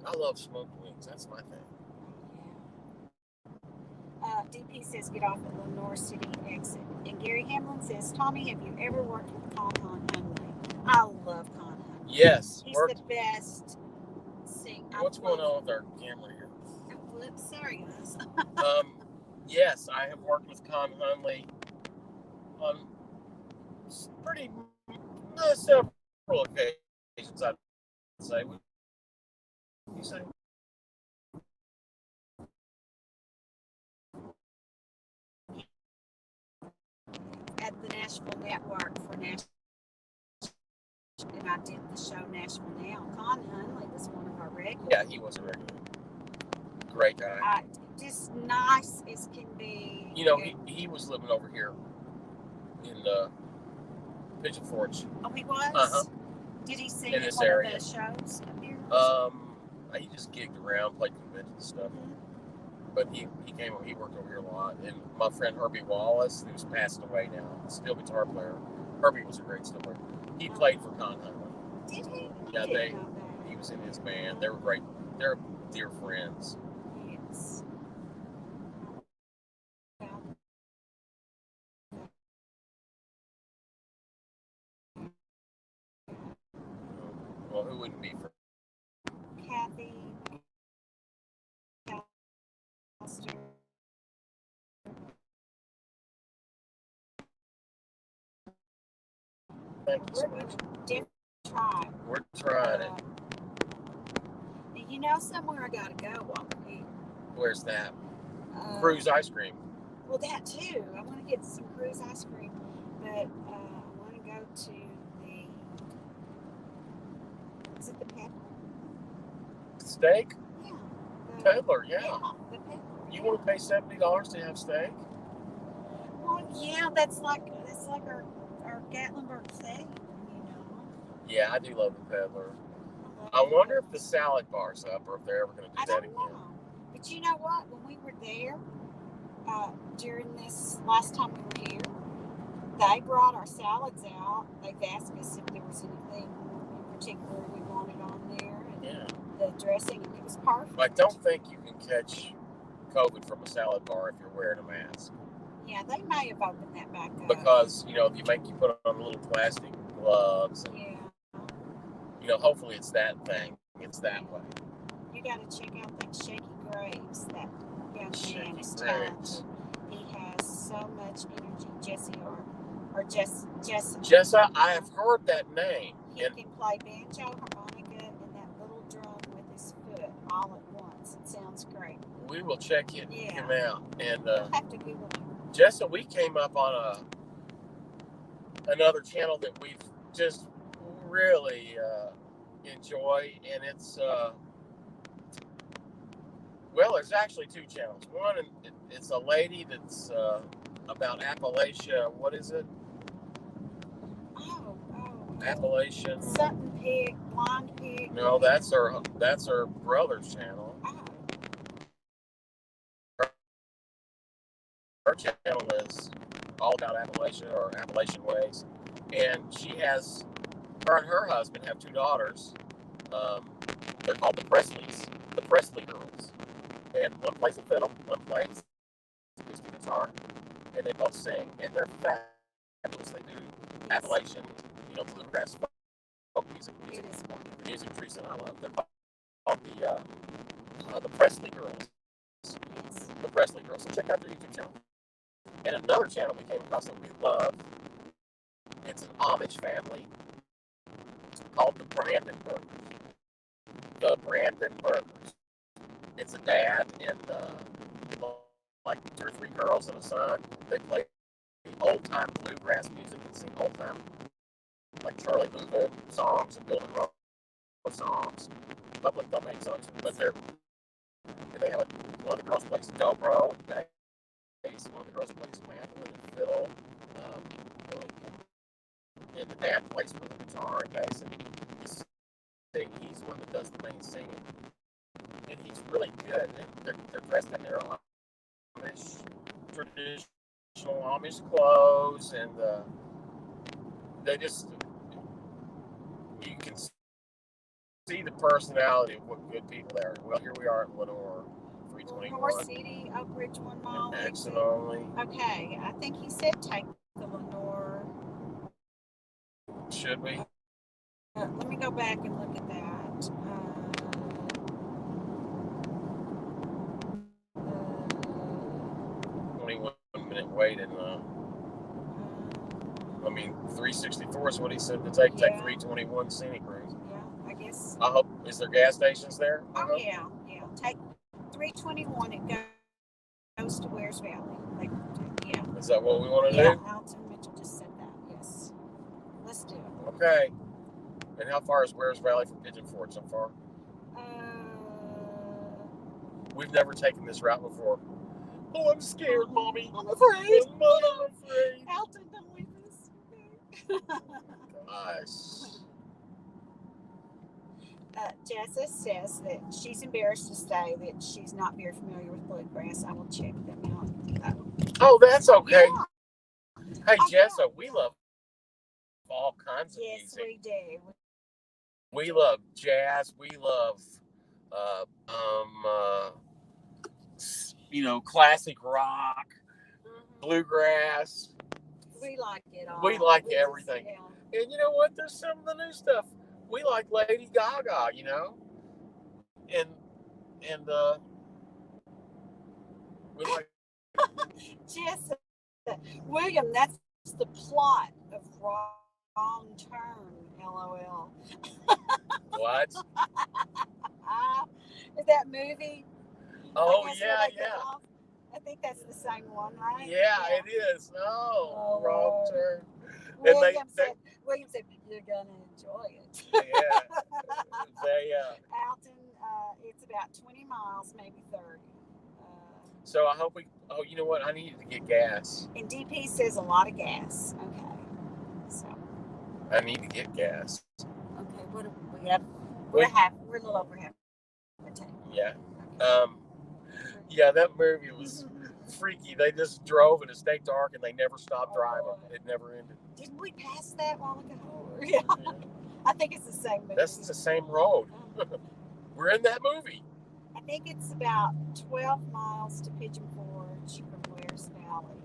I love smoked wings. That's my thing. DP says get off at Lenore City exit. And Gary Hamlin says, Tommy, have you ever worked with Con Hunley? I love Con Hunley. Yes. He's the best. What's going on with our camera here? Whoops, sorry guys. Yes, I have worked with Con Hunley on pretty several occasions, I'd say. What do you say? At the Nashville Network for Nashville, and I did the show Nashville Now. Con Hunley was one of our regulars. Yeah, he was a regular. Great guy. Just nice as can be. You know, he was living over here in Pigeon Forge. Oh, he was? Uh-huh. Did he sing in at this one area of the shows up here? He just gigged around, played convention stuff. Mm-hmm. But he worked over here a lot. And my friend Herbie Wallace, who's passed away now, steel guitar player. Herbie was a great steel player. He played for Con Hunley. Did he? Yeah, he was in his band. They were great. They're dear friends. Yes. Well, who wouldn't be for Kathy Calster. Thank you so much. We're trying it. You know somewhere I gotta go while we're here. Where's that? Cruise ice cream. Well, that too. I want to get some cruise ice cream, but I want to go to the. Is it the Peddler? Steak? Yeah. Peddler, yeah. The Peddler. You want to pay $70 to have steak? Well, yeah, that's like our Gatlinburg thing, you know. Yeah, I do love the Peddler. I wonder if the salad bar's up or if they're ever going to do that again. Know. But you know what? When we were there, during this last time we were here, they brought our salads out. They've asked us if there was anything in particular we wanted on there. And the dressing, it was perfect. I don't think you can catch COVID from a salad bar if you're wearing a mask. Yeah, they may have opened that back up. Because, they make you put on little plastic gloves. And, hopefully it's that thing. It's that way. You got to check out that Shaky Graves, that young man is talented. He has so much energy. Jessa, I have heard that name. He can play banjo, harmonica, and that little drum with his foot all at once. It sounds great. We will check him out. And we'll have to Google him. Jessa, we came up on another channel that we've just really enjoy, and it's Well, there's actually two channels. One, it's a lady that's about Appalachia. What is it? Appalachian. Something pig, blonde pig. No, that's her brother's channel. Oh. Her channel is all about Appalachia or Appalachian ways, and her and her husband have two daughters. They're called the Presley girls, and one plays a fiddle, one plays acoustic guitar, and they both sing, and they're fabulous. They do Appalachian, bluegrass folk music. The music Teresa and I love. They're called the Presley girls. The Presley girls. So check out their YouTube channel. And another channel we came across that we love. It's an Amish family called the Brandenburgers. The Brandenburgers. It's a dad and like 2 or 3 girls and a son. They play old time bluegrass music and sing old time like Charlie Bluebell songs and Bill Monroe songs, public domain songs. But they have one of the girls plays dobro, bass. One of the girls plays mandolin and fiddle. And the dad plays with the guitar and bass. And he's one that does the main singing. And he's really good. They're dressed in their Amish, traditional Amish clothes, and they just, you can see the personality of what good people they are. Well, here we are at Lenore, 321. Lenore City, Oak Ridge 1 mile. Exit only. Okay, I think he said take the Lenore. Should we? Let me go back and look at that. 21-minute wait in 364 is what he said to take. Yeah. Take 321 scenic route. Yeah, I guess. I hope, is there gas stations there? Oh, yeah. Take 321, it goes to Wares Valley. Yeah. Is that what we want to do? do? Alton Mitchell just said that, yes. Let's do it. Okay. And how far is Wares Valley from Pigeon Forge so far? We've never taken this route before. Oh, I'm scared, Mommy. I'm afraid. I'm afraid. Alton, don't leave us. Gosh. Jessa says that she's embarrassed to say that she's not very familiar with bluegrass. I will check them out. Oh, that's okay. Yeah. Hey, Jessa, we love all kinds of music. Yes, we do. We love jazz. We love, classic rock, bluegrass. We like it all. We like everything. And you know what? There's some of the new stuff. We like Lady Gaga, and we like Jessica, William, that's the plot of Wrong Turn, LOL. What? Is that movie? Oh, yeah. I think that's the same one, right? Yeah, it is. Oh, Wrong Turn. William said, you're going to enjoy it. Yeah. Alton, it's about 20 miles, maybe 30. So I hope you know what? I need to get gas. And DP says a lot of gas. Okay. So. I need to get gas. Okay, what do we have? We're a little over half a tank. Yeah. Yeah, that movie was freaky. They just drove and it stayed dark and they never stopped driving. It never ended. Didn't we pass that while ago? Yeah. I think it's the same movie. That's the same road. We're in that movie. I think it's about 12 miles to Pigeon Forge from Wares Valley.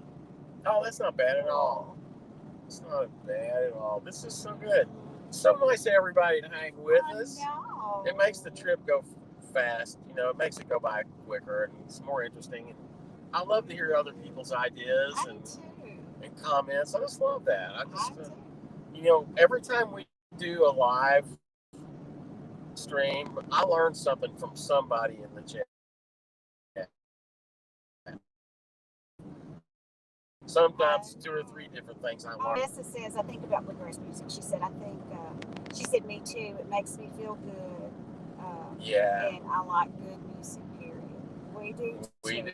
Oh, that's not bad at all. It's not bad at all. This is so good. So nice to everybody to hang with us. Know. It makes the trip go fast. It makes it go by quicker and it's more interesting. And I love to hear other people's ideas and comments. I just love that. I every time we do a live stream, I learn something from somebody in the chat. Sometimes 2 or 3 different things I learn. Vanessa says, I think about bluegrass music. She said, she said, me too. It makes me feel good. Yeah. And I like good music, period. We do We too.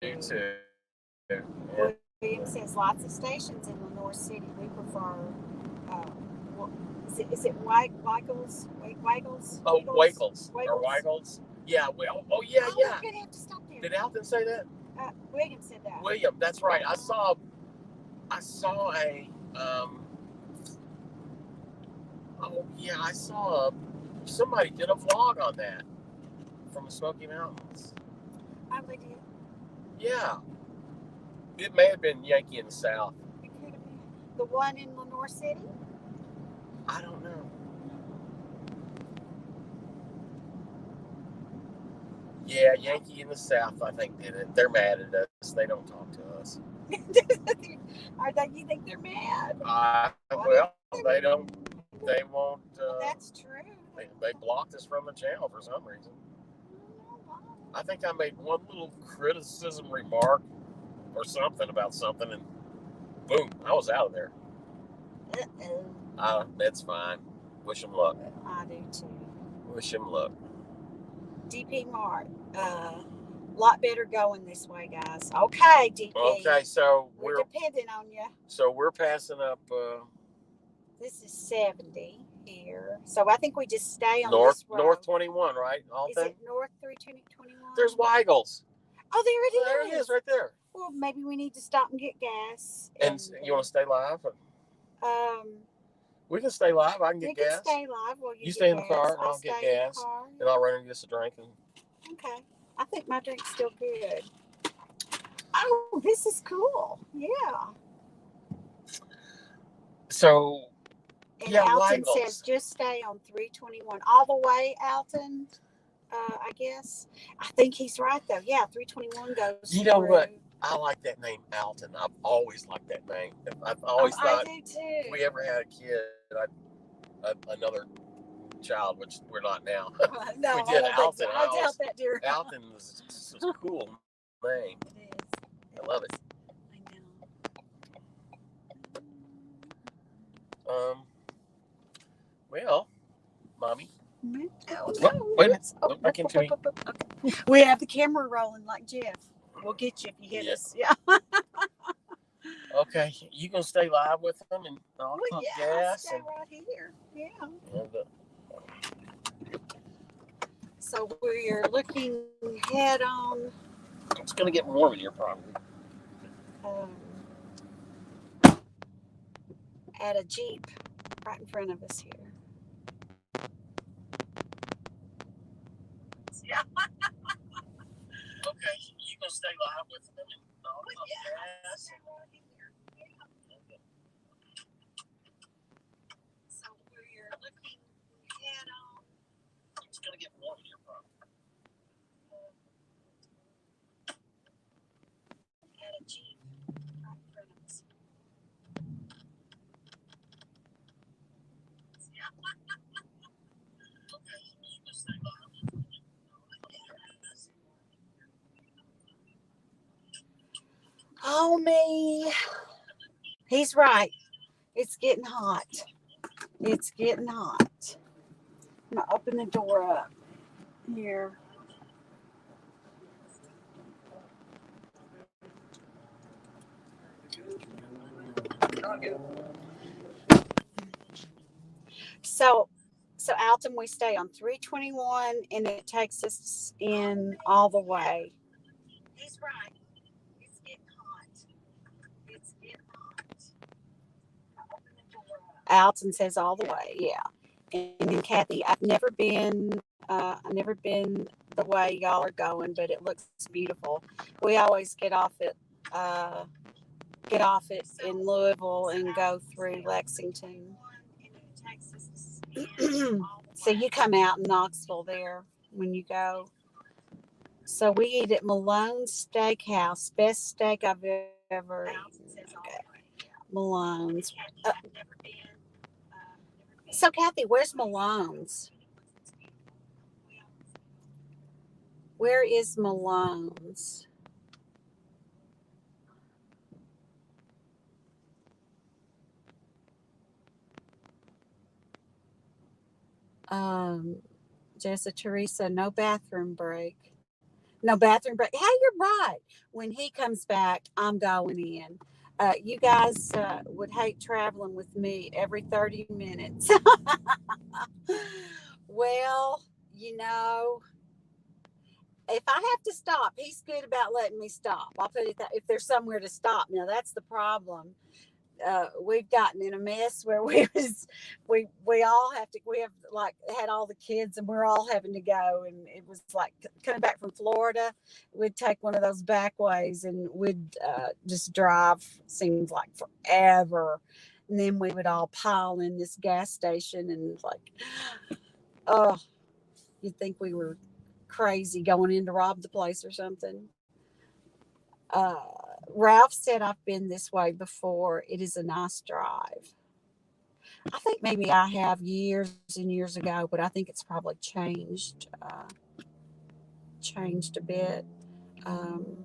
do too. Yeah. William says lots of stations in Lenore City. We prefer. Uh, well, is it Weigels? Oh, Wackles or Weigels? Weigels. Yeah. Well. Oh, yeah, Oh, yeah. we're gonna have to stop there. Did Alton say that? William said that. William. That's right. I saw a. Oh yeah, I saw somebody did a vlog on that from the Smoky Mountains. Oh, we did. Yeah. It may have been Yankee in the South. It could have been the one in Lenore City. I don't know. Yeah, Yankee in the South, I think, did it. They're mad at us. They don't talk to us. Are they? You think they're mad? Well, they don't. They won't. That's true. They blocked us from the channel for some reason. I think I made one little criticism remark or something about something, and boom, I was out of there. That's fine. Wish them luck. I do too. Wish them luck. DP Mart. Lot better going this way, guys. Okay, DP. Okay, so we're depending on you. So we're passing up. This is 70 here, so I think we just stay on North this road. North 21, right? Is it North 321? There's Weigels. Oh, there it is. There it is, right there. Well, maybe we need to stop and get gas. And you want to stay live? We can stay live. I can get gas. We can stay live. Well, you stay in the car, and I'll get gas, and I'll run and get a drink. Okay. I think my drink's still good. Oh, this is cool. Yeah. So, and Alton says just stay on 321 all the way, Alton. I guess. I think he's right though. Yeah, 321 goes. You know what? I like that name, Alton. I've always liked that name. I've always thought I do too. If we ever had a kid, another child, which we're not now. No, we did Alton. I doubt that, dear. Alton is a cool name. It is. I love it. I know. Well, Mommy. No. Wait a minute. Look back into me. Okay. We have the camera rolling like Jeff. We'll get you if you hit us. Yeah. Okay, you gonna stay live with them and I'll pump gas. I'll stay right here. Yeah. And, so we're looking head on. It's gonna get warm in here probably. At a Jeep right in front of us here. Yeah. Okay, you gonna stay live with them and I'll pump gas. So we're looking head on. It's gonna get warm in here probably. At a Jeep right in front of us. Yeah. Okay, you gonna stay live with them. Oh, me. He's right. It's getting hot. It's getting hot. I'm going to open the door up here. So Alton, we stay on 321 and it takes us in all the way. He's right. It's getting hot. It's getting hot. Open the door up. Alton says all the way, yeah. And then Kathy, I've never been the way y'all are going, but it looks beautiful. We always get off it in Louisville and go through Lexington. So you come out in Knoxville there when you go. So we eat at Malone's Steakhouse. Best steak I've ever eaten. Okay. Malone's. So Kathy, where's Malone's? Where is Malone's? Jessa Teresa, no bathroom break. No bathroom break. Hey, you're right. When he comes back, I'm going in. You guys would hate traveling with me every 30 minutes. Well, you know, if I have to stop, he's good about letting me stop. I'll put it that if there's somewhere to stop. Now that's the problem. We've gotten in a mess where we all have to we have like had all the kids and we're all having to go, and it was like coming back from Florida, we'd take one of those back ways and we'd just drive, seems like forever, and then we would all pile in this gas station and like, oh, you'd think we were crazy going in to rob the place or something. uh Ralph said I've been this way before. It is a nice drive. I think maybe I have years and years ago, but I think it's probably changed a bit. Um,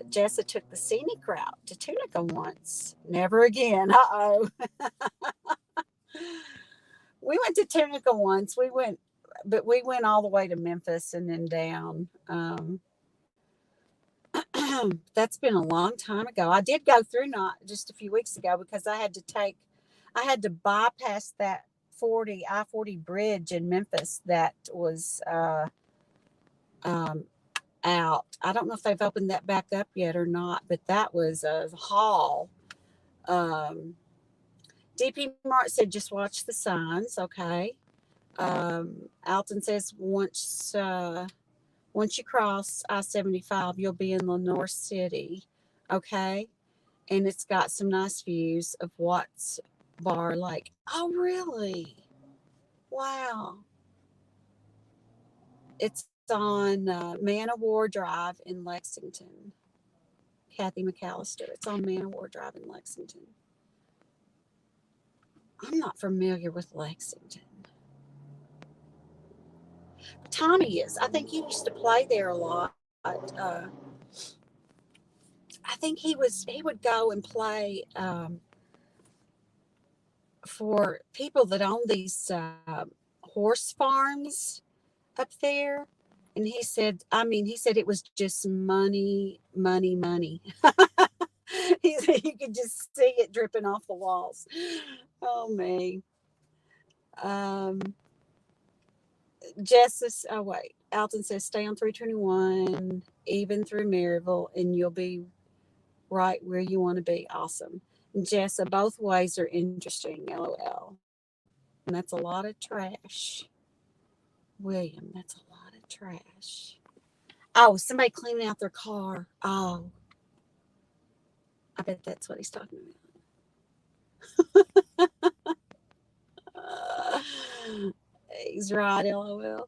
Jessa took the scenic route to Tunica once. Never again. Uh oh. We went to Tunica once. But we went all the way to Memphis and then down. That's been a long time ago. I did go through not just a few weeks ago because I had to bypass that 40 I-40 bridge in Memphis that was um, out. I don't know if they've opened that back up yet or not, but that was a haul. Um, DP Mart said just watch the signs, okay. Alton says once you cross I-75, you'll be in Lenore City, okay, and it's got some nice views of Watts Bar Lake. Oh, really? Wow. It's on Man o' War Drive in Lexington. Kathy McAllister. It's on Man o' War Drive in Lexington. I'm not familiar with Lexington. Tommy is. I think he used to play there a lot. I think he would go and play for people that own these horse farms up there. And he said it was just money, money, money. He said you could just see it dripping off the walls. Oh, me. Um, oh, wait. Alton says stay on 321, even through Maryville, and you'll be right where you want to be. Awesome. Jessa, both ways are interesting. LOL. And that's a lot of trash. William, that's a lot of trash. Oh, somebody cleaning out their car. Oh, I bet that's what he's talking about. He's right, LOL.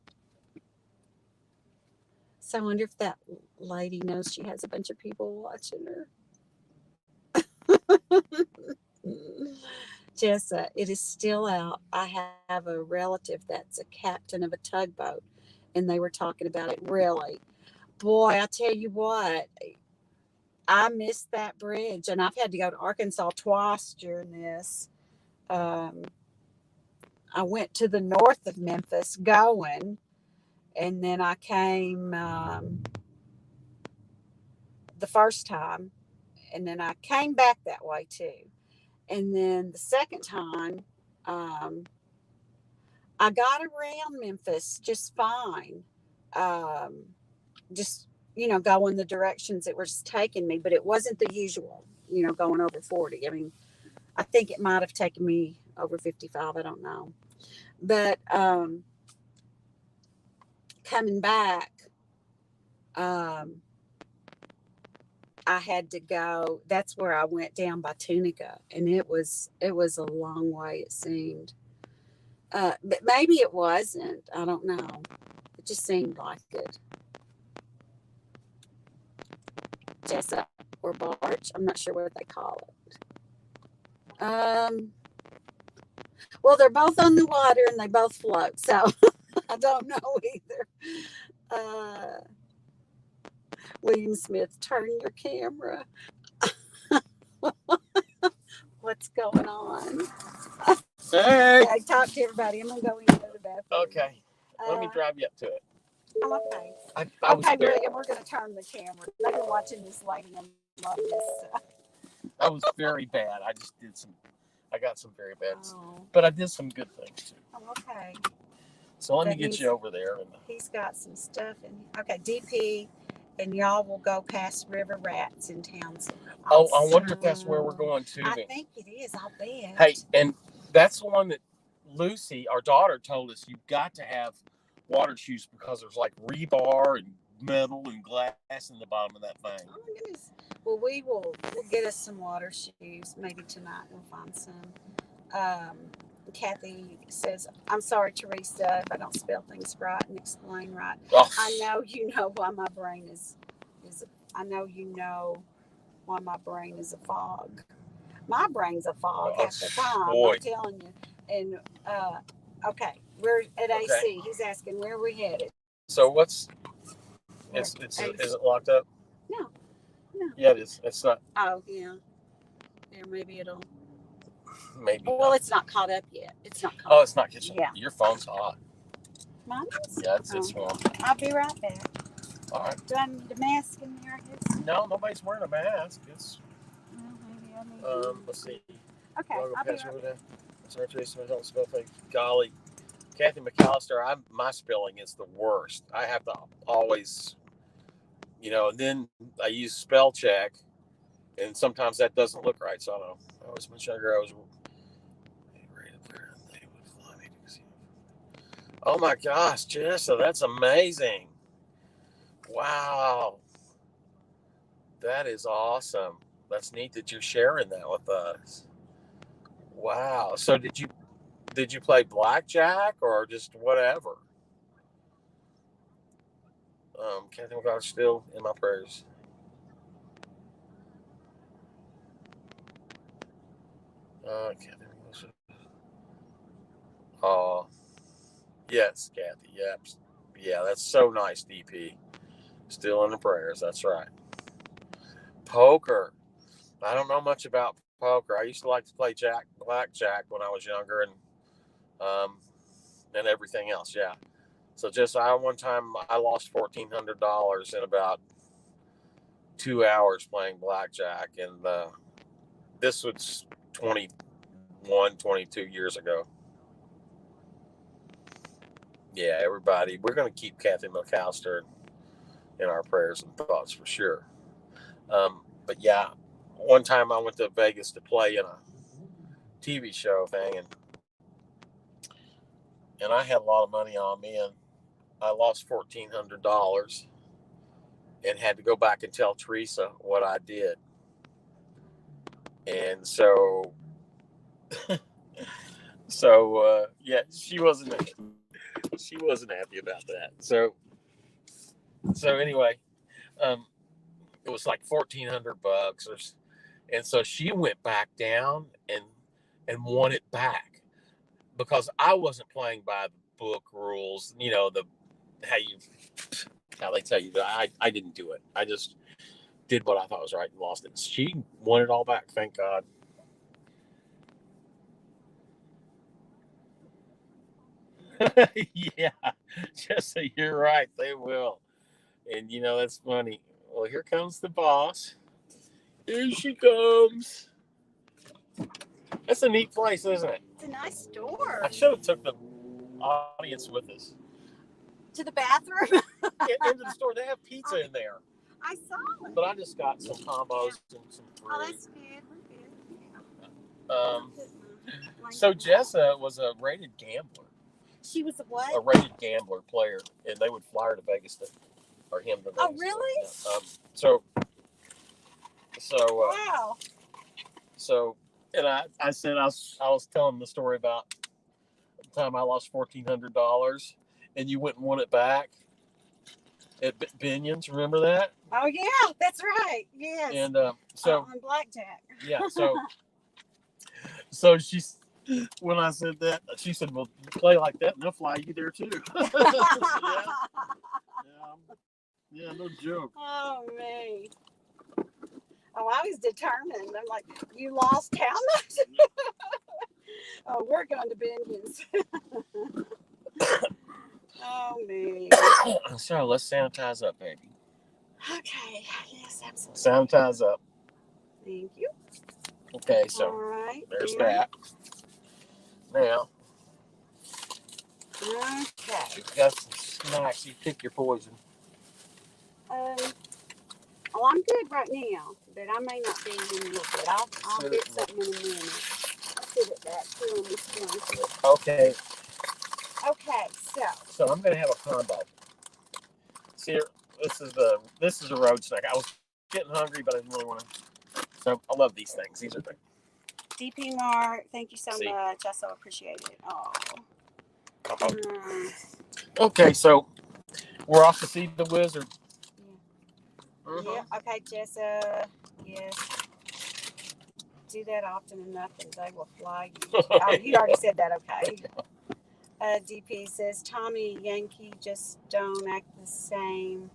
So I wonder if that lady knows she has a bunch of people watching her. Jessa, it is still out. I have a relative that's a captain of a tugboat, and they were talking about it. Really? Boy, I tell you what, I missed that bridge, and I've had to go to Arkansas twice during this. Um, I went to the north of Memphis going, and then I came the first time, and then I came back that way too. And then the second time, um, I got around Memphis just fine. Um, just, going the directions it was taking me, but it wasn't the usual, going over 40. I mean, I think it might have taken me over 55. I don't know. But coming back, um, I had to go. That's where I went down by Tunica, and it was a long way. It seemed, but maybe it wasn't. I don't know. It just seemed like it. Jessup or barge. I'm not sure what they call it. Well, they're both on the water and they both float, so I don't know either. Uh, William Smith, turn your camera. What's going on? Hey. I talk to everybody. I'm gonna go into the bathroom. Okay. Let me drive you up to it. Oh, okay. I was Okay, very, William, we're going to turn the camera. They've been watching this lady and love this. I was very bad. I got some very bad, Oh, but I did some good things too. oh, okay. So let me That get means you over there. And he's got some stuff in. Okay, DP, and y'all will go past River Rats in Townsend. oh, I wonder if Awesome. that's where we're going to. I think it is. I'll bet. Hey, and that's the one that Lucy, our daughter, told us you've got to have water shoes because there's like rebar and metal and glass in the bottom of that thing. Oh my goodness. Well, we'll get us some water shoes. Maybe tonight we'll find some. Um, Kathy says, "I'm sorry, Teresa, if I don't spell things right and explain right. Oh, I know you know why my brain is. I know you know why my brain is a fog. My brain's a fog half the time. boy. I'm telling you. And okay, we're at AC. Okay. He's asking where we headed. So what's We're it's AC. is it locked up? No, no. Yeah, it is. It's not. Oh yeah. Yeah, maybe it'll. Maybe. Well, Not. it's not caught up yet. It's not caught Oh, up. it's not kitchen. Yeah. Your phone's hot. Mine is? Yeah, it's warm. I'll be right back. All right. Do I need a mask in there, I guess? No, nobody's wearing a mask. It's Well, maybe I need let's see. Okay, I'll go I'll be past right over back. there. Sorry, Teresa, I don't spell things. Golly, Kathy McAllister, my spelling is the worst. I have to always, and then I use spell check, and sometimes that doesn't look right. So I don't know. I always make sure I was. Oh my gosh, Jessa, that's amazing. Wow. That is awesome. That's neat that you're sharing that with us. Wow. So did you play blackjack or just whatever? Kathy McGowan still in my prayers. Kathy McGowan. Oh, yes, Kathy. Yep. Yeah, that's so nice, DP. Still in the prayers. That's right. Poker. I don't know much about poker. I used to like to play blackjack when I was younger, and everything else. Yeah. So just one time I lost $1,400 in about 2 hours playing blackjack, and this was 21, 22 years ago. Yeah, everybody, we're going to keep Kathy McAllister in our prayers and thoughts for sure. But yeah, one time I went to Vegas to play in a TV show thing, and I had a lot of money on me, and I lost $1,400 and had to go back and tell Teresa what I did. And so yeah, she wasn't happy about that. So anyway, it was like $1,400, and so she went back down and won it back because I wasn't playing by the book rules. How they tell you that I didn't do it. I just did what I thought was right and lost it. She won it all back, thank God. Yeah, just so you're right, they will. And that's funny. Well, here comes the boss. Here she comes. That's a neat place, isn't it? It's a nice store. I should have took the audience with us. To the bathroom? Into the store. They have pizza in there. I saw it. But I just got some combos and some fruit. Oh, that's good. We're good. Yeah. So Jessa was a rated gambler. She was a what? A rated gambler player, and they would fly her to Vegas or him to Vegas. Oh, really? So wow. So, and I said I was telling the story about the time I lost $1,400, and you went and won it back at Binion's. Remember that? Oh yeah, that's right. Yes. And so on blackjack. Yeah. So she's. When I said that, she said, "Well, you play like that, and they'll fly you there too." Yeah, no joke. Oh me. Oh, I was determined. I'm like, you lost how much? Oh, we're going to Binion's. Oh me. So let's sanitize up, baby. Okay. Yes, absolutely. Sanitize up. Thank you. Okay, All so right. there's and- that. Now, Okay. you've got some snacks. You pick your poison. Well, I'm good right now, but I may not be in a little bit. I'll Sit get it- something in a minute. Sit it back here on this blanket. Okay, Okay, so I'm gonna have a combo. See, this is a road snack. I was getting hungry, but I didn't really want to. So I love these things. These are the DP Mark, thank you so See. much. I so appreciate it. Oh. Okay, so we're off to see the wizard. Yeah. Okay, Jessa. Yes. Do that often enough and they will fly you. Oh, you already said that. Okay. DP says Tommy Yankee just don't act the same.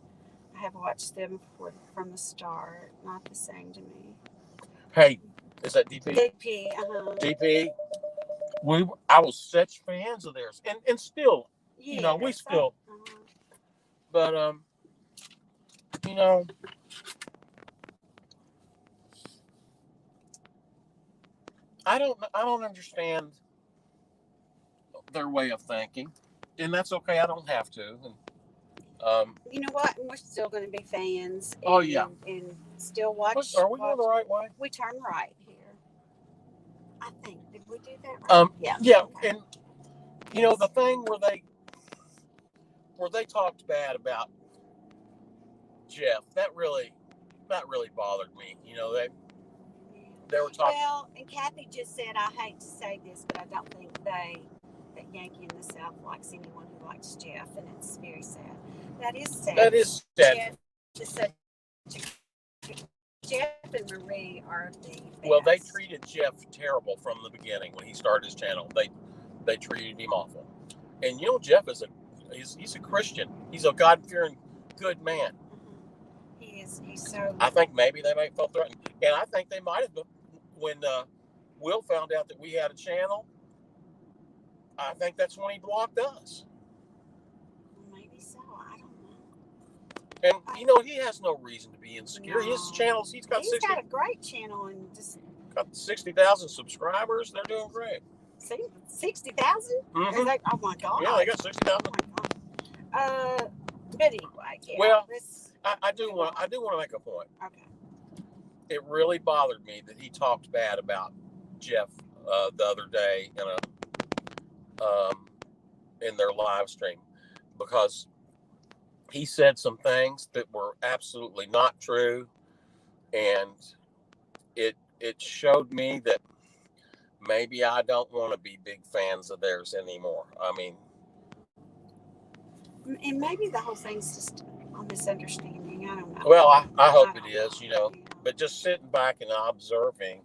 I have watched them from the start. Not the same to me. Hey, is that DP? DP. DP. I was such fans of theirs, and still, Yeah. we still. But I don't understand their way of thinking, and that's okay. I don't have to. And, you know what? We're still going to be fans. And, Oh, yeah. And still watch. Are we going the right way? We turn right here. I think. Did we do that right? Yeah. Okay. And the thing where they talked bad about Jeff, that really bothered me. They were talking. Well, and Kathy just said, I hate to say this, but I don't think that Yankee in the South likes anyone who likes Jeff, and it's very sad. That is sad. That is sad. Jeff is such Jeff and Marie are the best. Well, they treated Jeff terrible from the beginning when he started his channel. They treated him awful. And Jeff he's a Christian. He's a God-fearing, good man. He is. He's so. I think maybe they might felt threatened, and I think they might have when Will found out that we had a channel. I think that's when he blocked us. Maybe so. I don't know. And he has no reason to be insecure. No. His channels, he's got a great channel and just got 60,000 subscribers. They're doing great. 60,000? Mm-hmm. Oh my God. Yeah, they got 60,000. Oh my God. But anyway, yeah. Well, I do want to make a point. Okay. It really bothered me that he talked bad about Jeff the other day in their live stream, because he said some things that were absolutely not true, and it showed me that maybe I don't want to be big fans of theirs anymore. I mean, and maybe the whole thing's just a misunderstanding. I don't know. Well, I hope it is, but just sitting back and observing,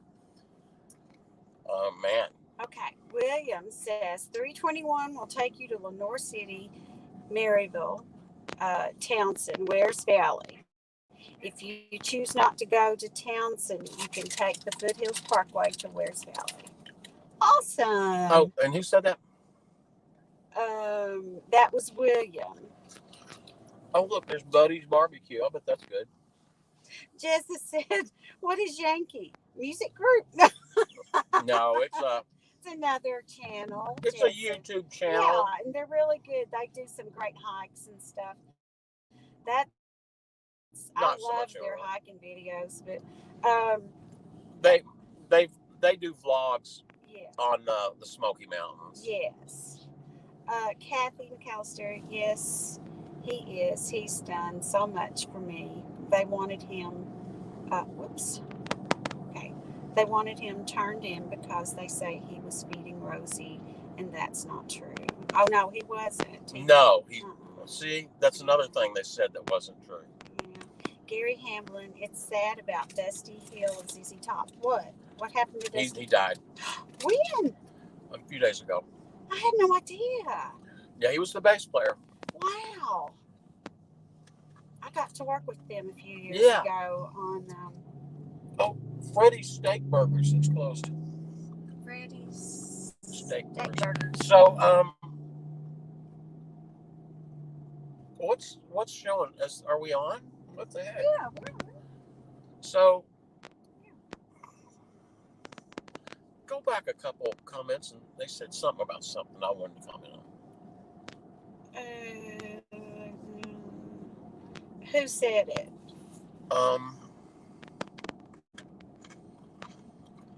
man. Okay. William says 321 will take you to Lenore City, Maryville, Townsend, Wares Valley. If you choose not to go to Townsend, you can take the Foothills Parkway to Wares Valley. Awesome. Oh, and who said that? That was William. Oh, look, there's Buddy's Barbecue. I bet that's good. Jessica said, "What is Yankee music group?" No, it's another channel. It's a YouTube channel. Yeah, and they're really good. They do some great hikes and stuff. I love their hiking videos, but they do vlogs. Yes. On the Smoky Mountains. Yes. Kathy McAllister, yes, he is. He's done so much for me. They wanted him, They wanted him turned in because they say he was feeding Rosie, and that's not true. Oh, no, he wasn't. See, that's another thing they said that wasn't true. Yeah. Gary Hamlin, it's sad about Dusty Hill and ZZ Top. What? What happened to Dusty? He died. When? A few days ago. I had no idea. Yeah, he was the bass player. Wow. I got to work with them a few years ago on. Freddy's Steak Burgers. It's closed. Freddy's Steak Burgers. Burgers. So, What's showing us? Are we on? What the heck? Yeah. So go back a couple comments, and they said something about something I wanted to comment on. Who said it?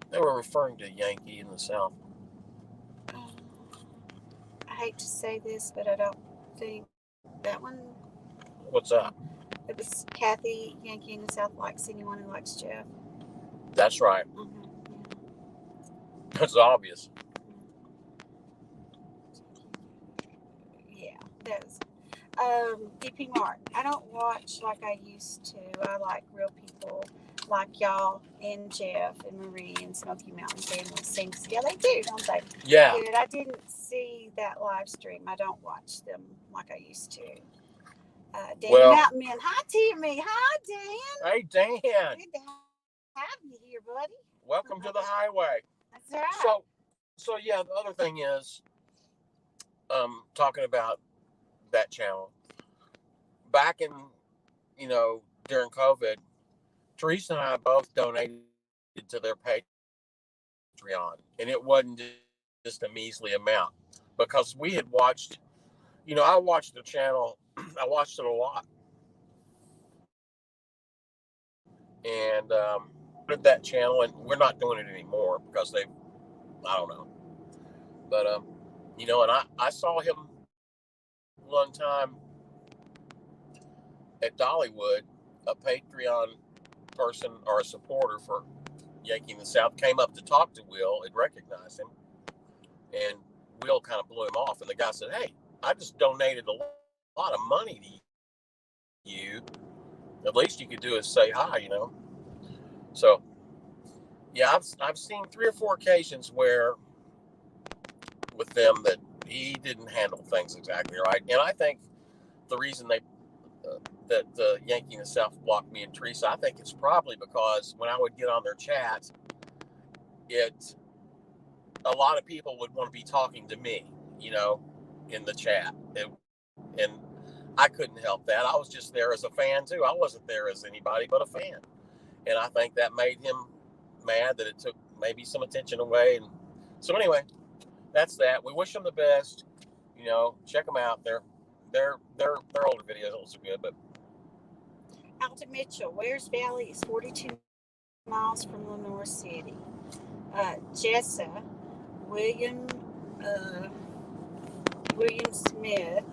They were referring to Yankee in the South. I hate to say this, but I don't think that one. What's that? It was Kathy. Yankee in the South likes anyone who likes Jeff. That's right. Mm-hmm. That's obvious. Yeah, that was. DP Mark. I don't watch like I used to. I like real people like y'all and Jeff and Marie and Smoky Mountain family sings. Yeah, they do, don't they? Yeah. Good. I didn't see that live stream. I don't watch them like I used to. Dan Mountain Men. Hi, T&Me. Hi, Dan. Hey, Dan. Good to have you here, buddy. Welcome to the highway. That's right. So yeah, the other thing is, talking about that channel. Back in, during COVID, Teresa and I both donated to their Patreon, and it wasn't just a measly amount, because we had watched, I watched the channel, I watched it a lot, and did that channel, and we're not doing it anymore because I don't know, but and I saw him one time at Dollywood. A Patreon person or a supporter for Yankee in the South came up to talk to Will and recognized him, and Will kind of blew him off, and the guy said, "Hey, I just donated a lot of money to you. The least you could do is say hi, So yeah, I've seen 3 or 4 occasions where with them that he didn't handle things exactly right, and I think the reason that the Yankee in the South blocked me and Teresa, I think it's probably because when I would get on their chats, a lot of people would want to be talking to me, in the chat, and I couldn't help that. I was just there as a fan too. I wasn't there as anybody but a fan, and I think that made him mad that it took maybe some attention away. And so anyway, that's that. We wish them the best. Check them out. Their older videos also good, but. Alton Mitchell, Wares Valley is 42 miles from Lenore City. Jessa, William Smith,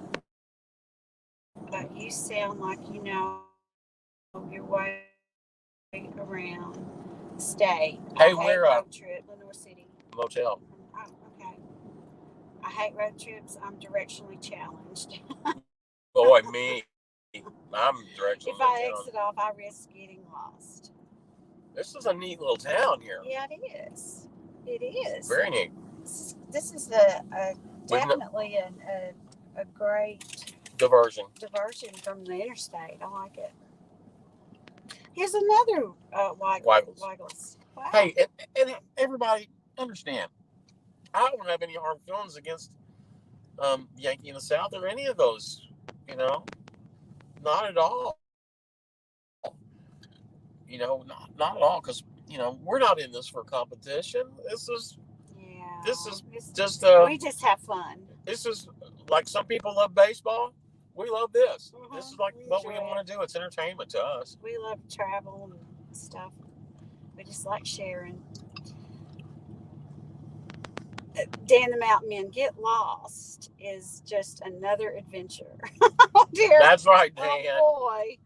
you sound like you know your way around the state. Hey, we're road trip, Lenore City. Motel. Oh, okay. I hate road trips. I'm directionally challenged. Boy, me. I'm directionally If I exit off, I risk getting lost. This is a neat little town here. Yeah, it is. It is. Very neat. This is definitely a great diversion from the interstate. I like it. Here's another Waggles. Wow. Hey, and everybody understand, I don't have any hard feelings against Yankee in the South or any of those, not at all. Not at all, because we're not in this for competition. This is just we just have fun. This is like some people love baseball. We love this. Mm-hmm. This is like what we want to do. It's entertainment to us. We love travel and stuff. We just like sharing. Dan the Mountain Men, Get Lost is just another adventure. Oh dear. That's right, Dan. Oh boy.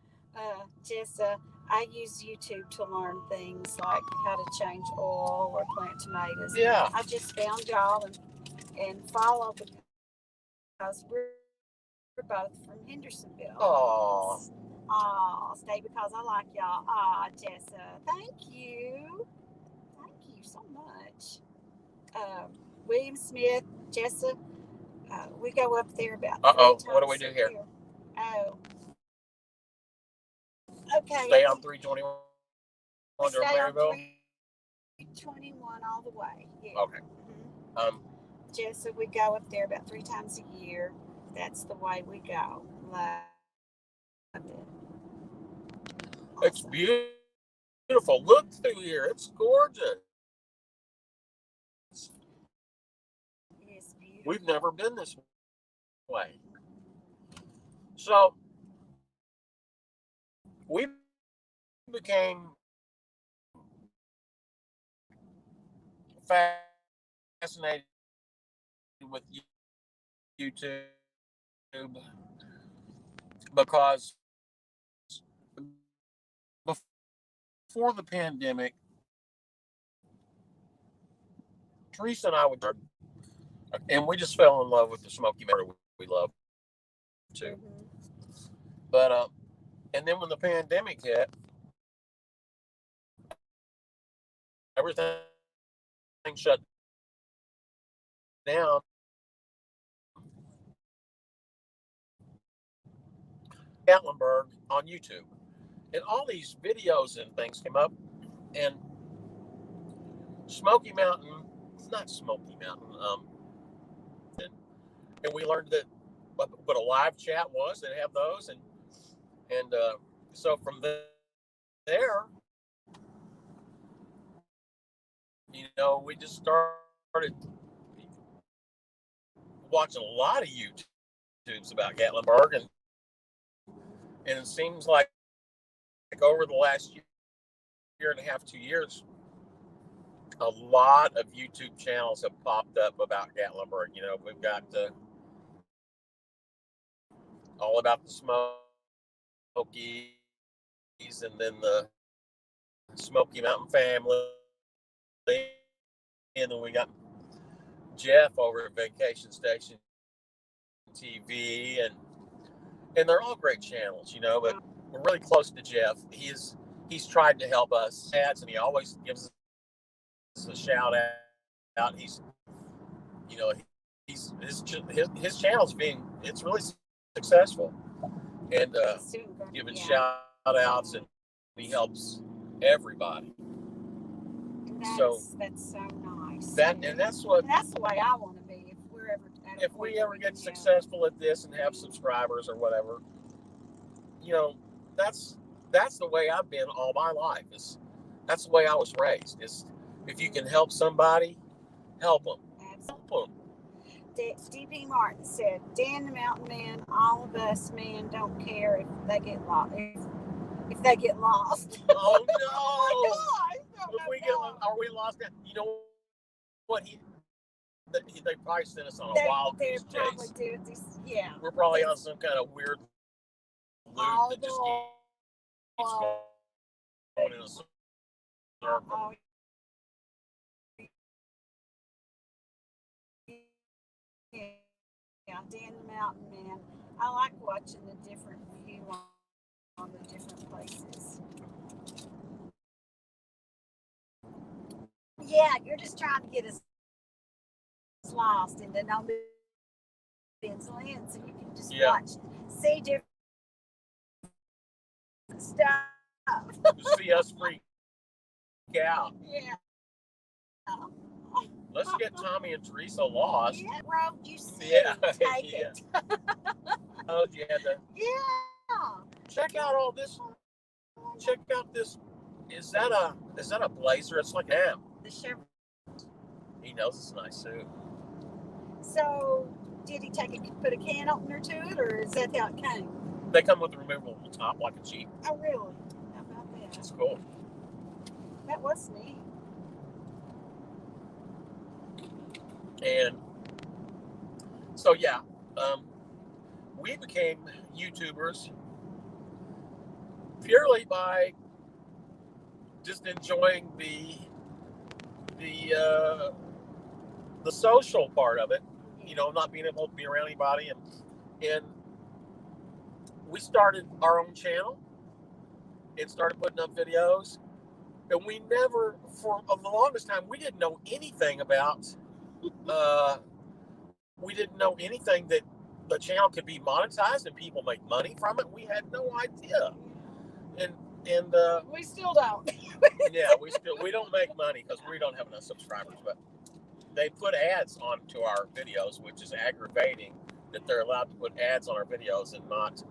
Jessa, I use YouTube to learn things like how to change oil or plant tomatoes. Yeah. I just found y'all and follow because we're both from Hendersonville. Aw, stay because I like y'all. Aw, Jessa, thank you. Thank you so much. William Smith, Jessa, we go up there about 3 times what do we do here? Oh. Okay. Stay on 321 to Maryville? 321 all the way. Yeah. Okay. Mm-hmm. Jessa, we go up there about 3 times a year. That's the way we go. It's beautiful. Look through here. It's gorgeous. It's beautiful. We've never been this way. So we became fascinated with YouTube because before the pandemic, Teresa and I would, and we just fell in love with the Smoky Mountains. We love too. But and then when the pandemic hit, everything shut down. Gatlinburg on YouTube, and all these videos and things came up, and Smoky Mountain, not Smoky Mountain, and we learned that what a live chat was. They have those, and so from there, we just started watching a lot of YouTubes about Gatlinburg, and it seems like over the last year and a half, 2 years, a lot of YouTube channels have popped up about Gatlinburg. We've got all about the Smokies, and then the Smoky Mountain family, and then we got Jeff over at Vacation Station TV, and they're all great channels, but we're really close to Jeff. He's tried to help us ads, and he always gives us a shout out. He's his channel's it's really successful, and giving shout outs, and he helps everybody. That's so nice. That's the way I want to be if we ever get successful at this and have subscribers or whatever. That's the way I've been all my life. That's the way I was raised. If you can help somebody, help them. Absolutely. D.P. Martin said, Dan the Mountain Man, all of us men don't care if they get lost. If they get lost. Oh no! Oh my God, are we lost? You know what? They probably sent us on a wild goose chase. Yeah. We're probably on some kind of weird loop that just keeps going in a circle. Yeah, Dan the Mountain Man. I like watching the different view on the different places. Yeah, you're just trying to get us lost into no man's land, so you can just see different stuff. See us freak out. Yeah. Let's get Tommy and Teresa lost. Yeah, road you see. Yeah. Take it. Oh, you had to. Yeah. Check out all this. Check out this. Is that a blazer? It's like him. The Chevrolet. He knows it's a nice suit. So, did he put a can opener to it, or is that how it came? They come with a removable top like a Jeep. Oh, really? How about that? That's cool. That was neat. And so, we became YouTubers purely by just enjoying the social part of it, not being able to be around anybody, and we started our own channel and started putting up videos, and we never, for the longest time, we didn't know anything about that the channel could be monetized and people make money from it. We had no idea, and we still don't. Yeah, we don't make money because we don't have enough subscribers. But they put ads onto our videos, which is aggravating that they're allowed to put ads on our videos and not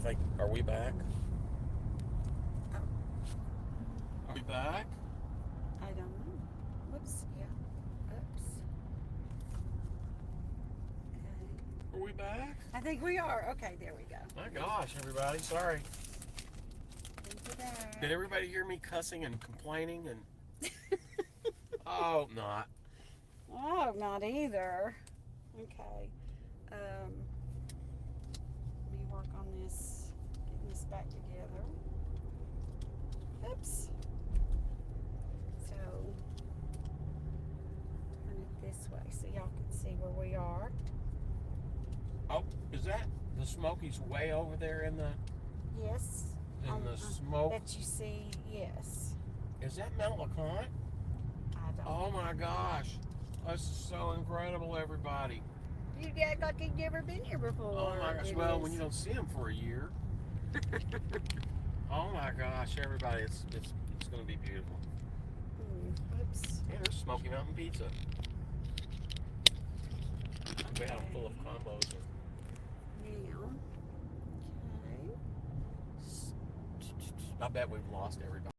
think, are we back? Oh. Are we back? I don't know. Whoops. Yeah. Oops. Okay. Are we back? I think we are. Okay, there we go. My gosh, everybody, sorry. Into that. Did everybody hear me cussing and complaining and? Oh, not. Oh, not either. Okay. Let me work on this, getting this back together. Oops. So, turn it this way so y'all can see where we are. Oh, is that the Smokies way over there in the Yes. the smoke? That you see, yes. Is that Mount LeConte? I don't Oh my gosh, this is so incredible, everybody. You act like you've never been here before. Oh my gosh, well, when you don't see them for a year. Oh my gosh, everybody, it's going to be beautiful. Oops. Yeah, there's Smoky Mountain Pizza. We have them full of combos. Now, okay. I bet we've lost everybody.